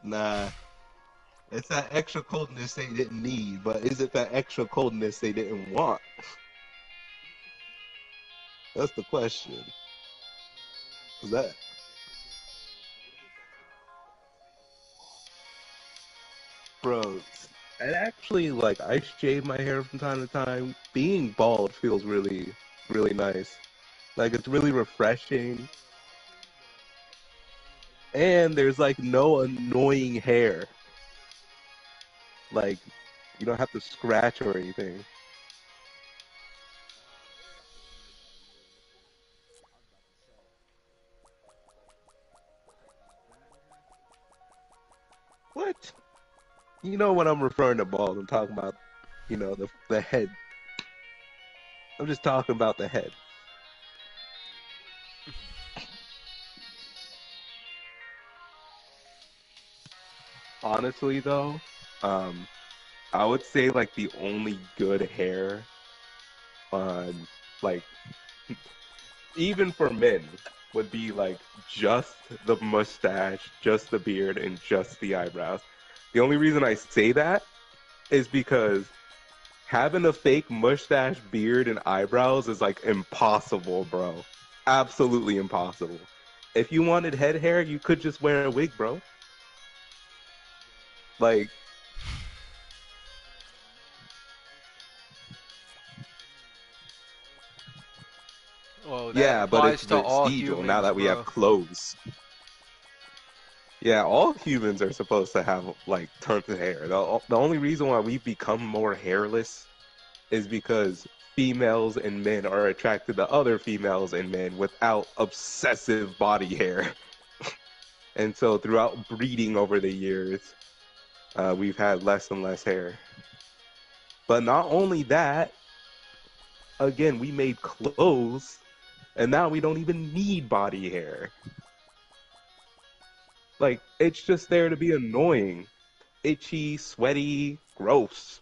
Nah, it's that extra coldness they didn't need, but is it that extra coldness they didn't want? That's the question. Is that, bro? And actually, like, I shave my hair from time to time. Being bald feels really, really nice. Like, it's really refreshing. And there's, like, no annoying hair. Like, you don't have to scratch or anything. What? You know when I'm referring to bald, I'm talking about, the head. I'm just talking about the head. Honestly, though, um, I would say like the only good hair on like even for men would be like just the mustache, just the beard, and just the eyebrows. The only reason I say that is because having a fake mustache, beard, and eyebrows is like impossible, bro. Absolutely impossible. If you wanted head hair, you could just wear a wig, bro. Like, Well, that yeah, but it's applies to all vestigial now humans, that we have bro. clothes. Yeah, all humans are supposed to have like tons of hair. The only reason why we've become more hairless is because females and men are attracted to other females and men without obsessive body hair. And so throughout breeding over the years, we've had less and less hair. But not only that, again, we made clothes, and now we don't even need body hair. Like, it's just there to be annoying, itchy, sweaty, gross.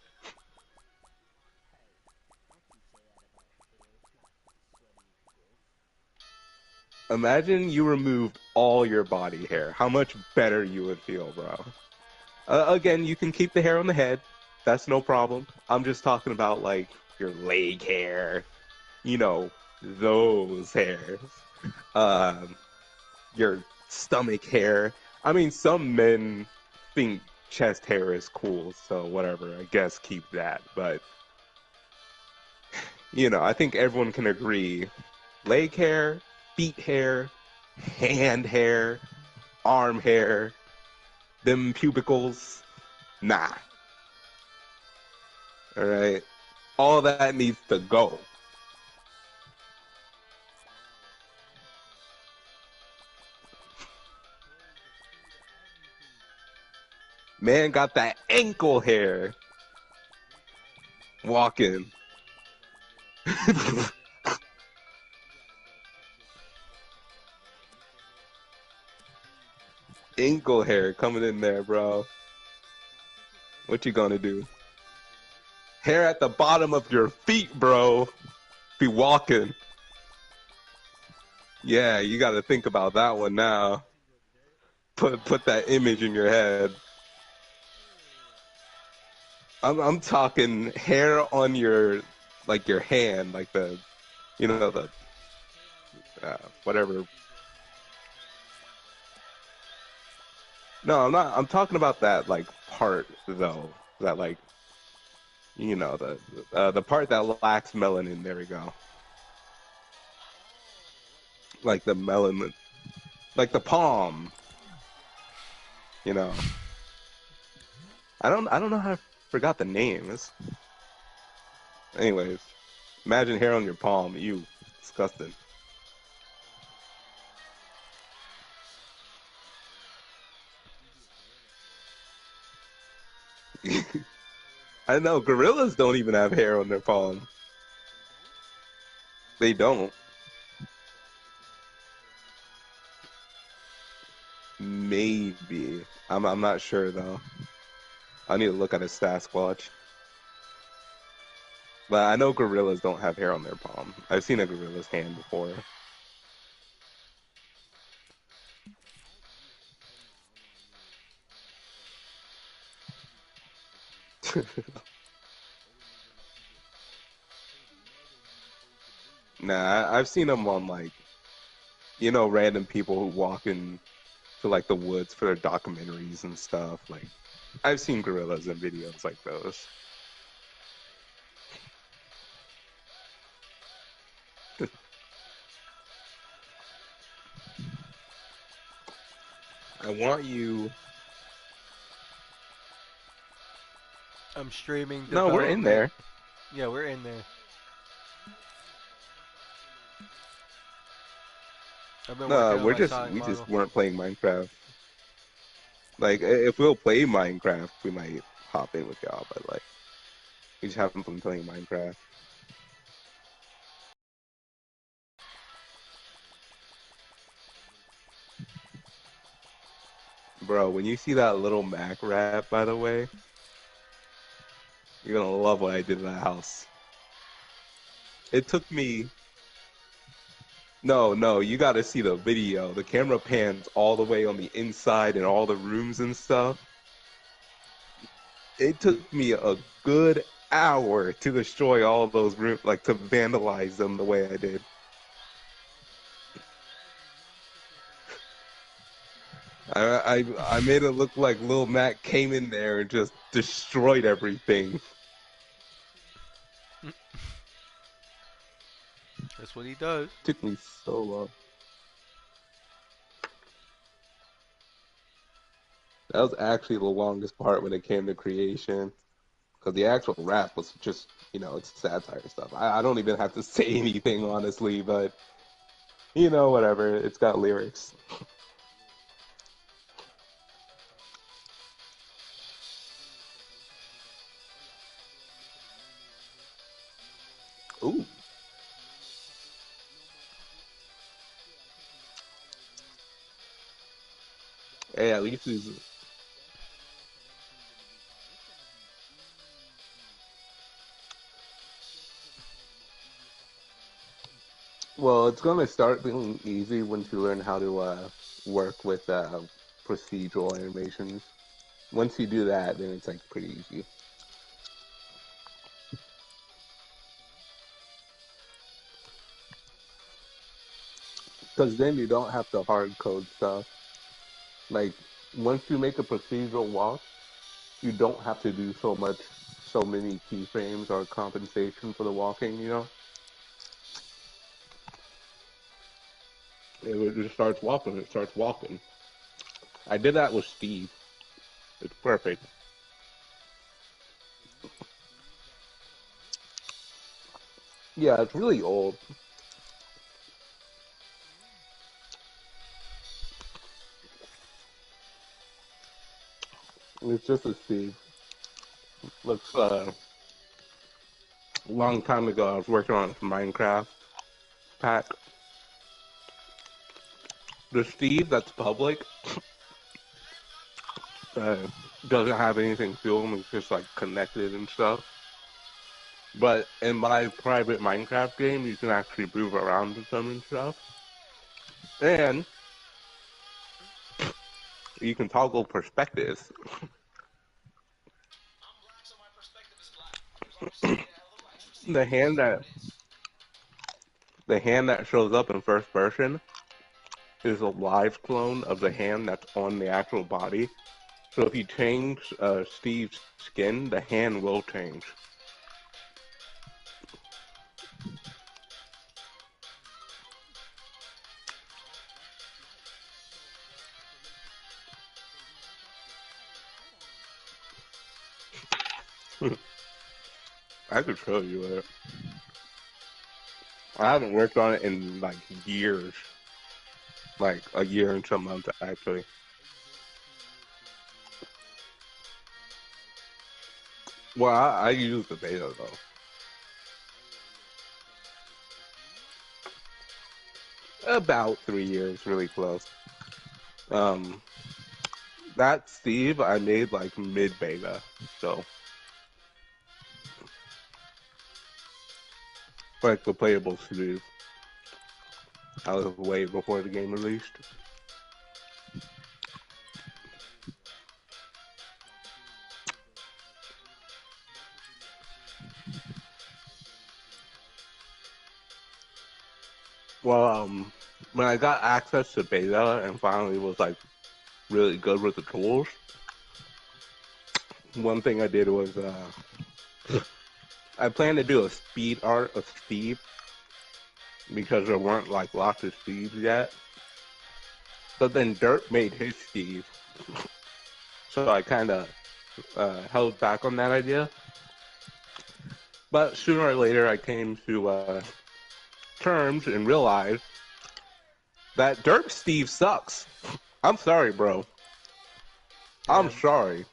Imagine you removed all your body hair. How much better you would feel, bro. Again, you can keep the hair on the head. That's no problem. I'm just talking about like your leg hair, those hairs. Um, your stomach hair. I mean, some men think chest hair is cool, so whatever. I guess keep that. But I think everyone can agree: leg hair, feet hair, hand hair, arm hair, them pubicles. Nah. All right. All that needs to go. Man got that ankle hair walking. Ankle hair coming in there, bro. What you gonna do? Hair at the bottom of your feet, bro. Be walking. Yeah, you gotta think about that one now. Put that image in your head. I'm talking hair on your like your hand, like the the whatever. No, I'm not. I'm talking about that like part though. That like the part that lacks melanin. There we go. Like the melanin, like the palm. You know. I don't know how I forgot the names. Anyways, imagine hair on your palm. You disgusting. I know gorillas don't even have hair on their palm. They don't. Maybe. I'm not sure though. I need to look at a Sasquatch. But I know gorillas don't have hair on their palm. I've seen a gorilla's hand before. Nah, I've seen them on like random people who walk in to like the woods for their documentaries and stuff. Like I've seen gorillas in videos like those. I want you. I'm streaming No, we're in development. there. Yeah, we're in there. I've been No, working on my Sonic we just model. weren't playing Minecraft. Like if we'll play Minecraft, we might hop in with y'all, but like we just haven't been playing Minecraft. Bro, when you see that little Mac rap, by the way, you're gonna love what I did in that house. It took me. No, no, you gotta see the video. The camera pans all the way on the inside and all the rooms and stuff. It took me a good hour to destroy all those rooms, like to vandalize them the way I did. I made it look like Lil Mac came in there and just destroyed everything. That's what he does. Took me so long. That was actually the longest part when it came to creation. Because the actual rap was just, it's satire stuff. I don't even have to say anything, honestly, but, whatever. It's got lyrics. Ooh. Hey, at least he's... Well, it's going to start being easy once you learn how to work with procedural animations. Once you do that, then it's like pretty easy. Because then you don't have to hard code stuff. Like, once you make a procedural walk, you don't have to do so many keyframes or compensation for the walking. It just starts walking. It starts walking. I did that with Steve. It's perfect. Yeah, it's really old. It's just a Steve. Looks a long time ago. I was working on a Minecraft pack. The Steve that's public Uh, doesn't have anything to them. It's just like connected and stuff. But in my private Minecraft game, you can actually move around with them and stuff. And you can toggle perspectives. The hand that the hand that shows up in first person is a live clone of the hand that's on the actual body. So if you change Steve's skin, the hand will change. I could show you it. I haven't worked on it in like years. Like a year and some months, actually. Well, I use the beta though. About 3 years, really close. Um, that Steve I made like mid beta, so like the playable Steve. I was way before the game released. Well, when I got access to beta and finally was like really good with the tools, one thing I did was I planned to do a speed art of Steve because there weren't like lots of Steves yet. But then Dirt made his Steve, so I kind of held back on that idea. But sooner or later, I came to terms and realized that Dirt Steve sucks. I'm sorry, bro. I'm Yeah. sorry.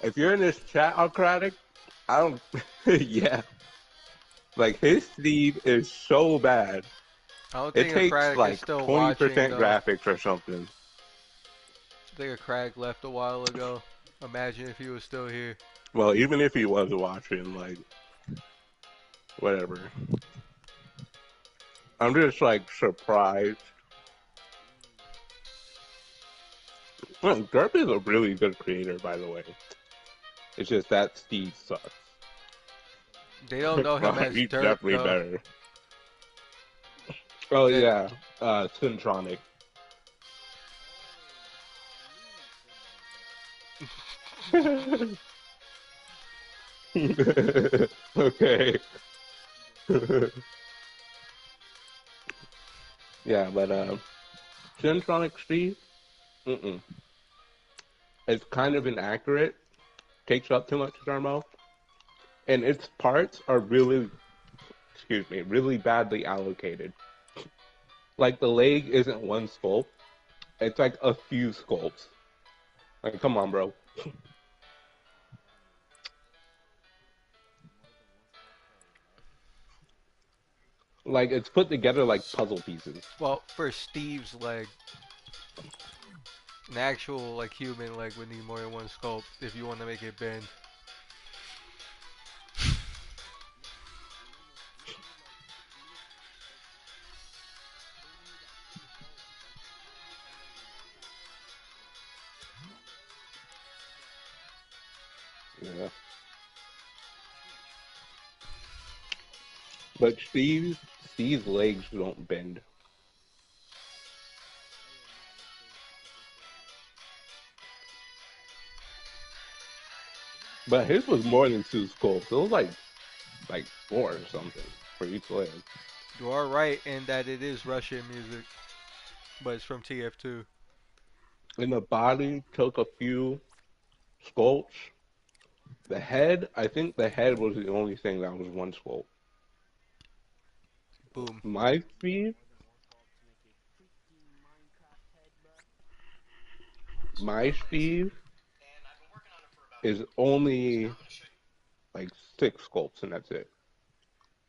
If you're in this chat, Autocratic, I don't. Yeah. Like, his Steve is so bad. I don't It think a takes Crag is like still 20% watching though. graphics or something. I think a Crag left a while ago. Imagine if he was still here. Well, even if he was watching, like, whatever. I'm just like surprised. Well, Derp is a really good creator, by the way. It's just that Steve sucks. They don't know him as He's Dirt definitely though. better. Oh That yeah, Syntronic. Okay. Yeah, but Syntronic Steve, mm-mm. It's kind of inaccurate. Takes up too much thermo, and its parts are really, excuse me, really badly allocated. Like the leg isn't one sculpt; it's like a few sculpts. Like, come on, bro. Like it's put together like puzzle pieces. well, for Steve's leg, an actual like human leg would need more than one sculpt if you want to make it bend. Yeah. But Steve's legs don't bend. But his was more than two sculpts. It was like four or something for each leg. You are right in that it is Russian music, but it's from TF2. And the body took a few sculpts. The head, I think the head was the only thing that was one sculpt. Boom. My Steve, my Steve is only like six sculpts and that's it.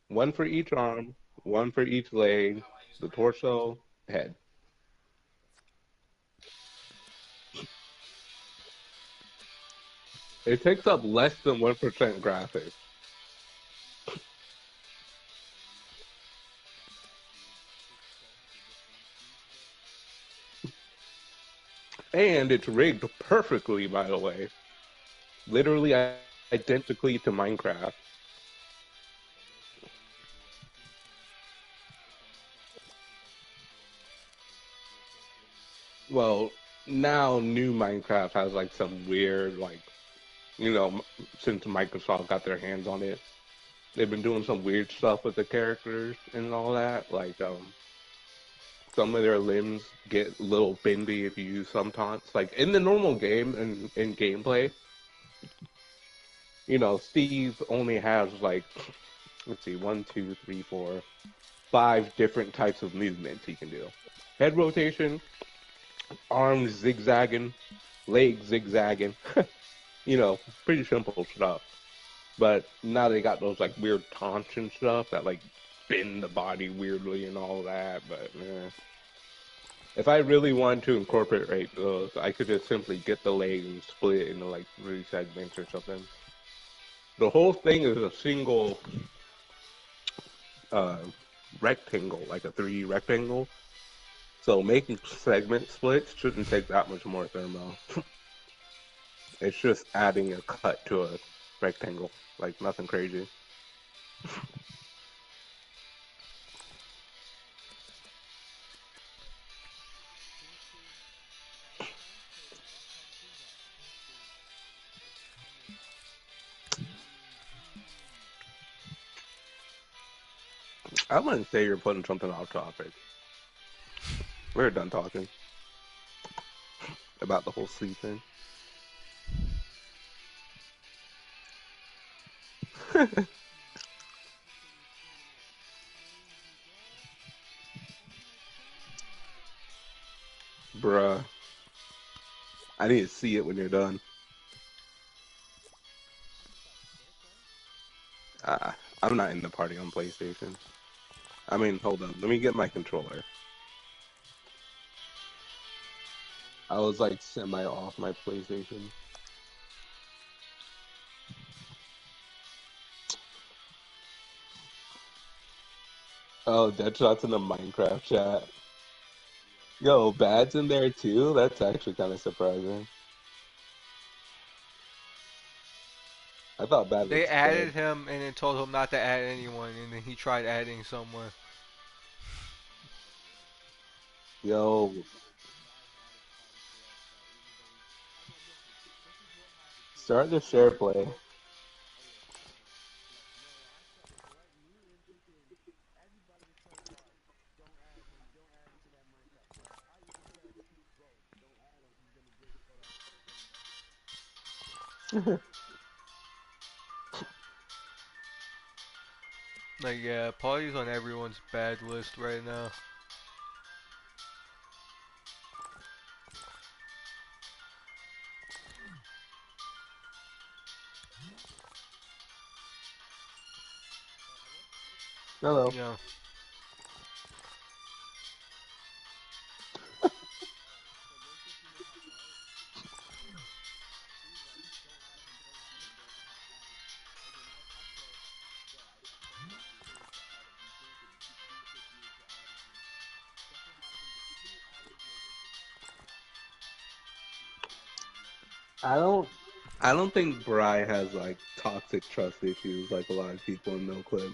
One for each arm, one for each leg, the torso, head. It takes up less than 1% graphics. And it's rigged perfectly, by the way. Literally identically to Minecraft. Well, now new Minecraft has like some weird, like, since Microsoft got their hands on it, they've been doing some weird stuff with the characters and all that. Like, some of their limbs get a little bendy if you use some taunts. Like in the normal game and in gameplay, Steve only has like, let's see, one, two, three, four, five different types of movements he can do. Head rotation, arms zigzagging, legs zigzagging, pretty simple stuff. But now they got those like weird taunts and stuff that like bend the body weirdly and all that. But if I really wanted to incorporate those, I could just simply get the leg and split it into like 3 segments or something. The whole thing is a single uh, rectangle, like a 3D rectangle. So making segment splits shouldn't take that much more thermo. It's just adding a cut to a rectangle, like nothing crazy. I wouldn't say you're putting something off topic. We're done talking about the whole sleep thing. Bruh. I need to see it when you're done. I'm not in the party on PlayStation. I mean, hold on. Let me get my controller. I was like semi off my PlayStation. Oh, Deadshot's in the Minecraft chat. Yo, Bad's in there too? That's actually kind of surprising. I thought Bad They was added dead. him and then told him not to add anyone, and then he tried adding someone. Yo, start the share play. Like, yeah, Pauly's on everyone's bad list right now. Hello. Yeah. I don't I don't think Bry has like toxic trust issues like a lot of people in No Clip.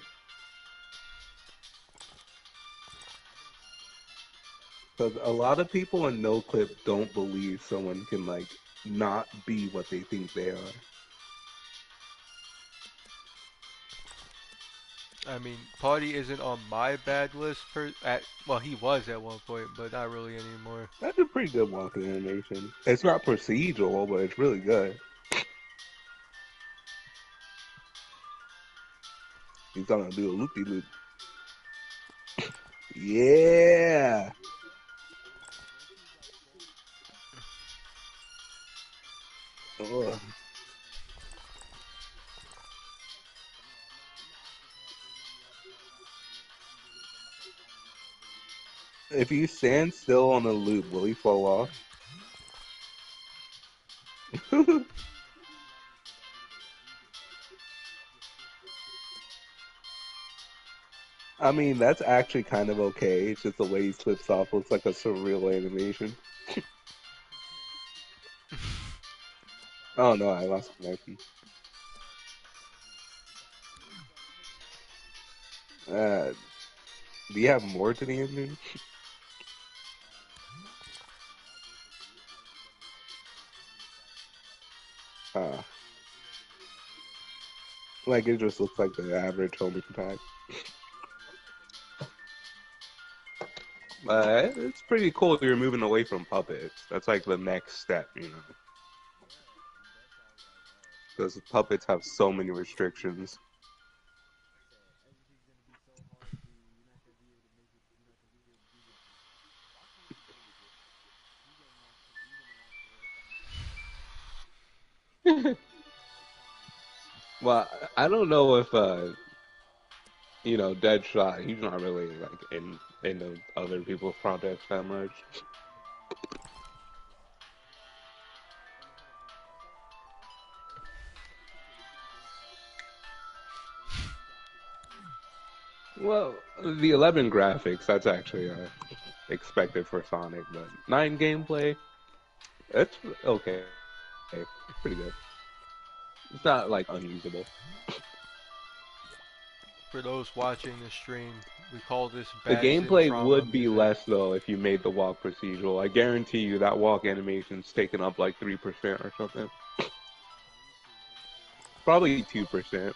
Because a lot of people in No Clip don't believe someone can like not be what they think they are. I mean, Pauly isn't on my bad list well, he was at one point, but not really anymore. That's a pretty good walking animation. It's not procedural, but it's really good. He's gonna do a loopy loop. Yeah. Ugh. If you stand still on a loop, will he fall off? I mean, that's actually kind of okay. It's just the way he slips off looks like a surreal animation. Oh no, I lost connection. Uh, do you have more to the ending? Uh, like it just looks like the average homing attack. It's pretty cool you're moving away from puppets. That's like the next step, you know. Because puppets have so many restrictions. Well, I don't know if Deadshot, he's not really like into other people's projects that much. Well, the 11 graphics, that's actually expected for Sonic, but 9 gameplay, it's okay. It's pretty good. It's not like unusable. For those watching the stream, we call this The Batson gameplay trauma would be music. less though if you made the walk procedural. I guarantee you that walk animation's taken up like 3% or something. Probably 2%.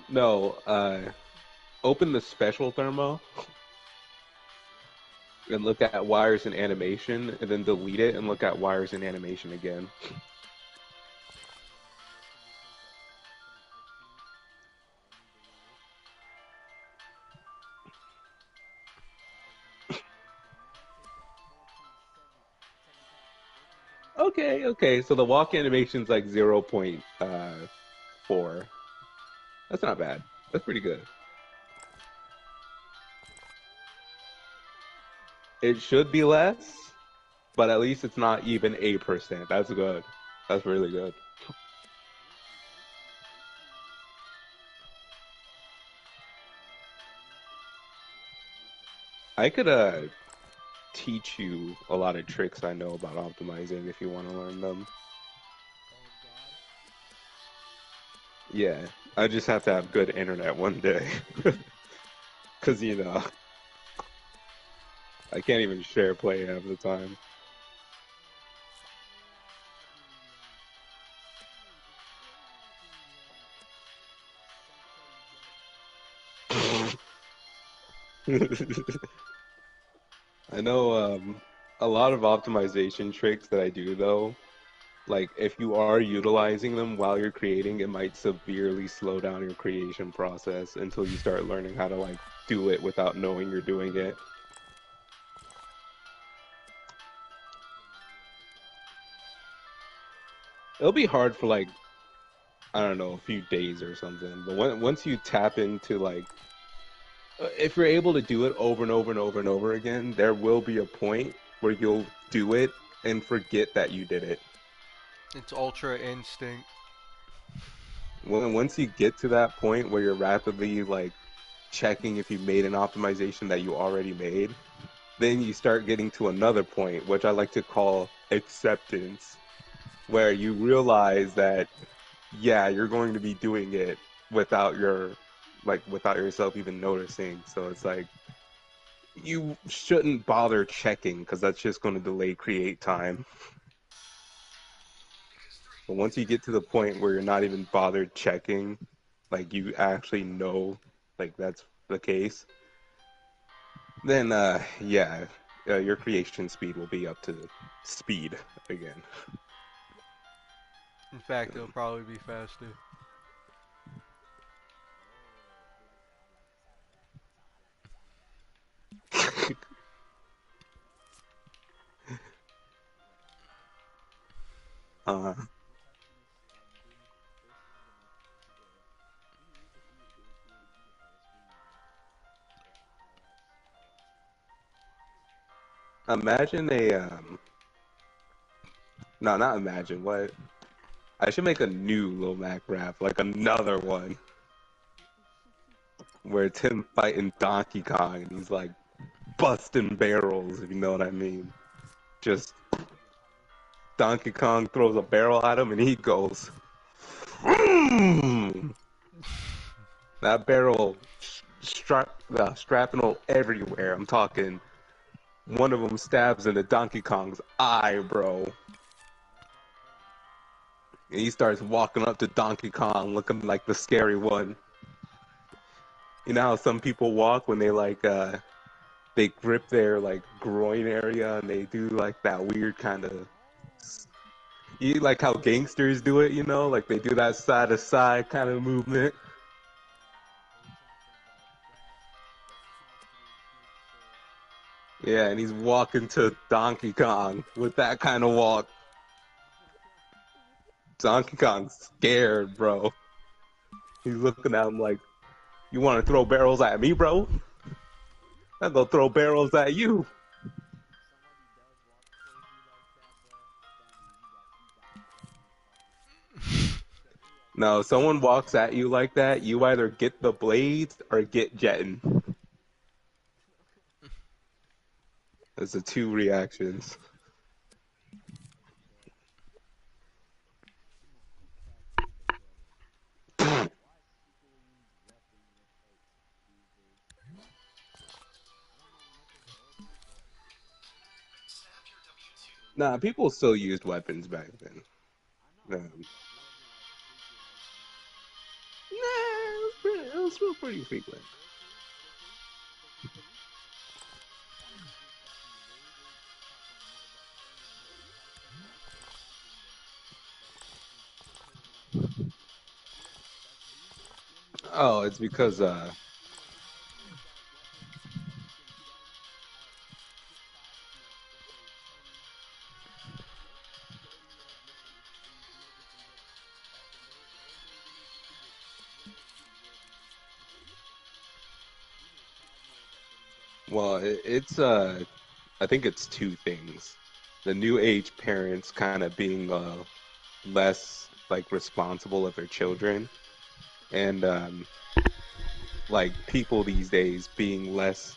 No, open the special thermo and look at wires and animation, and then delete it and look at wires and animation again. Okay, okay. So the walk animation's like 0.4. That's not bad. That's pretty good. It should be less, but at least it's not even 8%. That's good. That's really good. I could teach you a lot of tricks I know about optimizing if you want to learn them. Yeah, I just have to have good internet one day. Cause I can't even share play half the time. I know a lot of optimization tricks that I do though. Like if you are utilizing them while you're creating, it might severely slow down your creation process until you start learning how to like do it without knowing you're doing it. It'll be hard for like I don't know, a few days or something. But once you tap into like if you're able to do it over and over and over and over again, there will be a point where you'll do it and forget that you did it. It's Ultra Instinct. Once you get to that point where you're rapidly like checking if you made an optimization that you already made, then you start getting to another point, which I like to call acceptance, where you realize that yeah, you're going to be doing it without without yourself even noticing. So it's like you shouldn't bother checking because that's just going to delay create time. But once you get to the point where you're not even bothered checking, like you actually know like that's the case, then yeah, your creation speed will be up to speed again. In fact, it'll probably be faster. uh, imagine a no, not imagine what I should make a new Lil Mac rap, like another one, where it's him fighting Donkey Kong and he's like busting barrels, if you know what I mean. Just Donkey Kong throws a barrel at him and he goes, "Mm." That barrel shrapnel everywhere. I'm talking. One of them stabs into Donkey Kong's eye, bro. And he starts walking up to Donkey Kong looking like the scary one. You know how some people walk when they grip their like groin area and they do like that weird kind of, you like how gangsters do it, you know, like they do that side to side kind of movement. Yeah, and he's walking to Donkey Kong with that kind of walk. Donkey Kong's scared, bro. He's looking at him like, "You want to throw barrels at me, bro? I'll go throw barrels at you." No, if someone walks at you like that, you either get the blades or get jetting. That's the two reactions. Nah, people still used weapons back then. Nah, it was still pretty frequent. Oh, it's because well, it's I think it's two things. The new age parents kind of being less like responsible of their children, and like people these days being less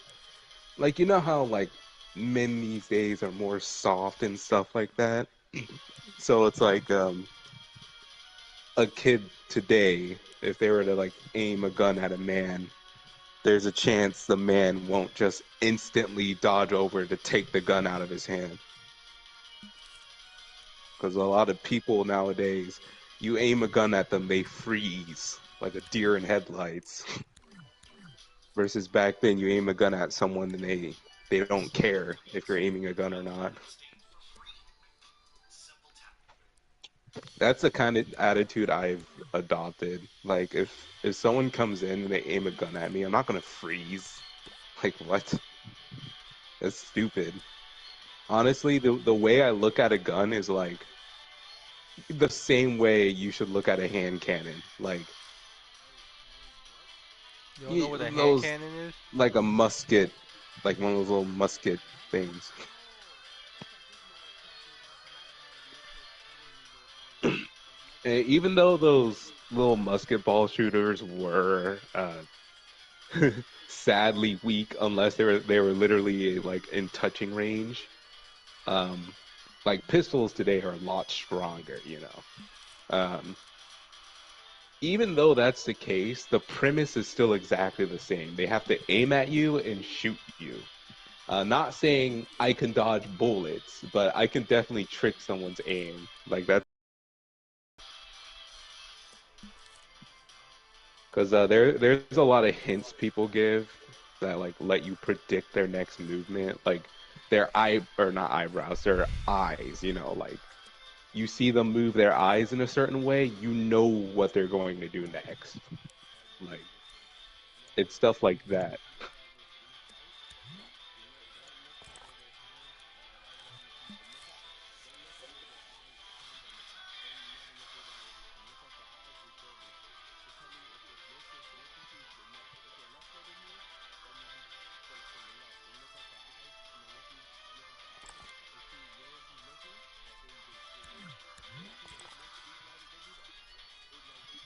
like, you know how like men these days are more soft and stuff like that. So it's like a kid today, if they were to like aim a gun at a man, there's a chance the man won't just instantly dodge over to take the gun out of his hand. Because a lot of people nowadays, you aim a gun at them, they freeze like a deer in headlights. Versus back then, you aim a gun at someone and they don't care if you're aiming a gun or not. That's the kind of attitude I've adopted. Like if someone comes in and they aim a gun at me, I'm not gonna freeze. Like what? That's stupid. Honestly, the way I look at a gun is like the same way you should look at a hand cannon. Like You don't know what a hand those, cannon is? like a musket, like one of those little musket things. And even though those little musket ball shooters were sadly weak, unless they were literally like in touching range, um, like pistols today are a lot stronger, you know. Even though that's the case, the premise is still exactly the same. They have to aim at you and shoot you. Not saying I can dodge bullets, but I can definitely trick someone's aim. Like that's because there's a lot of hints people give that like let you predict their next movement, like their eye or not eyebrows, their eyes. You know, like you see them move their eyes in a certain way, you know what they're going to do next. Like it's stuff like that.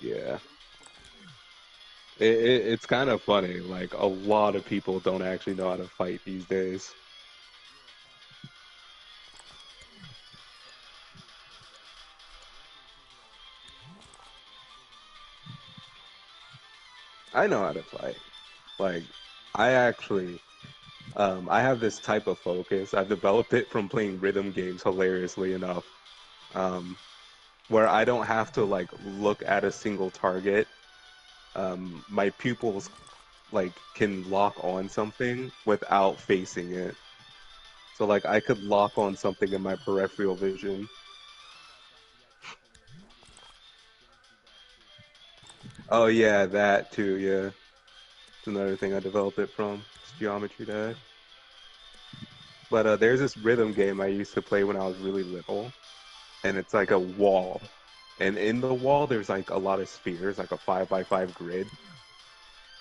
Yeah. It's kind of funny. Like a lot of people don't actually know how to fight these days. I know how to fight. Like I actually I have this type of focus. I've developed it from playing rhythm games hilariously enough. Um where I don't have to like look at a single target. My pupils like can lock on something without facing it. So like I could lock on something in my peripheral vision. Oh yeah, that too, yeah. It's another thing I developed it from. It's Geometry Dash. But there's this rhythm game I used to play when I was really little, and it's like a wall. And in the wall there's like a lot of spheres, like a 5 by 5 grid.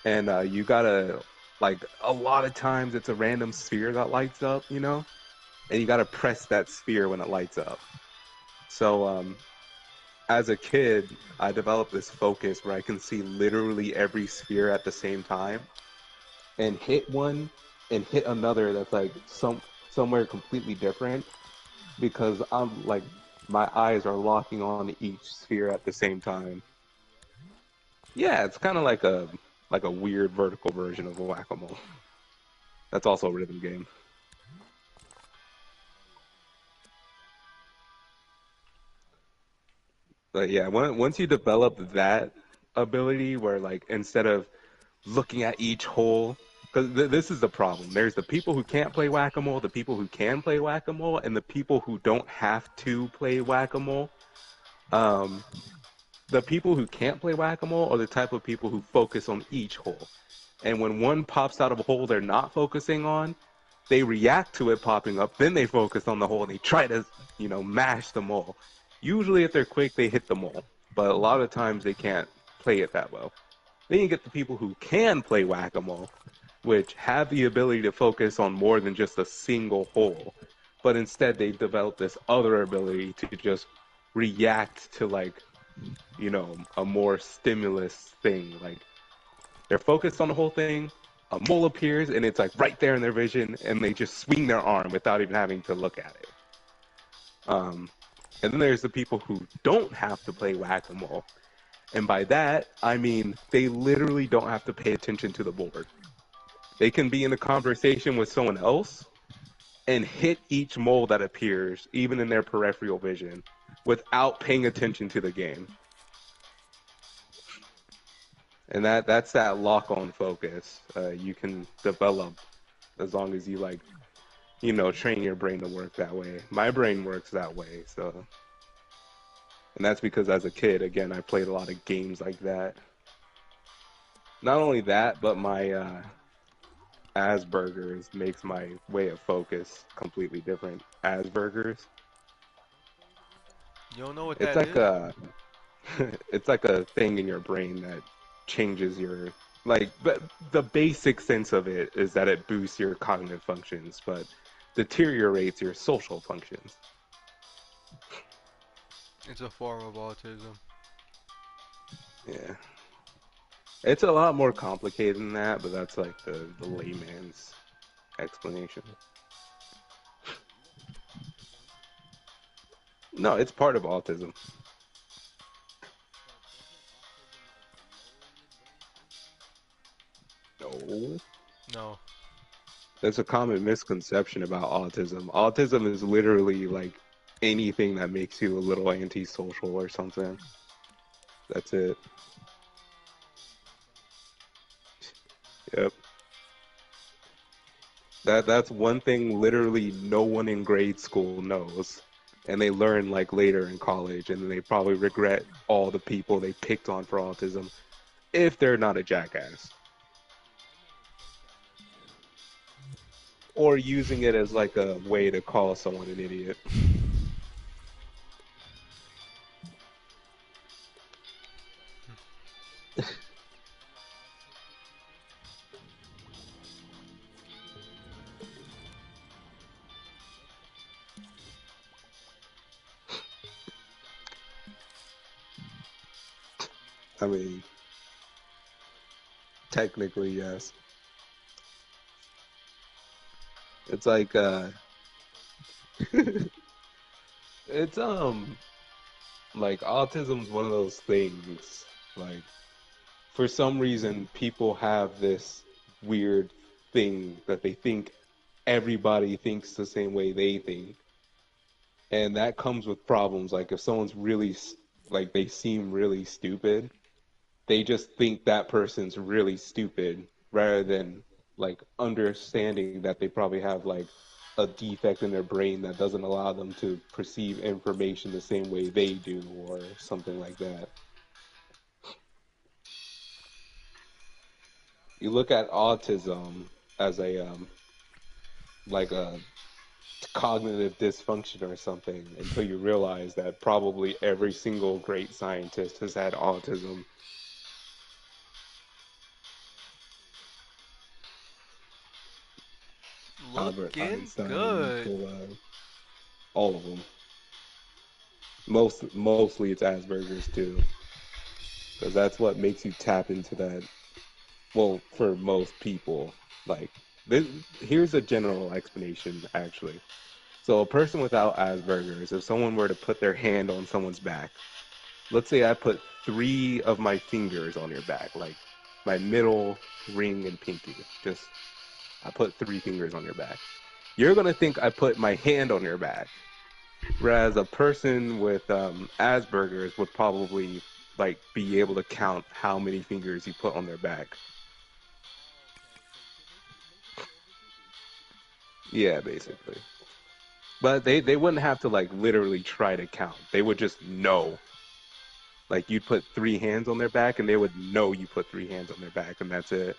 And you gotta like a lot of times it's a random sphere that lights up, you know? And you gotta press that sphere when it lights up. So as a kid, I developed this focus where I can see literally every sphere at the same time and hit one and hit another that's like somewhere completely different because I'm like my eyes are locking on each sphere at the same time. Yeah, it's kind of like a weird vertical version of whack-a-mole. That's also a rhythm game. But yeah, once you develop that ability where like instead of looking at each hole, because this is the problem. There's the people who can't play whack-a-mole, the people who can play whack-a-mole, and the people who don't have to play whack-a-mole. Um, the people who can't play whack-a-mole are the type of people who focus on each hole. And when one pops out of a hole they're not focusing on, they react to it popping up, then they focus on the hole and they try to, mash the mole. Usually if they're quick, they hit the mole. But a lot of times they can't play it that well. Then you get the people who can play whack-a-mole, which have the ability to focus on more than just a single hole. But instead they develop this other ability to just react to like a more stimulus thing. Like they're focused on the whole thing, a mole appears and it's like right there in their vision, and they just swing their arm without even having to look at it. Um, and then there's the people who don't have to play whack-a-mole. And by that, I mean they literally don't have to pay attention to the board. They can be in a conversation with someone else and hit each mole that appears, even in their peripheral vision, without paying attention to the game. And that's that lock on focus you can develop as long as you like train your brain to work that way. My brain works that way, so. And that's because as a kid, again, I played a lot of games like that. Not only that, but my Asperger's makes my way of focus completely different. Asperger's, You don't know what it's that like is? a it's like a thing in your brain that changes your like but the basic sense of it is that it boosts your cognitive functions but deteriorates your social functions. It's a form of autism. Yeah, it's a lot more complicated than that, but that's like the layman's explanation. No, it's part of autism. No, No. that's a common misconception about autism. Autism is literally like anything that makes you a little antisocial or something. That's it. Yep. That's one thing literally no one in grade school knows. And they learn like later in college and then they probably regret all the people they picked on for autism if they're not a jackass. Or using it as like a way to call someone an idiot. I mean, technically, yes. It's like it's like autism's one of those things. Like for some reason, people have this weird thing that they think everybody thinks the same way they think, and that comes with problems. Like if someone's really like they seem really stupid, they just think that person's really stupid rather than like understanding that they probably have like a defect in their brain that doesn't allow them to perceive information the same way they do or something like that. You look at autism as a like a cognitive dysfunction or something until you realize that probably every single great scientist has had autism. Albert Looking Einstein, good. all of them. Mostly it's Asperger's too, because that's what makes you tap into that. Well, for most people, like this, here's a general explanation actually. So a person without Asperger's, if someone were to put their hand on someone's back, let's say I put three of my fingers on your back, like my middle, ring, and pinky. Just I put three fingers on your back. You're gonna think I put my hand on your back. Whereas a person with Asperger's would probably like be able to count how many fingers you put on their back. Yeah, basically. But they wouldn't have to like literally try to count. They would just know. Like you'd put three hands on their back and they would know you put three hands on their back and that's it.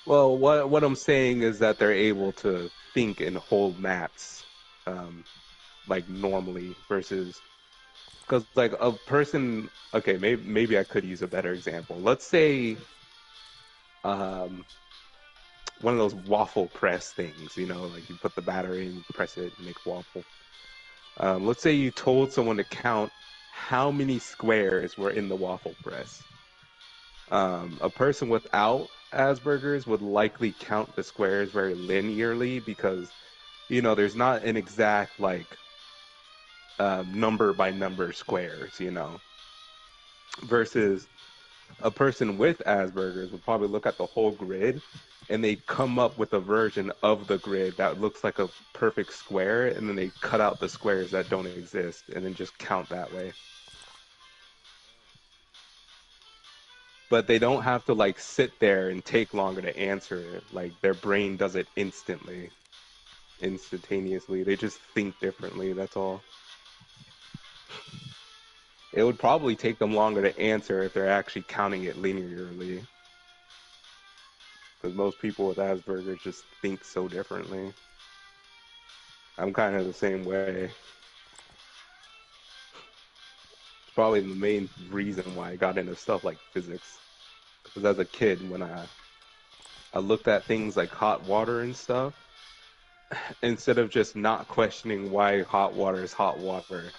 Well, what I'm saying is that they're able to think and hold maps um like normally versus because like a person okay maybe I could use a better example. Let's say um one of those waffle press things, you know, like you put the batter in, press it, and make waffle. Let's say you told someone to count how many squares were in the waffle press. A person without Asperger's would likely count the squares very linearly because you know there's not an exact like number by number squares, you know, versus a person with Asperger's would probably look at the whole grid and they come up with a version of the grid that looks like a perfect square and then they cut out the squares that don't exist and then just count that way. But they don't have to like sit there and take longer to answer it. Like their brain does it instantaneously. They just think differently, that's all. It would probably take them longer to answer if they're actually counting it linearly. Because most people with Asperger's just think so differently. I'm kind of the same way. It's probably the main reason why I got into stuff like physics. Because as a kid, when I looked at things like hot water and stuff, instead of just not questioning why hot water is hot water,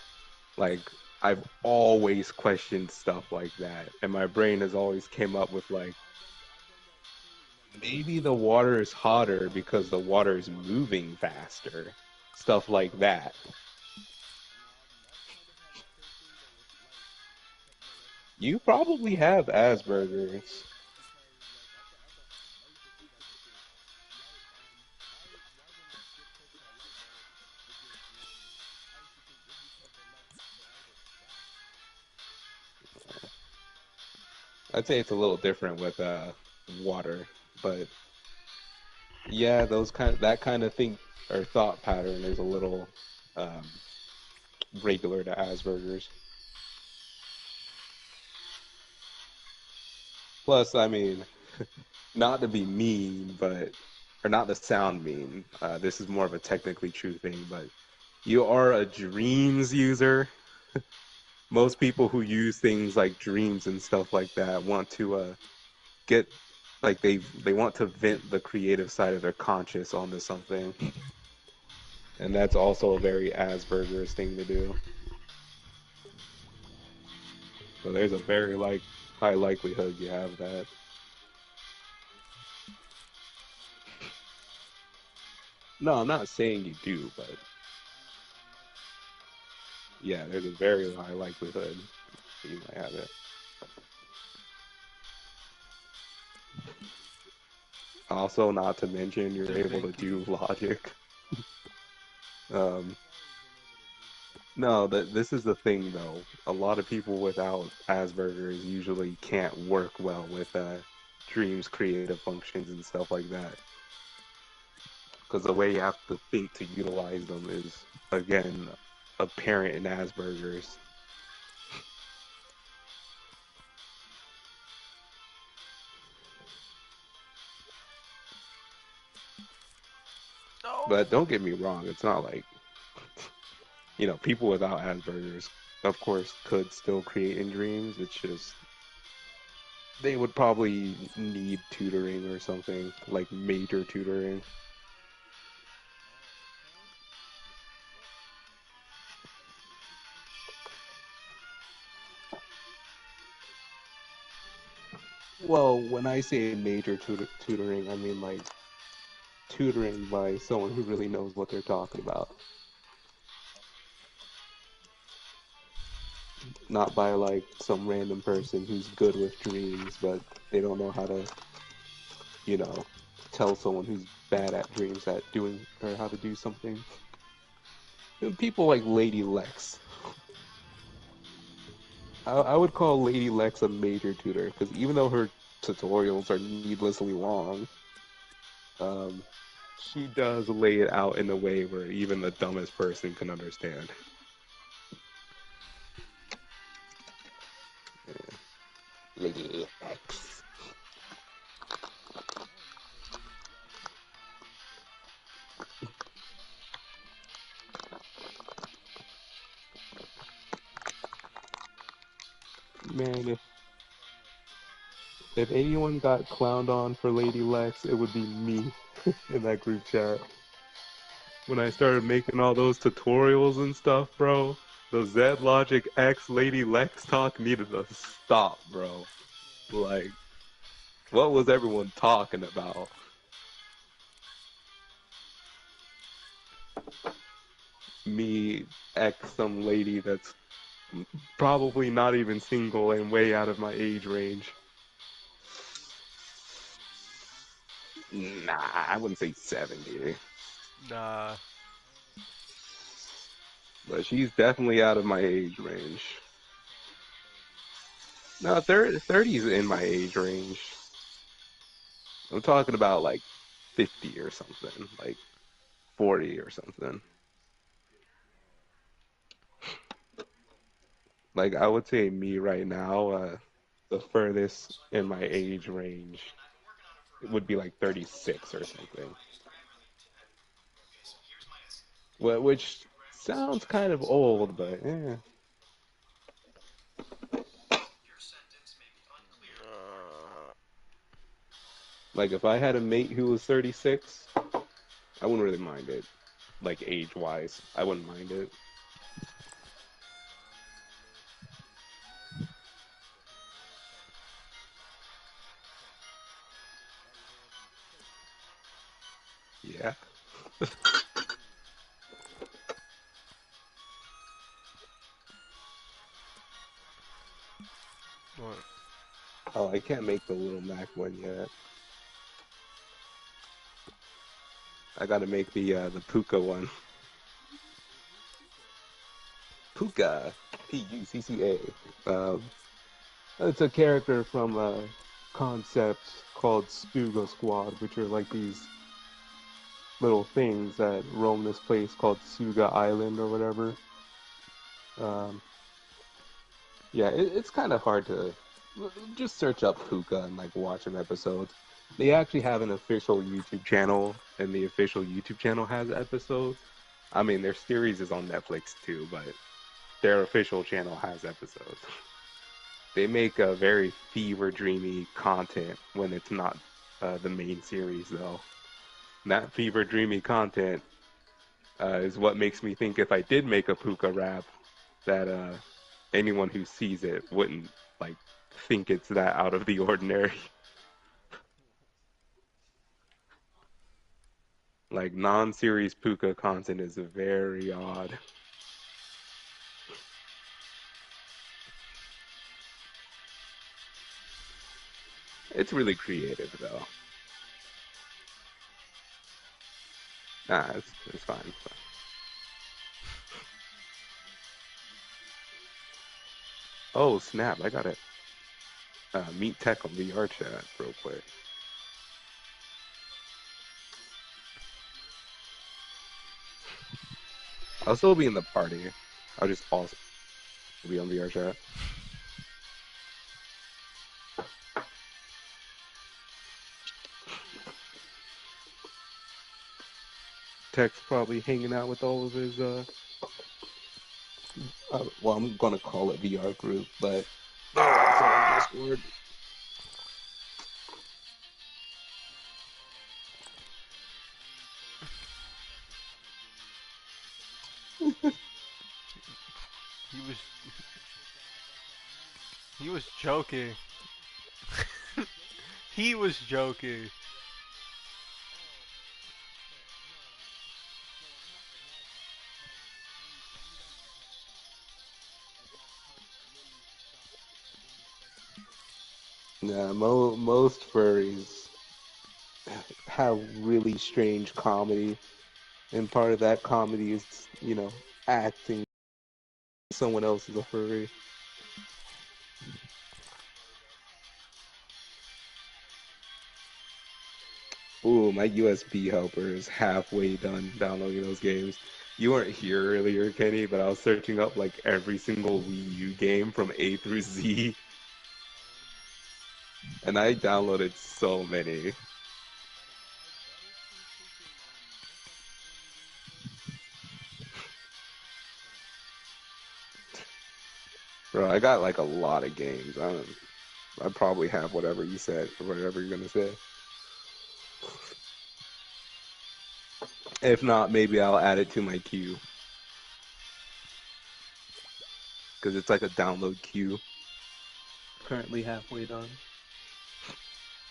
like I've always questioned stuff like that. And my brain has always came up with like, maybe the water is hotter because the water is moving faster. Stuff like that. You probably have Asperger's. I'd say it's a little different with water, but yeah, those that kind of thing or thought pattern is a little um, regular to Asperger's. Plus, I mean, not to be mean, but or not to sound mean. This is more of a technically true thing, but you are a dreams user. Most people who use things like dreams and stuff like that want to get like they want to vent the creative side of their conscious onto something. And that's also a very Asperger's thing to do. So there's a very high likelihood you have that. No, I'm not saying you do, but yeah, there's a very high likelihood that you might have it. Also, not to mention, you're Da able to Vinci. do logic. Um, no, this is the thing though. A lot of people without Asperger's usually can't work well with dreams, creative functions, and stuff like that. Because the way you have to think to utilize them is, again, apparent in Asperger's. No. But don't get me wrong, it's not like, people without Asperger's, of course, could still create in dreams. It's just they would probably need tutoring or something, like major tutoring. Well, when I say major tutoring, I mean like tutoring by someone who really knows what they're talking about. Not by like some random person who's good with dreams, but they don't know how to, you know, tell someone who's bad at dreams at doing or how to do something. People like Lady Lex. I would call Lady Lex a major tutor because even though her tutorials are needlessly long, um, she does lay it out in a way where even the dumbest person can understand. Yeah. Lady Lex. Man, if anyone got clowned on for Lady Lex, it would be me in that group chat. When I started making all those tutorials and stuff, bro, the Z Logic X Lady Lex talk needed to stop, bro. Like, what was everyone talking about? Me, X, some lady that's probably not even single and way out of my age range. Nah, I wouldn't say 70. Nah. But she's definitely out of my age range. No, 30's in my age range. I'm talking about like 50 or something, like 40 or something. Like I would say me right now, the furthest in my age range would be like 36 or something. Which sounds kind of old, but yeah. Like if I had a mate who was 36, I wouldn't really mind it. Like age-wise, I wouldn't mind it. Yeah. What? Oh, I can't make the Little Mac one yet. I gotta make the Puka one. Puka, Pucca. It's a character from a concept called Spooga Squad, which are like these little things that roam this place called Suga Island or whatever. Um, yeah, it's kind of hard to just search up Puka and like watch an episode. They actually have an official YouTube channel, and the official YouTube channel has episodes. I mean, their series is on Netflix too, but their official channel has episodes. They make a very fever dreamy content when it's not the main series though. And that fever dreamy content is what makes me think if I did make a puka rap, that anyone who sees it wouldn't like think it's that out of the ordinary. Like non-series puka content is very odd. It's really creative though. Nah, it's fine. It's fine. Oh snap! I gotta meet Tech on VR chat real quick. I'll still be in the party. I'll just also be on VR chat. Tech's probably hanging out with all of his well, I'm gonna call it VR group, but it's on Discord. He was he was joking. He was joking. Yeah, most furries have really strange comedy, and part of that comedy is, acting someone else is a furry. Ooh, my USB helper is halfway done downloading those games. You weren't here earlier, Kenny, but I was searching up like every single Wii U game from A through Z, and I downloaded so many. Bro, I got like a lot of games. I probably have whatever you said or whatever you're gonna say. If not, maybe I'll add it to my queue because it's like a download queue. Currently halfway done.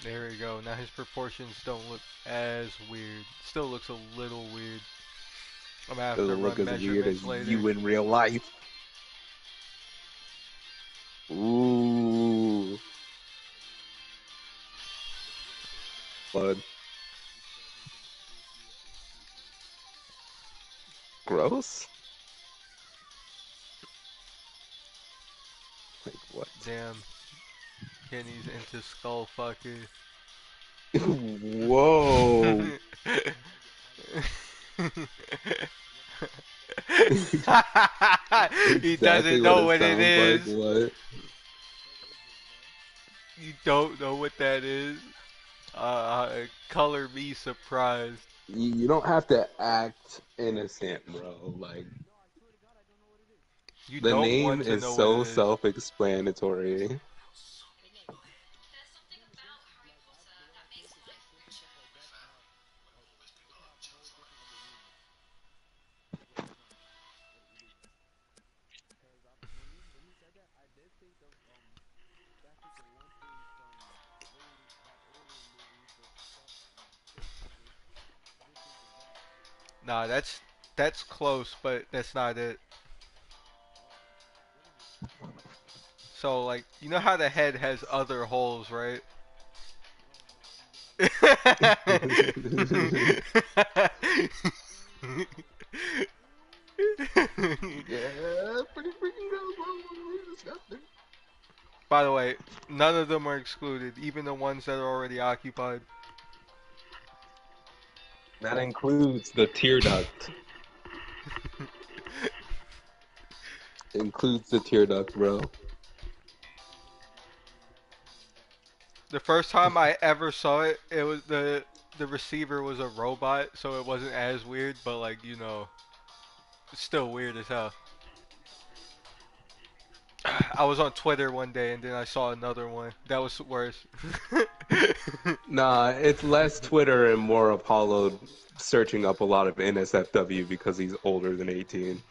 There we go. Now his proportions don't look as weird. Still looks a little weird. I'm gonna have to Doesn't look run as weird as measurements later. you in real life. Ooh. Blood. Gross? Like what? Damn. Kenny's into skull fucker. Whoa. He Exactly doesn't what know it what it sounds like. is. What? You don't know what that is. Color me surprised. You don't have to act innocent, bro. Like, You the don't name want to is know what it so is. self-explanatory. Nah, that's close, but that's not it. So like, you know how the head has other holes, right? Yeah, pretty freaking gross, bro. Disgusting. By the way, none of them are excluded, even the ones that are already occupied. That includes the tear duct. Includes the tear duct, bro. The first time I ever saw it, it was the receiver was a robot, so it wasn't as weird, but like, it's still weird as hell. I was on Twitter one day and then I saw another one. That was worse. Nah, it's less Twitter and more of Hollow searching up a lot of NSFW because he's older than 18.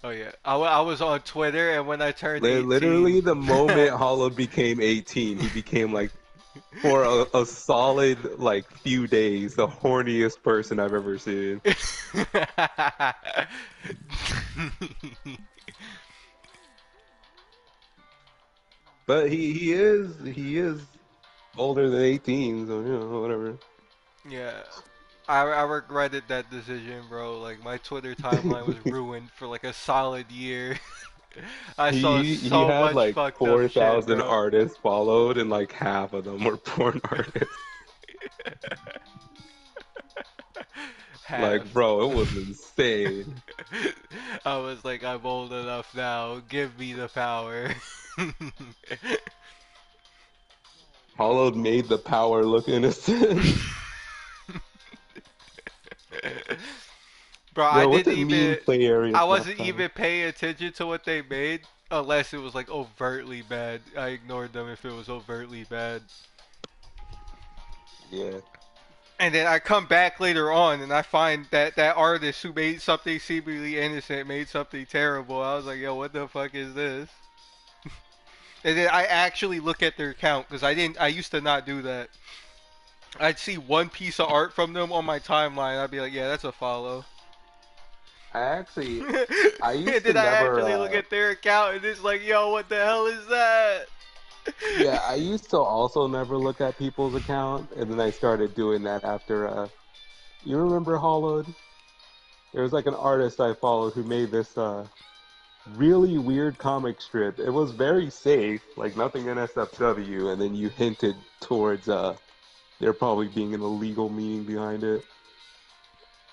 Oh yeah, I was on Twitter, and when I turned Literally, 18, the moment Hollow became 18, he became like, for a solid like few days, the horniest person I've ever seen. But he is older than 18, so whatever. Yeah, I regretted that decision, bro. Like my Twitter timeline was ruined for like a solid year. I saw He so had much like fucked up shit, 4,000 bro. artists followed, and like half of them were porn artists. Like, Half. bro, it was insane. I was like, I'm old enough now. Give me the power. Hollowed made the power look innocent. Bro, I Yo, what's didn't a meme even. play area I top wasn't 5? even paying attention to what they made unless it was like overtly bad. I ignored them if it was overtly bad. Yeah. And then I come back later on and I find that that artist who made something seemingly innocent made something terrible. I was like, yo, what the fuck is this? And then I actually look at their account because I didn't. I used to not do that. I'd see one piece of art from them on my timeline. I'd be like, yeah, that's a follow. I actually, I And used to then I never, actually look at their account and it's like, yo, what the hell is that? yeah, I used to also never look at people's account, and then I started doing that after, you remember Hollowed? There was like an artist I followed who made this, really weird comic strip. It was very safe, like nothing NSFW, and then you hinted towards, there probably being an illegal meaning behind it.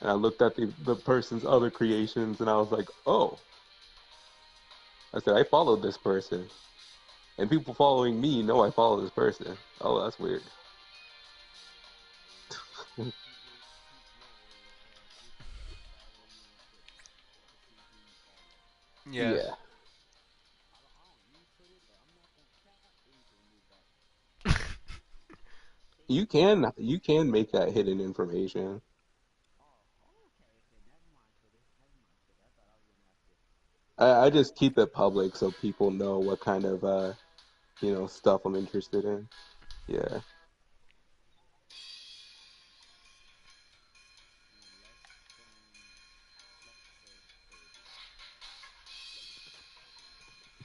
And I looked at the person's other creations, and I was like, oh. I said, I followed this person. And people following me know I follow this person. Oh, that's weird. Yes. Yeah. You can make that hidden information. I just keep it public so people know what kind of stuff I'm interested in. Yeah.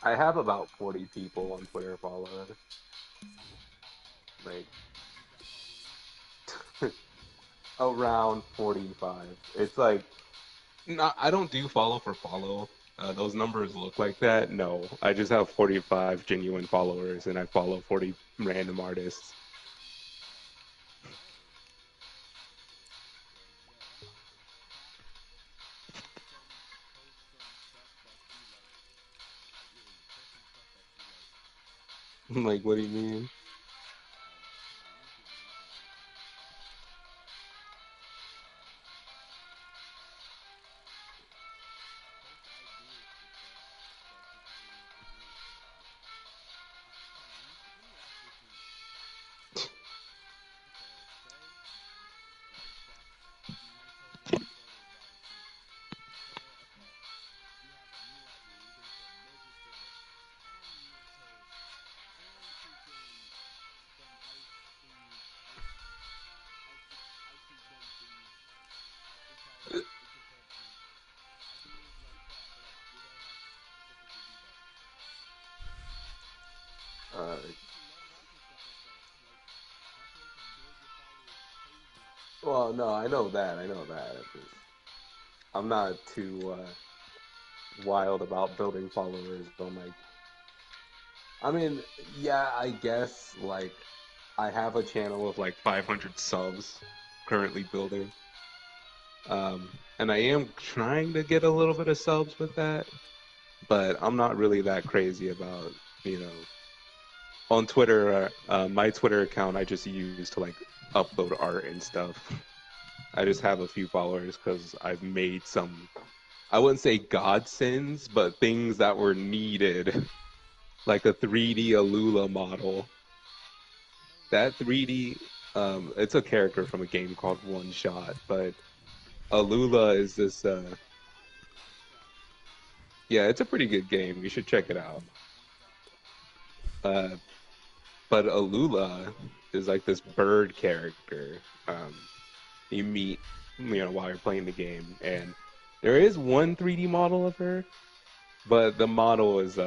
I have about 40 people on Twitter followed. Like around 45. It's like not, I don't do follow for follow. Those numbers look like that. No, I just have 45 genuine followers and I follow 40 random artists. Like, what do you mean? Uh, well, no, I know that. I know that. I'm not too wild about building followers on like. I mean, yeah, I guess like I have a channel of like 500 subs currently building. And I am trying to get a little bit of subs with that, but I'm not really that crazy about, you know, on Twitter, my Twitter account I just use to like upload art and stuff. I just have a few followers because I've made some, I wouldn't say godsends, but things that were needed, like a 3D Alula model. that 3D, it's a character from a game called One Shot, but Alula is this, yeah, it's a pretty good game. You should check it out. Uh, but Alula is like this bird character. You meet, while you're playing the game, and there is one 3D model of her, but the model is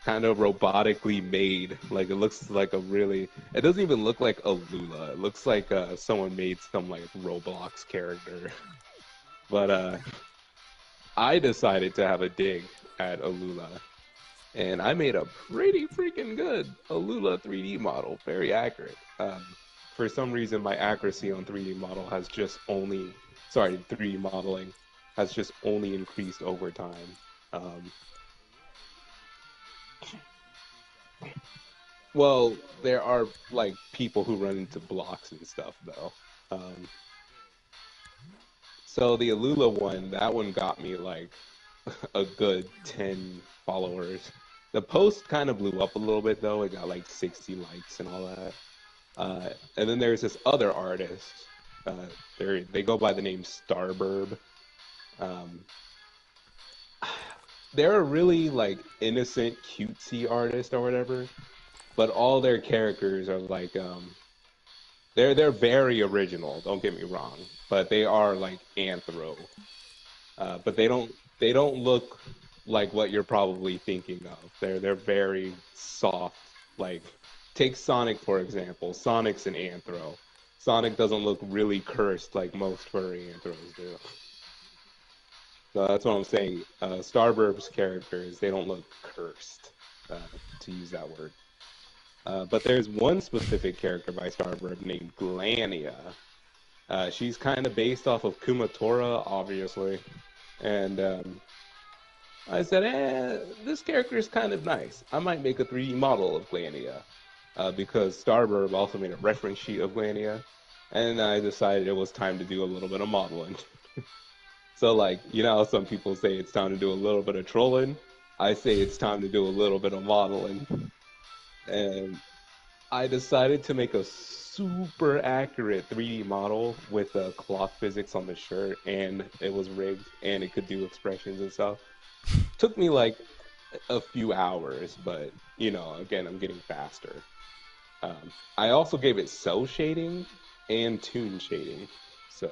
kind of robotically made. Like it looks like a really. It doesn't even look like Alula. It looks like someone made some like Roblox character. But I decided to have a dig at Alula, and I made a pretty freaking good Alula 3D model, very accurate. For some reason, my accuracy on 3D model has just only, sorry, 3D modeling has just only increased over time. Um, well, there are like people who run into blocks and stuff though. Um, so the Alula one, that one got me like a good 10 followers. The post kind of blew up a little bit though. It got like 60 likes and all that. And then there's this other artist. Uh, they go by the name Starburb. Um, they're a really like innocent, cutesy artist or whatever, but all their characters are like they're very original. Don't get me wrong, but they are like anthro. But they don't look like what you're probably thinking of. They're very soft. Like take Sonic for example. Sonic's an anthro. Sonic doesn't look really cursed like most furry anthros do. So that's what I'm saying. Starburb's characters they don't look cursed, uh, to use that word. But there's one specific character by Starburb named Glania. She's kind of based off of Kumatora, obviously. And I said, this character is kind of nice. I might make a 3D model of Glania. Because Starburb also made a reference sheet of Glania. And I decided it was time to do a little bit of modeling. So, like, how some people say it's time to do a little bit of trolling? I say it's time to do a little bit of modeling. And I decided to make a super accurate 3D model with cloth physics on the shirt, and it was rigged, and it could do expressions and stuff. Took me like a few hours, but again, I'm getting faster. I also gave it cell shading and toon shading, so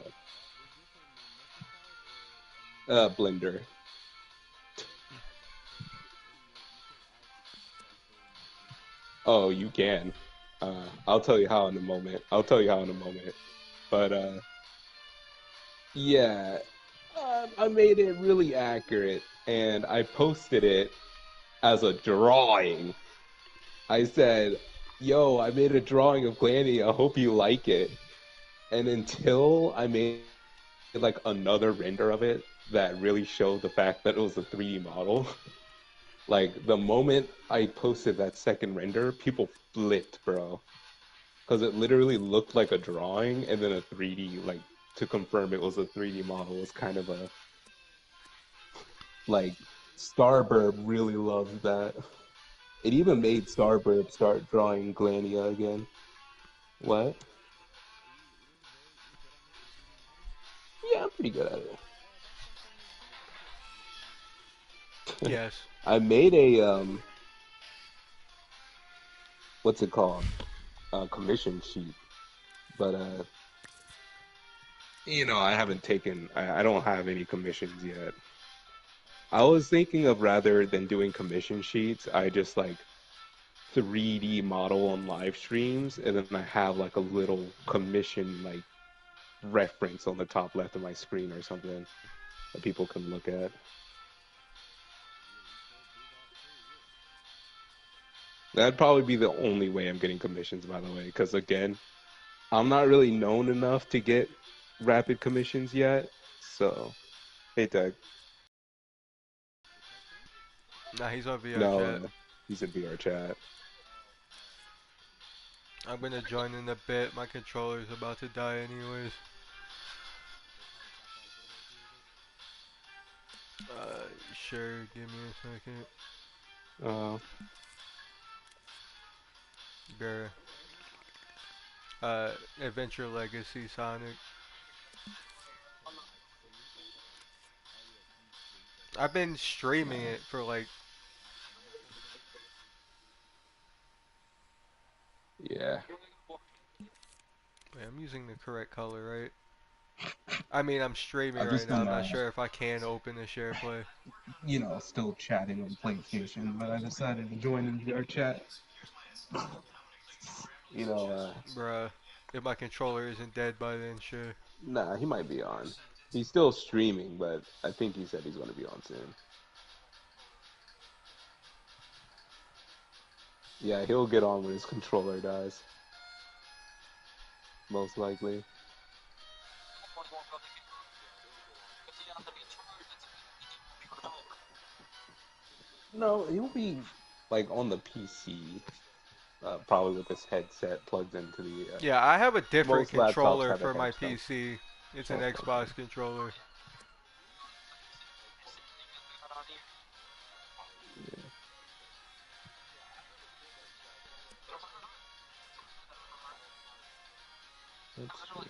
Blender. Oh, you can. I'll tell you how in a moment. I'll tell you how in a moment. But yeah, I made it really accurate, and I posted it as a drawing. I said, "Yo, I made a drawing of Glanny. I hope you like it." And until I made like another render of it that really showed the fact that it was a 3D model, like the moment I posted that second render, people flipped, bro. Because it literally looked like a drawing, and then a 3D, like, to confirm it was a 3D model was kind of a, like, Starburb really loved that. It even made Starburb start drawing Glania again. What? Yeah, I'm pretty good at it. Yes. I made a, what's it called? A commission sheet. But, I haven't taken, I don't have any commissions yet. I was thinking of rather than doing commission sheets, I just like 3D model on live streams, and then I have like a little commission like reference on the top left of my screen or something that people can look at. That'd probably be the only way I'm getting commissions, by the way, because again, I'm not really known enough to get rapid commissions yet. So, hey, Doug. Nah, he's on VR No, chat. he's in VR chat. I'm gonna join in a bit. My controller's about to die anyways. Sure. Give me a second. Uh, Grr. uh, Adventure Legacy Sonic. I've been streaming Nah. it for like, Yeah. wait, I'm using the correct color, right? I mean, I'm streaming I've right just now. been, I'm not sure if I can open the share play. still chatting on PlayStation, but I decided to join into our chat. You know, Bruh, if my controller isn't dead by then, sure. nah, he might be on. He's still streaming, but I think he said he's going to be on soon. Yeah, he'll get on when his controller dies. Most likely. No, he'll be like on the PC, probably with his headset plugged into the. Yeah, I have a different Most laptops controller have a for my headset. PC. It's an Oh, okay. Xbox controller. Yeah, that's true.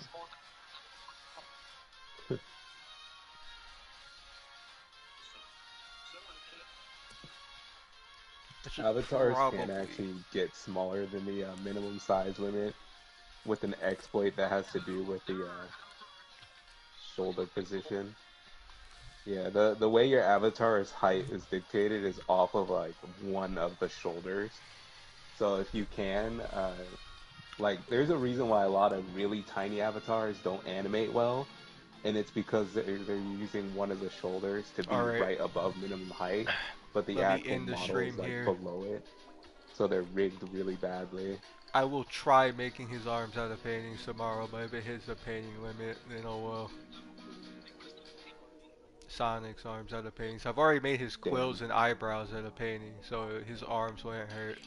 I should Avatars can probably. actually get smaller than the minimum size limit with an exploit that has to do with the shoulder position. Yeah, the way your avatar's height is dictated is off of like one of the shoulders. So if you can, like, there's a reason why a lot of really tiny avatars don't animate well, and it's because they're using one of the shoulders to be Alright, right above minimum height, but the let me actual end the model is stream like here. below it, so they're rigged really badly. I will try making his arms out of paintings tomorrow, but if it hits the painting limit, then oh well. Sonic's arms out of paintings. I've already made his Damn. quills and eyebrows out of painting, so his arms won't hurt.